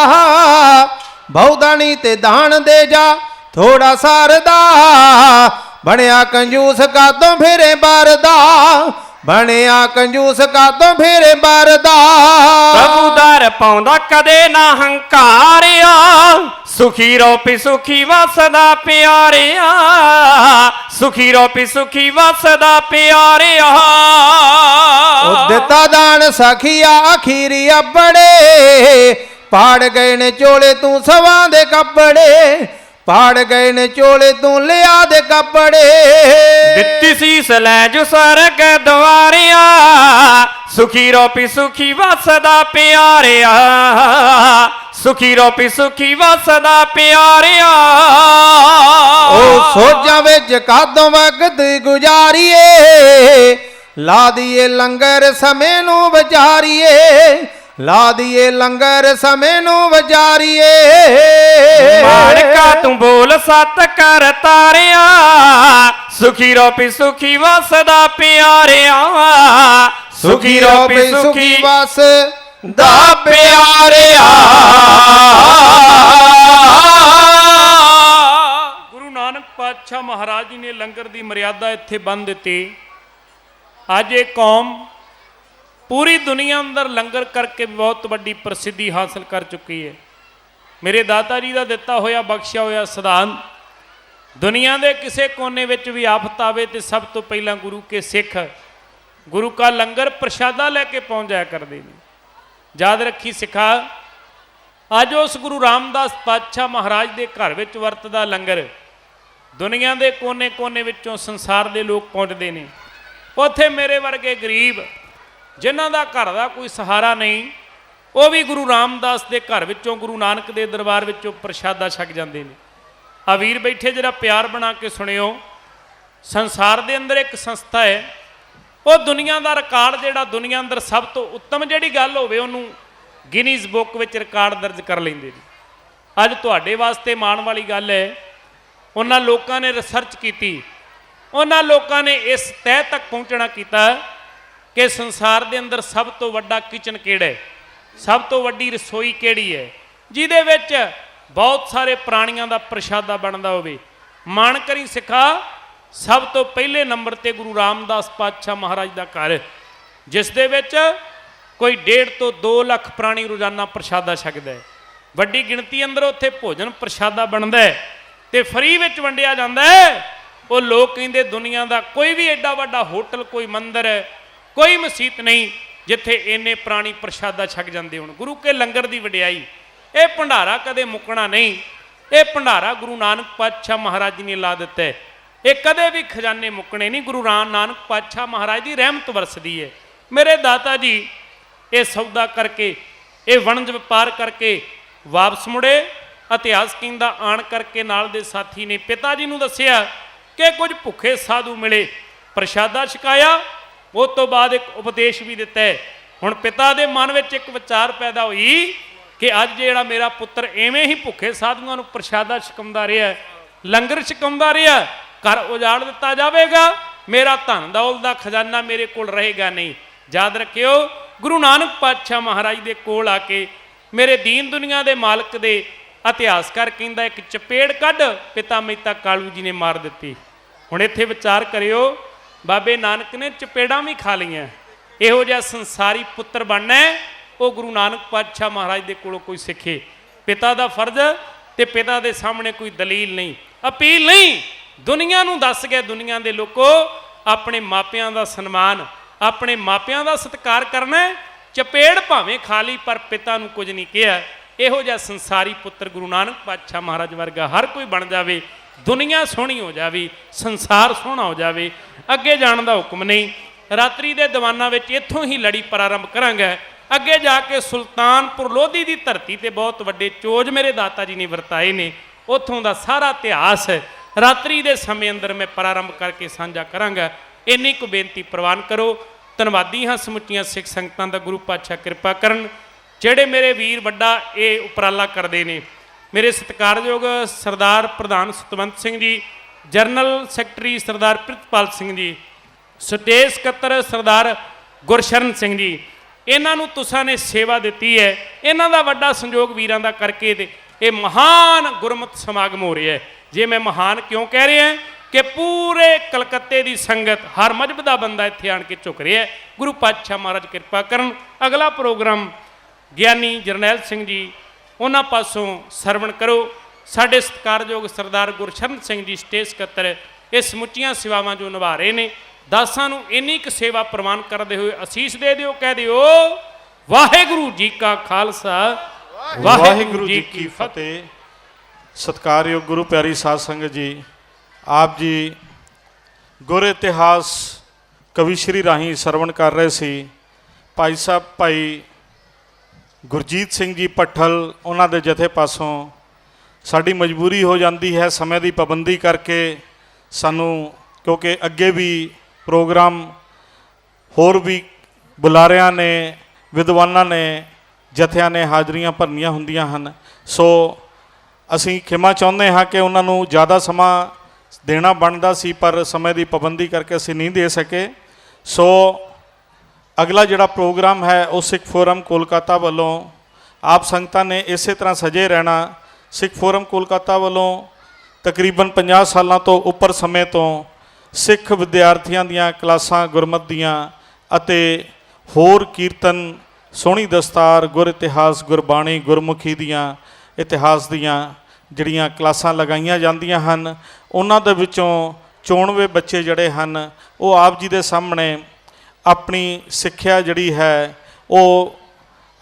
ਬਹੁਦਾਨੀ ਤੇ ਦਾਨ ਦੇ ਜਾ ਥੋੜਾ ਸਾਰਦਾ, ਬਣਿਆ ਕੰਜੂਸ ਕਾਤੋਂ ਫਿਰੇ ਬਾਰਦਾ, ਬਣਿਆ ਕੰਜੂਸ ਕਾਤੋਂ ਫਿਰੇ ਬਾਰਦਾ। ਪ੍ਰਭੂ ਦਰ ਪਾਉਂਦਾ ਕਦੇ ਨਾ ਹੰਕਾਰਿਆ, ਸੁਖੀ ਰੋਪੀ ਸੁਖੀ ਵਸਦਾ ਪਿਆਰਿਆ, ਸੁਖੀ ਰੋਪੀ ਸੁਖੀ ਵਸਦਾ ਪਿਆਰਿਆ। ਉਹ ਦਿੱਤਾ ਦਾਨ ਸਖੀਆ ਅਖੀਰੀ ਅਬੜੇ, ਪਾੜ ਗਏ ਨੇ ਚੋਲੇ ਤੂੰ ਸਵਾਂ ਦੇ ਕੱਪੜੇ, ਪਾੜ ਗਏ ਨੇ ਚੋਲੇ ਤੂੰ ਲਿਆ ਦੇ ਕੱਪੜੇ। ਦਿੱਤੀ ਸੀਸ ਲੈ ਜੋ ਸਰਗ ਦਵਾਰਿਆ, ਸੁਖੀ ਰੋਪੀ ਸੁਖੀ ਵਸਦਾ ਪਿਆਰਿਆ, ਸੁਖੀ ਰੋਪੀ ਸੁਖੀ ਵਸਦਾ ਪਿਆਰਿਆ। ਉਹ ਸੋਚਾਂ ਵਿੱਚ ਕਾਦੋਂ ਵਕਤ ਗੁਜ਼ਾਰੀਏ, ਲਾ ਦੀਏ ਲੰਗਰ ਸਮੇਂ ਨੂੰ ਵਿਚਾਰੀਏ, ਲਾ ਦੀਏ ਲੰਗਰ ਸਮੇਂ ਨੂੰ ਵਿਚਾਰੀਏ। ਮਾਣਕਾ ਤੂੰ ਬੋਲ ਸਤ ਕਰ ਤਾਰਿਆ, ਸੁਖੀ ਰੋਪੀ ਸੁਖੀ ਵਸਦਾ ਪਿਆਰਿਆ, ਸੁਖੀ ਰੋਪੀ ਸੁਖੀ ਵਸ ਦਾ ਪਿਆਰਿਆ। ਗੁਰੂ ਨਾਨਕ ਪਾਤਸ਼ਾਹ ਮਹਾਰਾਜ ਜੀ ਨੇ ਲੰਗਰ ਦੀ ਮਰਿਆਦਾ ਇੱਥੇ ਬੰਨ੍ਹ ਦਿੱਤੀ। ਅੱਜ ਇਹ ਕੌਮ ਪੂਰੀ ਦੁਨੀਆ ਅੰਦਰ ਲੰਗਰ ਕਰਕੇ ਬਹੁਤ ਵੱਡੀ ਪ੍ਰਸਿੱਧੀ ਹਾਸਲ ਕਰ ਚੁੱਕੀ ਹੈ। ਮੇਰੇ ਦਾਤਾ ਜੀ ਦਾ ਦਿੱਤਾ ਹੋਇਆ ਬਖਸ਼ਿਆ ਹੋਇਆ ਸਿਧਾਂਤ, ਦੁਨੀਆ ਦੇ ਕਿਸੇ ਕੋਨੇ ਵਿੱਚ ਵੀ ਆਫਤ ਆਵੇ ਤੇ ਸਭ ਤੋਂ ਪਹਿਲਾਂ ਗੁਰੂ ਕੇ ਸਿੱਖ ਗੁਰੂ ਕਾ ਲੰਗਰ ਪ੍ਰਸ਼ਾਦਾ ਲੈ ਕੇ ਪਹੁੰਚ ਜਾਇਆ ਕਰਦੇ ਨੇ। ਯਾਦ ਰੱਖੀ ਸਿੱਖਾ, ਅੱਜ ਉਸ ਗੁਰੂ ਰਾਮਦਾਸ ਪਾਤਸ਼ਾਹ ਮਹਾਰਾਜ ਦੇ ਘਰ ਵਿੱਚ ਵਰਤਦਾ ਲੰਗਰ ਦੁਨੀਆ ਦੇ ਕੋਨੇ-ਕੋਨੇ ਵਿੱਚੋਂ ਸੰਸਾਰ ਦੇ ਲੋਕ ਪਹੁੰਚਦੇ ਨੇ। ਉੱਥੇ ਮੇਰੇ ਵਰਗੇ ਗਰੀਬ ਜਿਨ੍ਹਾਂ ਦਾ ਘਰ ਦਾ ਕੋਈ ਸਹਾਰਾ ਨਹੀਂ, ਉਹ ਵੀ ਗੁਰੂ ਰਾਮਦਾਸ ਦੇ ਘਰ ਵਿੱਚੋਂ, ਗੁਰੂ ਨਾਨਕ ਦੇ ਦਰਬਾਰ ਵਿੱਚੋਂ ਪ੍ਰਸ਼ਾਦਾ ਛਕ ਜਾਂਦੇ ਨੇ। ਆ ਵੀਰ ਬੈਠੇ ਜਿਹੜਾ ਪਿਆਰ ਬਣਾ ਕੇ ਸੁਣਿਓ, ਸੰਸਾਰ ਦੇ ਅੰਦਰ ਇੱਕ ਸੰਸਥਾ ਹੈ, ਉਹ ਦੁਨੀਆ ਦਾ ਰਿਕਾਰਡ ਜਿਹੜਾ ਦੁਨੀਆ ਅੰਦਰ ਸਭ ਤੋਂ ਉੱਤਮ ਜਿਹੜੀ ਗੱਲ ਹੋਵੇ ਉਹਨੂੰ ਗਿਨੀਜ਼ ਬੁੱਕ ਵਿੱਚ ਰਿਕਾਰਡ ਦਰਜ ਕਰ ਲੈਂਦੇ ਨੇ। ਅੱਜ ਤੁਹਾਡੇ ਵਾਸਤੇ ਮਾਣ ਵਾਲੀ ਗੱਲ ਹੈ, ਉਹਨਾਂ ਲੋਕਾਂ ਨੇ ਰਿਸਰਚ ਕੀਤੀ, ਉਹਨਾਂ ਲੋਕਾਂ ਨੇ ਇਸ ਤਹਿ ਤੱਕ ਪਹੁੰਚਣਾ ਕੀਤਾ ਕਿ ਸੰਸਾਰ ਦੇ ਅੰਦਰ ਸਭ ਤੋਂ ਵੱਡਾ ਕਿਚਨ ਕਿਹੜਾ ਹੈ, ਸਭ ਤੋਂ ਵੱਡੀ ਰਸੋਈ ਕਿਹੜੀ ਹੈ, ਜਿਹਦੇ ਵਿੱਚ ਬਹੁਤ ਸਾਰੇ ਪ੍ਰਾਣੀਆਂ ਦਾ ਪ੍ਰਸ਼ਾਦਾ ਬਣਦਾ ਹੋਵੇ। ਮਾਣ ਕਰੀ ਸਿੱਖਾ, ਸਭ ਤੋਂ ਪਹਿਲੇ ਨੰਬਰ ਤੇ ਗੁਰੂ ਰਾਮਦਾਸ ਪਾਤਸ਼ਾਹ ਮਹਾਰਾਜ ਦਾ ਘਰ, ਜਿਸ ਦੇ ਵਿੱਚ ਕੋਈ 1.5 ਤੋਂ 2 ਲੱਖ ਪ੍ਰਾਣੀ ਰੋਜ਼ਾਨਾ ਪ੍ਰਸ਼ਾਦਾ ਛਕਦਾ ਹੈ। ਵੱਡੀ ਗਿਣਤੀ ਅੰਦਰ ਉੱਥੇ ਭੋਜਨ ਪ੍ਰਸ਼ਾਦਾ ਬਣਦਾ ਹੈ ਤੇ ਫਰੀ ਵਿੱਚ ਵੰਡਿਆ ਜਾਂਦਾ ਹੈ। ਉਹ ਲੋਕ ਕਹਿੰਦੇ ਦੁਨੀਆ ਦਾ ਕੋਈ ਵੀ ਐਡਾ ਵੱਡਾ ਹੋਟਲ, ਕੋਈ ਮੰਦਿਰ, ਕੋਈ ਮਸੀਤ ਨਹੀਂ ਜਿੱਥੇ ਇੰਨੇ ਪ੍ਰਾਣੀ ਪ੍ਰਸ਼ਾਦਾ ਛਕ ਜਾਂਦੇ ਹੋਣ। ਗੁਰੂ ਕੇ ਲੰਗਰ ਦੀ ਵਡਿਆਈ, ਇਹ ਭੰਡਾਰਾ ਕਦੇ ਮੁੱਕਣਾ ਨਹੀਂ। ਇਹ ਭੰਡਾਰਾ ਗੁਰੂ ਨਾਨਕ ਪਾਤਸ਼ਾਹ ਮਹਾਰਾਜ ਜੀ ਨੇ ਲਾ ਦਿੱਤਾ ਹੈ। ਇਹ ਕਦੇ ਵੀ ਖਜ਼ਾਨੇ ਮੁੱਕਣੇ ਨਹੀਂ। ਗੁਰੂ ਨਾਨਕ ਪਾਤਸ਼ਾਹ ਮਹਾਰਾਜ ਦੀ ਰਹਿਮਤ ਵਰਸਦੀ ਹੈ। ਮੇਰੇ ਦਾਤਾ ਜੀ ਇਹ ਸੌਦਾ ਕਰਕੇ, ਇਹ ਵਣਜ ਵਪਾਰ ਕਰਕੇ ਵਾਪਸ ਮੁੜੇ। ਇਤਿਹਾਸ ਕਹਿੰਦਾ ਆਣ ਕਰਕੇ ਨਾਲ ਦੇ ਸਾਥੀ ਨੇ ਪਿਤਾ ਜੀ ਨੂੰ ਦੱਸਿਆ ਕਿ ਕੁਝ ਭੁੱਖੇ ਸਾਧੂ ਮਿਲੇ, ਪ੍ਰਸ਼ਾਦਾ ਛਕਾਇਆ। ਉਸ ਤੋਂ ਬਾਅਦ ਇੱਕ ਉਪਦੇਸ਼ ਵੀ ਦਿੱਤਾ ਹੈ। ਹੁਣ ਪਿਤਾ ਦੇ ਮਨ ਵਿੱਚ ਇੱਕ ਵਿਚਾਰ ਪੈਦਾ ਹੋਈ ਕਿ ਅੱਜ ਜਿਹੜਾ ਮੇਰਾ ਪੁੱਤਰ ਐਵੇਂ ਹੀ ਭੁੱਖੇ ਸਾਧੂਆਂ ਨੂੰ ਪ੍ਰਸ਼ਾਦਾ ਛਕਾਉਂਦਾ ਰਿਹਾ, ਲੰਗਰ ਛਕਾਉਂਦਾ ਰਿਹਾ, ਘਰ ਉਜਾੜ ਦਿੱਤਾ ਜਾਵੇਗਾ, ਮੇਰਾ ਧਨ ਦੌਲਤ ਦਾ ਖਜ਼ਾਨਾ ਮੇਰੇ ਕੋਲ ਰਹੇਗਾ ਨਹੀਂ। ਯਾਦ ਰੱਖਿਓ, ਗੁਰੂ ਨਾਨਕ ਪਾਤਸ਼ਾਹ ਮਹਾਰਾਜ ਦੇ ਕੋਲ ਆ ਕੇ ਮੇਰੇ ਦੀਨ ਦੁਨੀਆ ਦੇ ਮਾਲਕ ਦੇ ਇਤਿਹਾਸਕਾਰ ਕਹਿੰਦਾ ਇੱਕ ਚਪੇੜ ਕੱਢ ਪਿਤਾ ਮਹਿਤਾ ਕਾਲੂ ਜੀ ਨੇ ਮਾਰ ਦਿੱਤੀ। ਹੁਣ ਇੱਥੇ ਵਿਚਾਰ ਕਰਿਓ, ਬਾਬੇ ਨਾਨਕ ਨੇ ਚਪੇੜਾਂ ਵੀ ਖਾ ਲਈਆਂ। ਇਹੋ ਜਿਹਾ ਸੰਸਾਰੀ ਪੁੱਤਰ ਬਣਨਾ ਉਹ ਗੁਰੂ ਨਾਨਕ ਪਾਤਸ਼ਾਹ ਮਹਾਰਾਜ ਦੇ ਕੋਲੋਂ ਕੋਈ ਸਿੱਖੇ। ਪਿਤਾ ਦਾ ਫਰਜ਼ ਤੇ ਪਿਤਾ ਦੇ ਸਾਹਮਣੇ ਕੋਈ ਦਲੀਲ ਨਹੀਂ, ਅਪੀਲ ਨਹੀਂ, ਦੁਨੀਆ ਨੂੰ ਦੱਸ ਗਿਆ ਦੁਨੀਆ ਦੇ ਲੋਕੋ ਆਪਣੇ ਮਾਪਿਆਂ ਦਾ ਸਨਮਾਨ, ਆਪਣੇ ਮਾਪਿਆਂ ਦਾ ਸਤਿਕਾਰ ਕਰਨਾ। ਚਪੇੜ ਭਾਵੇਂ ਖਾ ਲਈ ਪਰ ਪਿਤਾ ਨੂੰ ਕੁਝ ਨਹੀਂ ਕਿਹਾ। ਇਹੋ ਜਿਹਾ ਸੰਸਾਰੀ ਪੁੱਤਰ ਗੁਰੂ ਨਾਨਕ ਪਾਤਸ਼ਾਹ ਮਹਾਰਾਜ ਵਰਗਾ ਹਰ ਕੋਈ ਬਣ ਜਾਵੇ, ਦੁਨੀਆ ਸੋਹਣੀ ਹੋ ਜਾਵੇ, ਸੰਸਾਰ ਸੋਹਣਾ ਹੋ ਜਾਵੇ। ਅੱਗੇ ਜਾਣ ਦਾ ਹੁਕਮ ਨਹੀਂ। ਰਾਤਰੀ ਦੇ ਦੀਵਾਨਾਂ ਵਿੱਚ ਇੱਥੋਂ ਹੀ ਲੜੀ ਪ੍ਰਾਰੰਭ ਕਰਾਂਗਾ। ਅੱਗੇ ਜਾ ਕੇ ਸੁਲਤਾਨਪੁਰ ਲੋਧੀ ਦੀ ਧਰਤੀ ਤੇ ਬਹੁਤ ਵੱਡੇ ਚੋਜ ਮੇਰੇ ਦਾਤਾ ਜੀ ਨੇ ਵਰਤਾਏ ਨੇ, ਉੱਥੋਂ ਦਾ ਸਾਰਾ ਇਤਿਹਾਸ ਰਾਤਰੀ ਦੇ ਸਮੇਂ ਅੰਦਰ ਮੈਂ ਪ੍ਰਾਰੰਭ ਕਰਕੇ ਸਾਂਝਾ ਕਰਾਂਗਾ। ਇੰਨੀ ਕੁ ਬੇਨਤੀ ਪ੍ਰਵਾਨ ਕਰੋ। ਧੰਨਵਾਦੀ ਹਾਂ ਸਮੁੱਚੀਆਂ ਸਿੱਖ ਸੰਗਤਾਂ ਦਾ। ਗੁਰੂ ਪਾਤਸ਼ਾਹ ਕਿਰਪਾ ਕਰਨ। ਜਿਹੜੇ ਮੇਰੇ ਵੀਰ ਵੱਡਾ ਇਹ ਉਪਰਾਲਾ ਕਰਦੇ ਨੇ, ਮੇਰੇ ਸਤਿਕਾਰਯੋਗ ਸਰਦਾਰ ਪ੍ਰਧਾਨ ਸਤਵੰਤ ਸਿੰਘ ਜੀ, ਜਨਰਲ ਸੈਕਟਰੀ ਸਰਦਾਰ ਪ੍ਰਿਤਪਾਲ ਸਿੰਘ ਜੀ, ਸਟੇਜ ਸਕੱਤਰ ਸਰਦਾਰ ਗੁਰਸ਼ਰਨ ਸਿੰਘ ਜੀ, ਇਹਨਾਂ ਨੂੰ ਤੁਸਾਂ ਨੇ ਸੇਵਾ ਦਿੱਤੀ ਹੈ। ਇਹਨਾਂ ਦਾ ਵੱਡਾ ਸੰਯੋਗ ਵੀਰਾਂ ਦਾ ਕਰਕੇ ਤੇ ਇਹ ਮਹਾਨ ਗੁਰਮਤਿ ਸਮਾਗਮ ਹੋ ਰਿਹਾ ਹੈ। ਜੇ ਮੈਂ ਮਹਾਨ ਕਿਉਂ ਕਹਿ ਰਿਹਾ ਕਿ ਪੂਰੇ ਕਲਕੱਤੇ ਦੀ ਸੰਗਤ, ਹਰ ਮਜ਼ਹਬ ਦਾ ਬੰਦਾ ਇੱਥੇ ਆਣ ਕੇ ਝੁਕ ਰਿਹਾ। ਗੁਰੂ ਪਾਤਸ਼ਾਹ ਮਹਾਰਾਜ ਕਿਰਪਾ ਕਰਨ। ਅਗਲਾ ਪ੍ਰੋਗਰਾਮ ਗਿਆਨੀ ਜਰਨੈਲ ਸਿੰਘ ਜੀ ਉਹਨਾਂ ਪਾਸੋਂ ਸਰਵਣ ਕਰੋ। ਸਾਡੇ ਸਤਿਕਾਰਯੋਗ ਸਰਦਾਰ ਗੁਰਸ਼ਰਨ ਸਿੰਘ ਜੀ ਸਟੇਜ ਸਕੱਤਰ ਇਹ ਸਮੁੱਚੀਆਂ ਸੇਵਾਵਾਂ ਜੋ ਨਿਭਾ ਰਹੇ ਨੇ, ਦਾਸਾਂ ਨੂੰ ਇੰਨੀ ਕੁ ਸੇਵਾ ਪ੍ਰਵਾਨ ਕਰਦੇ ਹੋਏ ਅਸੀਸ ਦੇ ਦਿਓ। ਕਹਿ ਦਿਓ ਵਾਹਿਗੁਰੂ ਜੀ ਕਾ ਖਾਲਸਾ, ਵਾਹਿਗੁਰੂ ਜੀ ਕੀ ਫਤਿਹ। ਸਤਿਕਾਰਯੋਗ ਗੁਰੂ ਪਿਆਰੀ ਸਾਧ ਸੰਗਤ ਜੀ, ਆਪ ਜੀ ਗੁਰ ਇਤਿਹਾਸ ਕਵੀਸ਼ਰੀ ਰਾਹੀਂ ਸਰਵਣ ਕਰ ਰਹੇ ਸੀ। ਭਾਈ ਸਾਹਿਬ ਭਾਈ ਗੁਰਜੀਤ ਸਿੰਘ ਜੀ ਭੱਠਲ, ਉਹਨਾਂ ਦੇ ਜਥੇ ਪਾਸੋਂ ਸਾਡੀ ਮਜਬੂਰੀ ਹੋ ਜਾਂਦੀ ਹੈ ਸਮੇਂ ਦੀ ਪਾਬੰਦੀ ਕਰਕੇ ਸਾਨੂੰ, ਕਿਉਂਕਿ ਅੱਗੇ ਵੀ ਪ੍ਰੋਗਰਾਮ ਹੋਰ ਵੀ ਬੁਲਾਰਿਆਂ ਨੇ, ਵਿਦਵਾਨਾਂ ਨੇ, ਜਥਿਆਂ ਨੇ ਹਾਜ਼ਰੀਆਂ ਭਰਨੀਆਂ ਹੁੰਦੀਆਂ ਹਨ। ਸੋ ਅਸੀਂ ਖਿਮਾ ਚਾਹੁੰਦੇ ਹਾਂ ਕਿ ਉਹਨਾਂ ਨੂੰ ਜ਼ਿਆਦਾ ਸਮਾਂ ਦੇਣਾ ਬਣਦਾ ਸੀ, ਪਰ ਸਮੇਂ ਦੀ ਪਾਬੰਦੀ ਕਰਕੇ ਅਸੀਂ ਨਹੀਂ ਦੇ ਸਕੇ। ਸੋ ਅਗਲਾ ਜਿਹੜਾ ਪ੍ਰੋਗਰਾਮ ਹੈ ਉਹ ਸਿੱਖ ਫੋਰਮ ਕੋਲਕਾਤਾ ਵੱਲੋਂ ਆਪ ਸੰਗਤਾਂ ਨੇ ਇਸੇ ਤਰ੍ਹਾਂ ਸਜੇ ਰਹਿਣਾ। ਸਿੱਖ ਫੋਰਮ ਕੋਲਕਾਤਾ ਵੱਲੋਂ ਤਕਰੀਬਨ 50 ਸਾਲਾਂ ਤੋਂ ਉੱਪਰ ਸਮੇਂ ਤੋਂ ਸਿੱਖ ਵਿਦਿਆਰਥੀਆਂ ਦੀਆਂ ਕਲਾਸਾਂ ਗੁਰਮਤਿ ਦੀਆਂ ਅਤੇ ਹੋਰ ਕੀਰਤਨ, ਸੋਹਣੀ ਦਸਤਾਰ, ਗੁਰ ਇਤਿਹਾਸ, ਗੁਰਬਾਣੀ, ਗੁਰਮੁਖੀ ਦੀਆਂ ਇਤਿਹਾਸ ਦੀਆਂ ਜਿਹੜੀਆਂ ਕਲਾਸਾਂ ਲਗਾਈਆਂ ਜਾਂਦੀਆਂ ਹਨ, ਉਹਨਾਂ ਦੇ ਵਿੱਚੋਂ 94 ਬੱਚੇ ਜਿਹੜੇ ਹਨ ਉਹ ਆਪ ਜੀ ਦੇ ਸਾਹਮਣੇ ਆਪਣੀ ਸਿੱਖਿਆ ਜਿਹੜੀ ਹੈ ਉਹ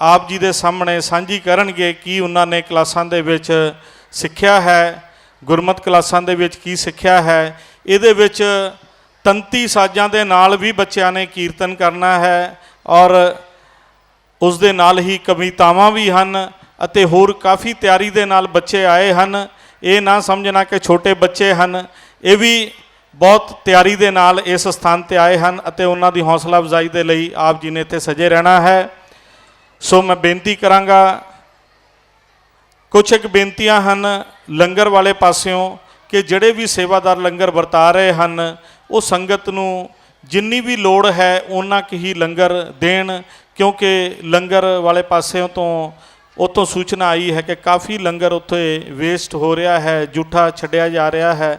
ਆਪ ਜੀ ਦੇ ਸਾਹਮਣੇ ਸਾਂਝੀ ਕਰਨਗੇ ਕਿ ਉਹਨਾਂ ਨੇ ਕਲਾਸਾਂ ਦੇ ਵਿੱਚ ਸਿੱਖਿਆ ਹੈ, ਗੁਰਮਤਿ ਕਲਾਸਾਂ ਦੇ ਵਿੱਚ ਕੀ ਸਿੱਖਿਆ ਹੈ। ਇਹਦੇ ਵਿੱਚ ਤੰਤੀ ਸਾਜ਼ਾਂ ਦੇ ਨਾਲ ਵੀ ਬੱਚਿਆਂ ਨੇ ਕੀਰਤਨ ਕਰਨਾ ਹੈ ਔਰ ਉਸ ਦੇ ਨਾਲ ਹੀ ਕਵਿਤਾਵਾਂ ਵੀ ਹਨ ਅਤੇ ਹੋਰ ਕਾਫੀ ਤਿਆਰੀ ਦੇ ਨਾਲ ਬੱਚੇ ਆਏ ਹਨ। ਇਹ ਨਾ ਸਮਝਣਾ ਕਿ ਛੋਟੇ ਬੱਚੇ ਹਨ, ਇਹ ਵੀ ਬਹੁਤ ਤਿਆਰੀ ਦੇ ਨਾਲ ਇਸ ਸਥਾਨ 'ਤੇ ਆਏ ਹਨ ਅਤੇ ਉਹਨਾਂ ਦੀ ਹੌਸਲਾ ਅਫਜ਼ਾਈ ਦੇ ਲਈ ਆਪ ਜੀ ਨੇ ਇੱਥੇ ਸਜੇ ਰਹਿਣਾ ਹੈ। ਸੋ ਮੈਂ ਬੇਨਤੀ ਕਰਾਂਗਾ, ਕੁਛ ਇੱਕ ਬੇਨਤੀਆਂ ਹਨ ਲੰਗਰ ਵਾਲੇ ਪਾਸਿਓਂ ਕਿ ਜਿਹੜੇ ਵੀ ਸੇਵਾਦਾਰ ਲੰਗਰ ਵਰਤਾ ਰਹੇ ਹਨ ਉਹ ਸੰਗਤ ਨੂੰ ਜਿੰਨੀ ਵੀ ਲੋੜ ਹੈ ਉਹਨਾਂ ਕੁ ਹੀ ਲੰਗਰ ਦੇਣ, ਕਿਉਂਕਿ ਲੰਗਰ ਵਾਲੇ ਪਾਸਿਓਂ ਤੋਂ ਉੱਥੋਂ ਸੂਚਨਾ ਆਈ ਹੈ ਕਿ ਕਾਫੀ ਲੰਗਰ ਉੱਥੇ ਵੇਸਟ ਹੋ ਰਿਹਾ ਹੈ, ਜੂਠਾ ਛੱਡਿਆ ਜਾ ਰਿਹਾ ਹੈ।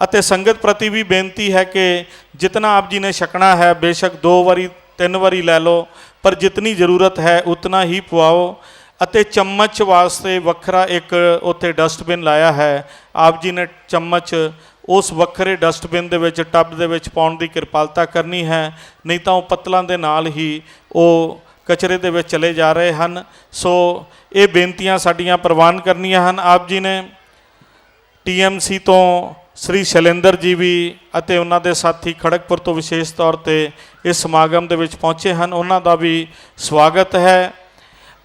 ਅਤੇ ਸੰਗਤ ਪ੍ਰਤੀ ਵੀ ਬੇਨਤੀ ਹੈ ਕਿ ਜਿਤਨਾ ਆਪ ਜੀ ਨੇ ਛਕਣਾ ਹੈ ਬੇਸ਼ੱਕ 2 ਵਾਰੀ 3 ਵਾਰੀ ਲੈ ਲਓ, ਪਰ ਜਿਤਨੀ ਜ਼ਰੂਰਤ ਹੈ ਉਤਨਾ ਹੀ ਪਵਾਓ। ਅਤੇ ਚਮਚ ਵਾਸਤੇ ਵੱਖਰਾ ਇੱਕ ਉੱਥੇ ਡਸਟਬਿਨ ਲਾਇਆ ਹੈ, ਆਪ ਜੀ ਨੇ ਚਮਚ ਉਸ ਵੱਖਰੇ ਡਸਟਬਿਨ ਦੇ ਵਿੱਚ, ਟੱਬ ਦੇ ਵਿੱਚ ਪਾਉਣ ਦੀ ਕਿਰਪਾਲਤਾ ਕਰਨੀ ਹੈ, ਨਹੀਂ ਤਾਂ ਉਹ ਪੱਤਲਾਂ ਦੇ ਨਾਲ ਹੀ ਉਹ ਕਚਰੇ ਦੇ ਵਿੱਚ ਚਲੇ ਜਾ ਰਹੇ ਹਨ। ਸੋ ਇਹ ਬੇਨਤੀਆਂ ਸਾਡੀਆਂ ਪ੍ਰਵਾਨ ਕਰਨੀਆਂ ਹਨ ਆਪ ਜੀ ਨੇ। TMC ਤੋਂ ਸ੍ਰੀ ਸ਼ੈਲੇਂਦਰ ਜੀ ਵੀ ਅਤੇ ਉਹਨਾਂ ਦੇ ਸਾਥੀ ਖੜਗਪੁਰ ਤੋਂ ਵਿਸ਼ੇਸ਼ ਤੌਰ 'ਤੇ ਇਸ ਸਮਾਗਮ ਦੇ ਵਿੱਚ ਪਹੁੰਚੇ ਹਨ, ਉਹਨਾਂ ਦਾ ਵੀ ਸਵਾਗਤ ਹੈ।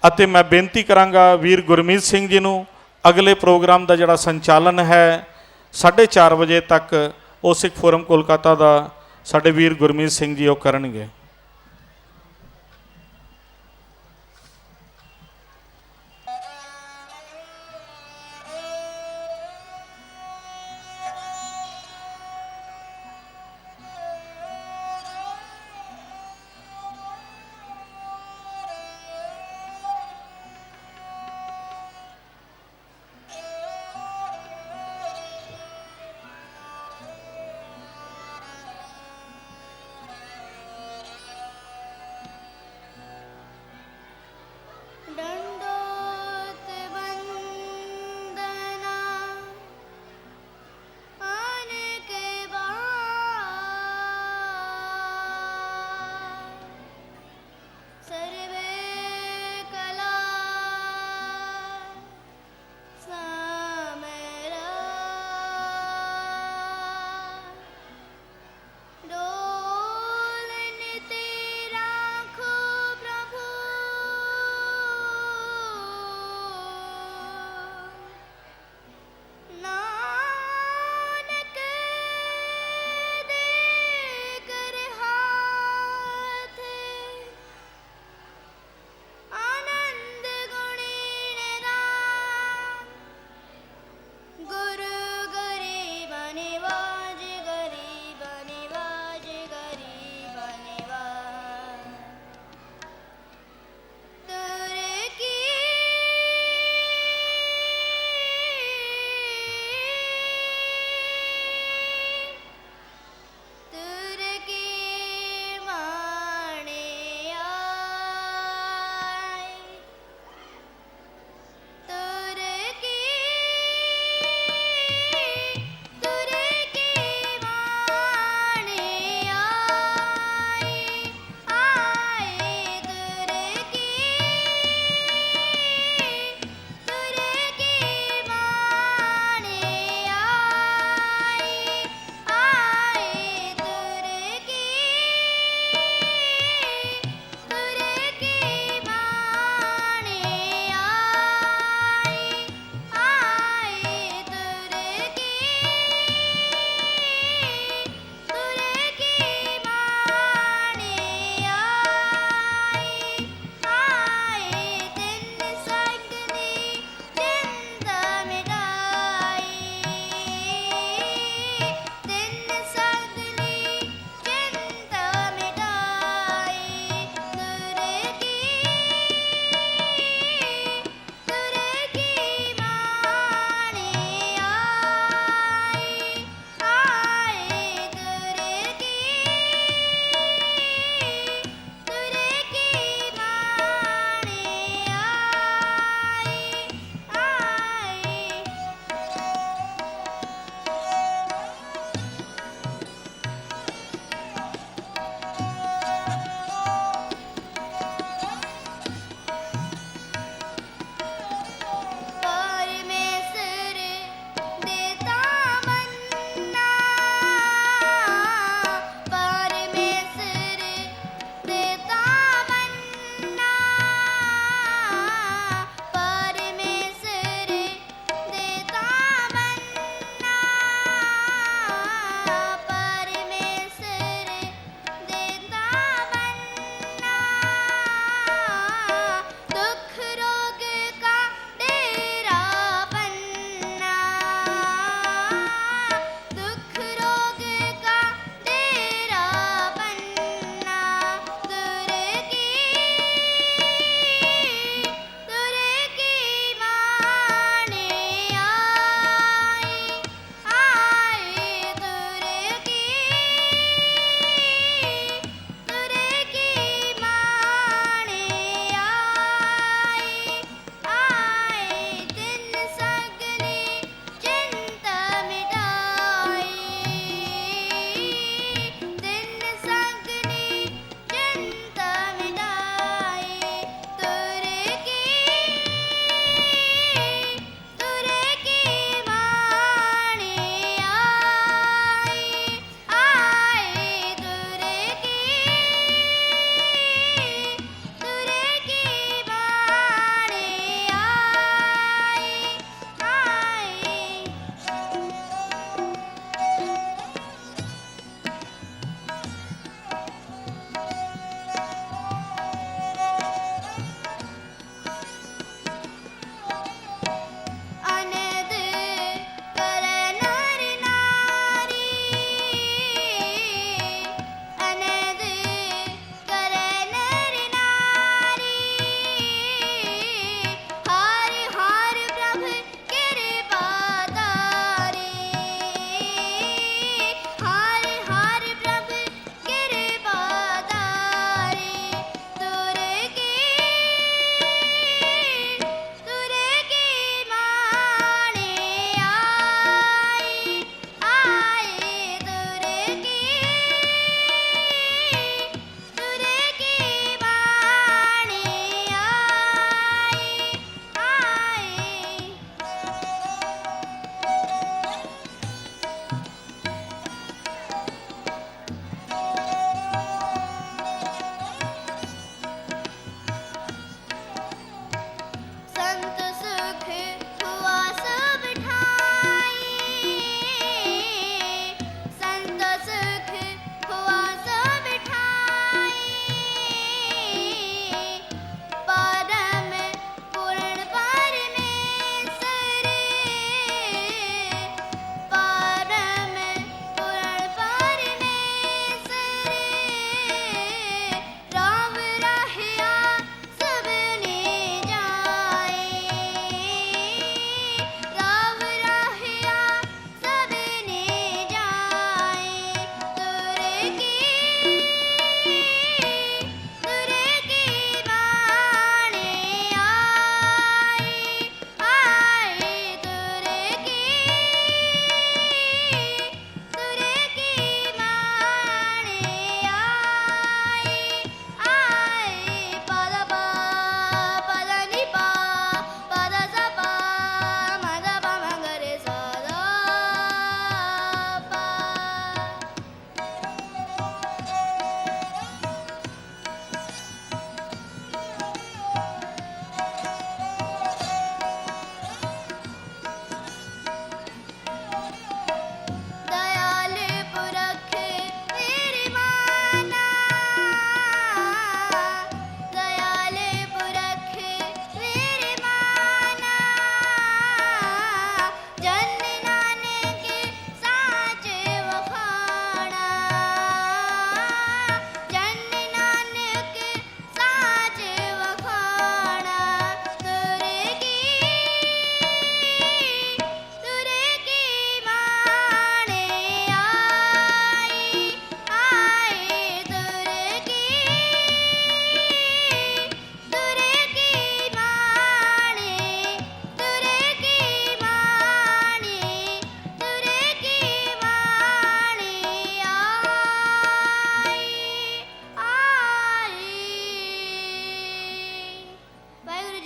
ਅਤੇ ਮੈਂ ਬੇਨਤੀ ਕਰਾਂਗਾ ਵੀਰ ਗੁਰਮੀਤ ਸਿੰਘ ਜੀ ਨੂੰ ਅਗਲੇ ਪ੍ਰੋਗਰਾਮ ਦਾ ਜਿਹੜਾ ਸੰਚਾਲਨ ਹੈ 4:30 ਵਜੇ ਤੱਕ ਉਹ ਸਿੱਖ ਫੋਰਮ ਕੋਲਕਾਤਾ ਦਾ ਸਾਡੇ ਵੀਰ ਗੁਰਮੀਤ ਸਿੰਘ ਜੀ ਉਹ ਕਰਨਗੇ।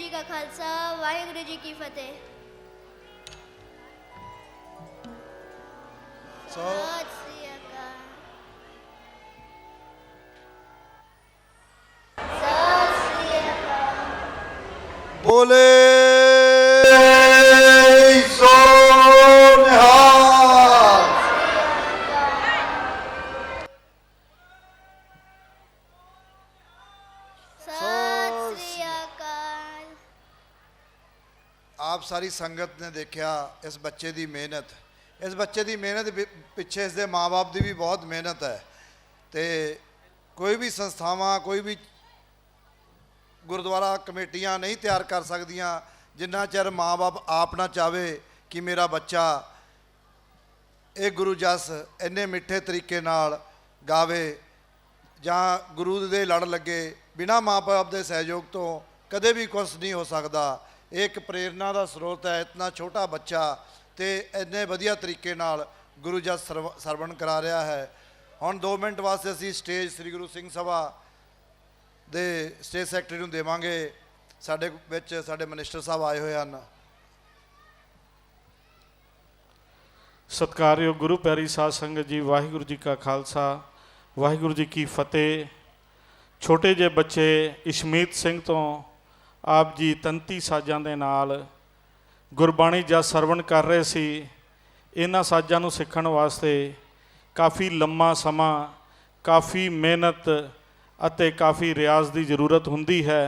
जी का खालसा वाहिगुरु जी की फतेह। सत श्री अकाल। सत श्री अकाल। बोले सो निहाल। सत श्री अकाल। आप सारी संगत ने देखा इस बच्चे की मेहनत, इस बच्चे की मेहनत पिछे इसके माँ बाप की भी बहुत मेहनत है। तो कोई भी संस्थावां कोई भी गुरुद्वारा कमेटियां नहीं तैयार कर सकदियां जिन्ना चਿਰ माँ बाप आप ना चाहे कि मेरा बच्चा ये गुरु जस इन्ने मिठे तरीके नाल गावे जां गुरु दे लड़ लगे। बिना माँ बाप के सहयोग तो कदे भी कुछ नहीं हो सकता। एक प्रेरणा का स्रोत है। इतना छोटा बच्चा तो इन्ने वधिया तरीके नाल गुरु जस सरवण करा रहा है। हुण 2 मिनट वास्ते असीं स्टेज श्री गुरु सिंह सभा दे स्टेज सैकटरी नूं देवांगे। साडे विच साडे मिनिस्टर साहब आए हुए हैं। सत्कारयोग गुरु प्यारी साध संगत जी, वाहिगुरु जी का खालसा वाहिगुरु जी की फतेह। छोटे जे बच्चे इशमीत सिंह तो आप जी तंती साजां दे नाल गुरबाणी जा सरवण कर रहे सी। इन्हां साजां नूं सिੱਖਣ वास्ते काफ़ी लम्मा समा, काफ़ी मेहनत ਅਤੇ काफ़ी रियाज की जरूरत हुंदी है।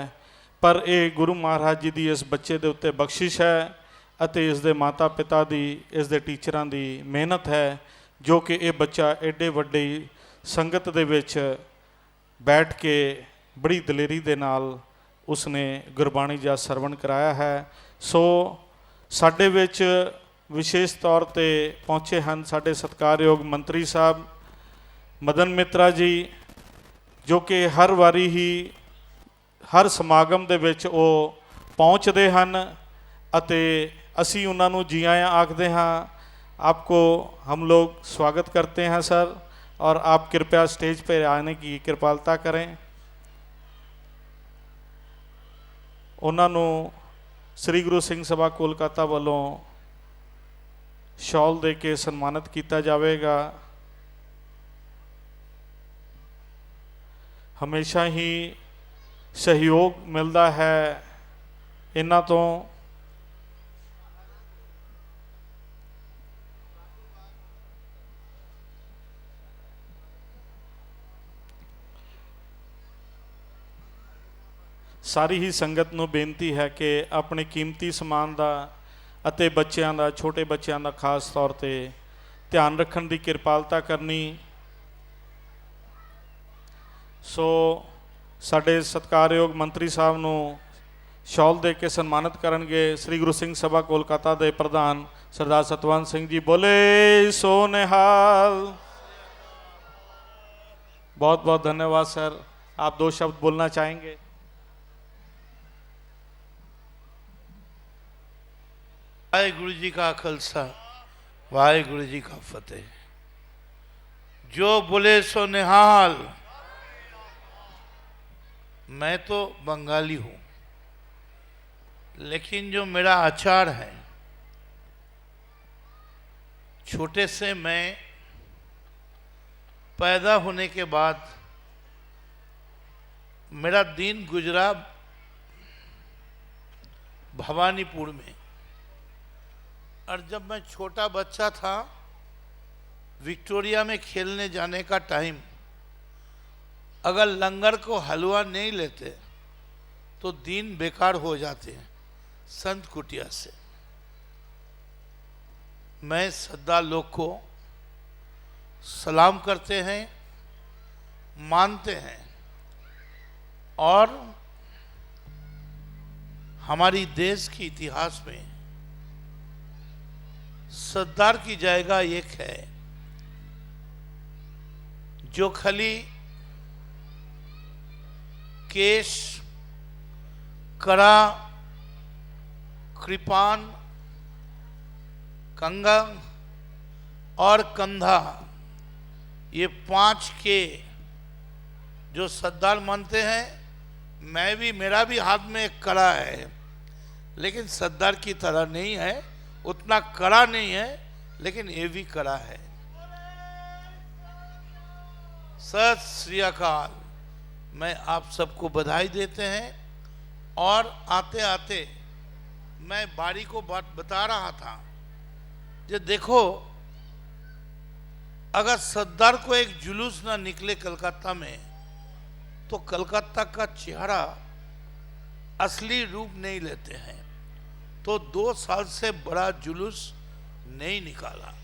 पर यह गुरु महाराज जी की इस बच्चे के उत्ते बख्शिश है ਅਤੇ इस दे माता पिता की इस दे टीचरां की मेहनत है जो कि ये बच्चा एडे वड्डी संगत दे विच बैठ के बड़ी दलेरी दे नाल उसने गुरबाणी जा सरवण कराया है। सो साडे विच विशेष तौर पे पहुँचे हैं साडे सत्कारयोग मंत्री साहब मदन मित्रा जी, जो कि हर वारी ही हर समागम दे विच वो पहुँचते हैं अते असी उन्हां नूं जी आया आखदे हाँ। आपको हम लोग स्वागत करते हैं सर, और आप कृपया स्टेज पर आने की कृपालता करें। उन्हां नूं श्री गुरु सिंह सभा कोलकाता वालों शॉल दे के सन्मानित किया जाएगा। हमेशा ही सहयोग मिलता है इन्हां तो। सारी ही संगत नूं बेनती है कि अपने कीमती समान का ਅਤੇ ਬੱਚਿਆਂ ਦਾ छोटे ਬੱਚਿਆਂ ਦਾ खास तौर ਤੇ ध्यान रखने की कृपालता करनी। सो साडे सत्कारयोग मंत्री साहब नूं शॉल दे के सन्मानित करनगे श्री गुरु सिंह सभा कोलकाता के प्रधान सरदार सतवंत सिंह जी। बोले सो निहाल। बहुत बहुत धन्यवाद सर। आप 2 शब्द बोलना चाहेंगे? वाहिगुरु जी का खालसा वाहिगुरु जी का फतेह। जो बोले सो निहाल। मैं तो बंगाली हूँ, लेकिन जो मेरा आचार है, छोटे से मैं पैदा होने के बाद मेरा दिन गुजरा भवानीपुर में। और जब मैं छोटा बच्चा था, विक्टोरिया में खेलने जाने का टाइम, अगर लंगर को हलवा नहीं लेते तो दिन बेकार हो जाते हैं। संत कुटिया से मैं श्रद्धा लोग को सलाम करते हैं, मानते हैं, और हमारी देश के इतिहास में सरदार की जगह एक है जो खाली केश, कड़ा, कृपान, कंगा और कंधा, ये 5 के जो सरदार मानते हैं। मैं भी, मेरा भी हाथ में एक कड़ा है लेकिन सरदार की तरह नहीं है, उतना कड़ा नहीं है, लेकिन ये भी कड़ा है। सत श्री अकाल। मैं आप सबको बधाई देते हैं। और आते आते मैं बारी को बात बता रहा था, जो देखो अगर सरदार को एक जुलूस ना निकले कलकत्ता में, तो कलकत्ता का चेहरा असली रूप नहीं लेते हैं। तो 2 साल से बड़ा जुलूस नहीं निकाला।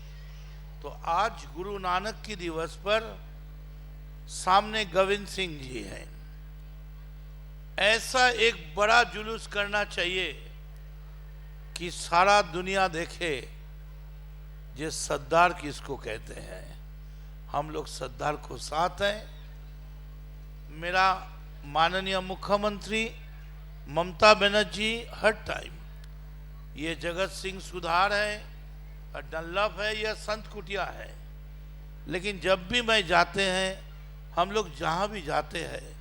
तो आज गुरु नानक की दिवस पर सामने गोविंद सिंह जी हैं। ऐसा एक बड़ा जुलूस करना चाहिए कि सारा दुनिया देखे ये सरदार किसको कहते हैं। हम लोग सरदार को साथ हैं। मेरा माननीय मुख्यमंत्री ममता बनर्जी हर टाइम, ये जगत सिंह सुधार है, डनलप है या संत कुटिया है, लेकिन जब भी मैं जाते हैं, हम लोग जहाँ भी जाते हैं,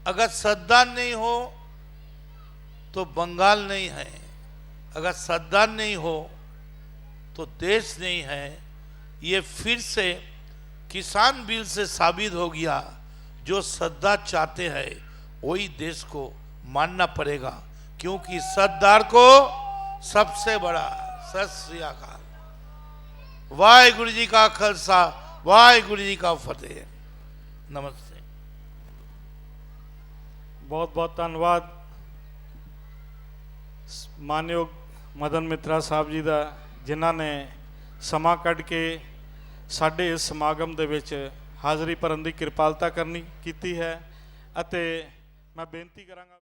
अगर सरदार नहीं हो तो बंगाल नहीं है, अगर सरदार नहीं हो तो देश नहीं है। ये फिर से किसान बिल से साबित हो गया, जो सरदार चाहते हैं वही देश को मानना पड़ेगा, क्योंकि सरदार को सबसे बड़ा। सत श्री अकाल। वाहिगुरु जी का खालसा, वाहिगुरु जी का फतेह। नमस्ते। बहुत बहुत धन्यवाद मानयोग मदन मित्रा साहब जी का, जिन्हों ने समा कढ़ के साडे इस समागम दे विच हाज़री भरन की किरपालता करनी कीती है। अते मैं बेनती करांगा।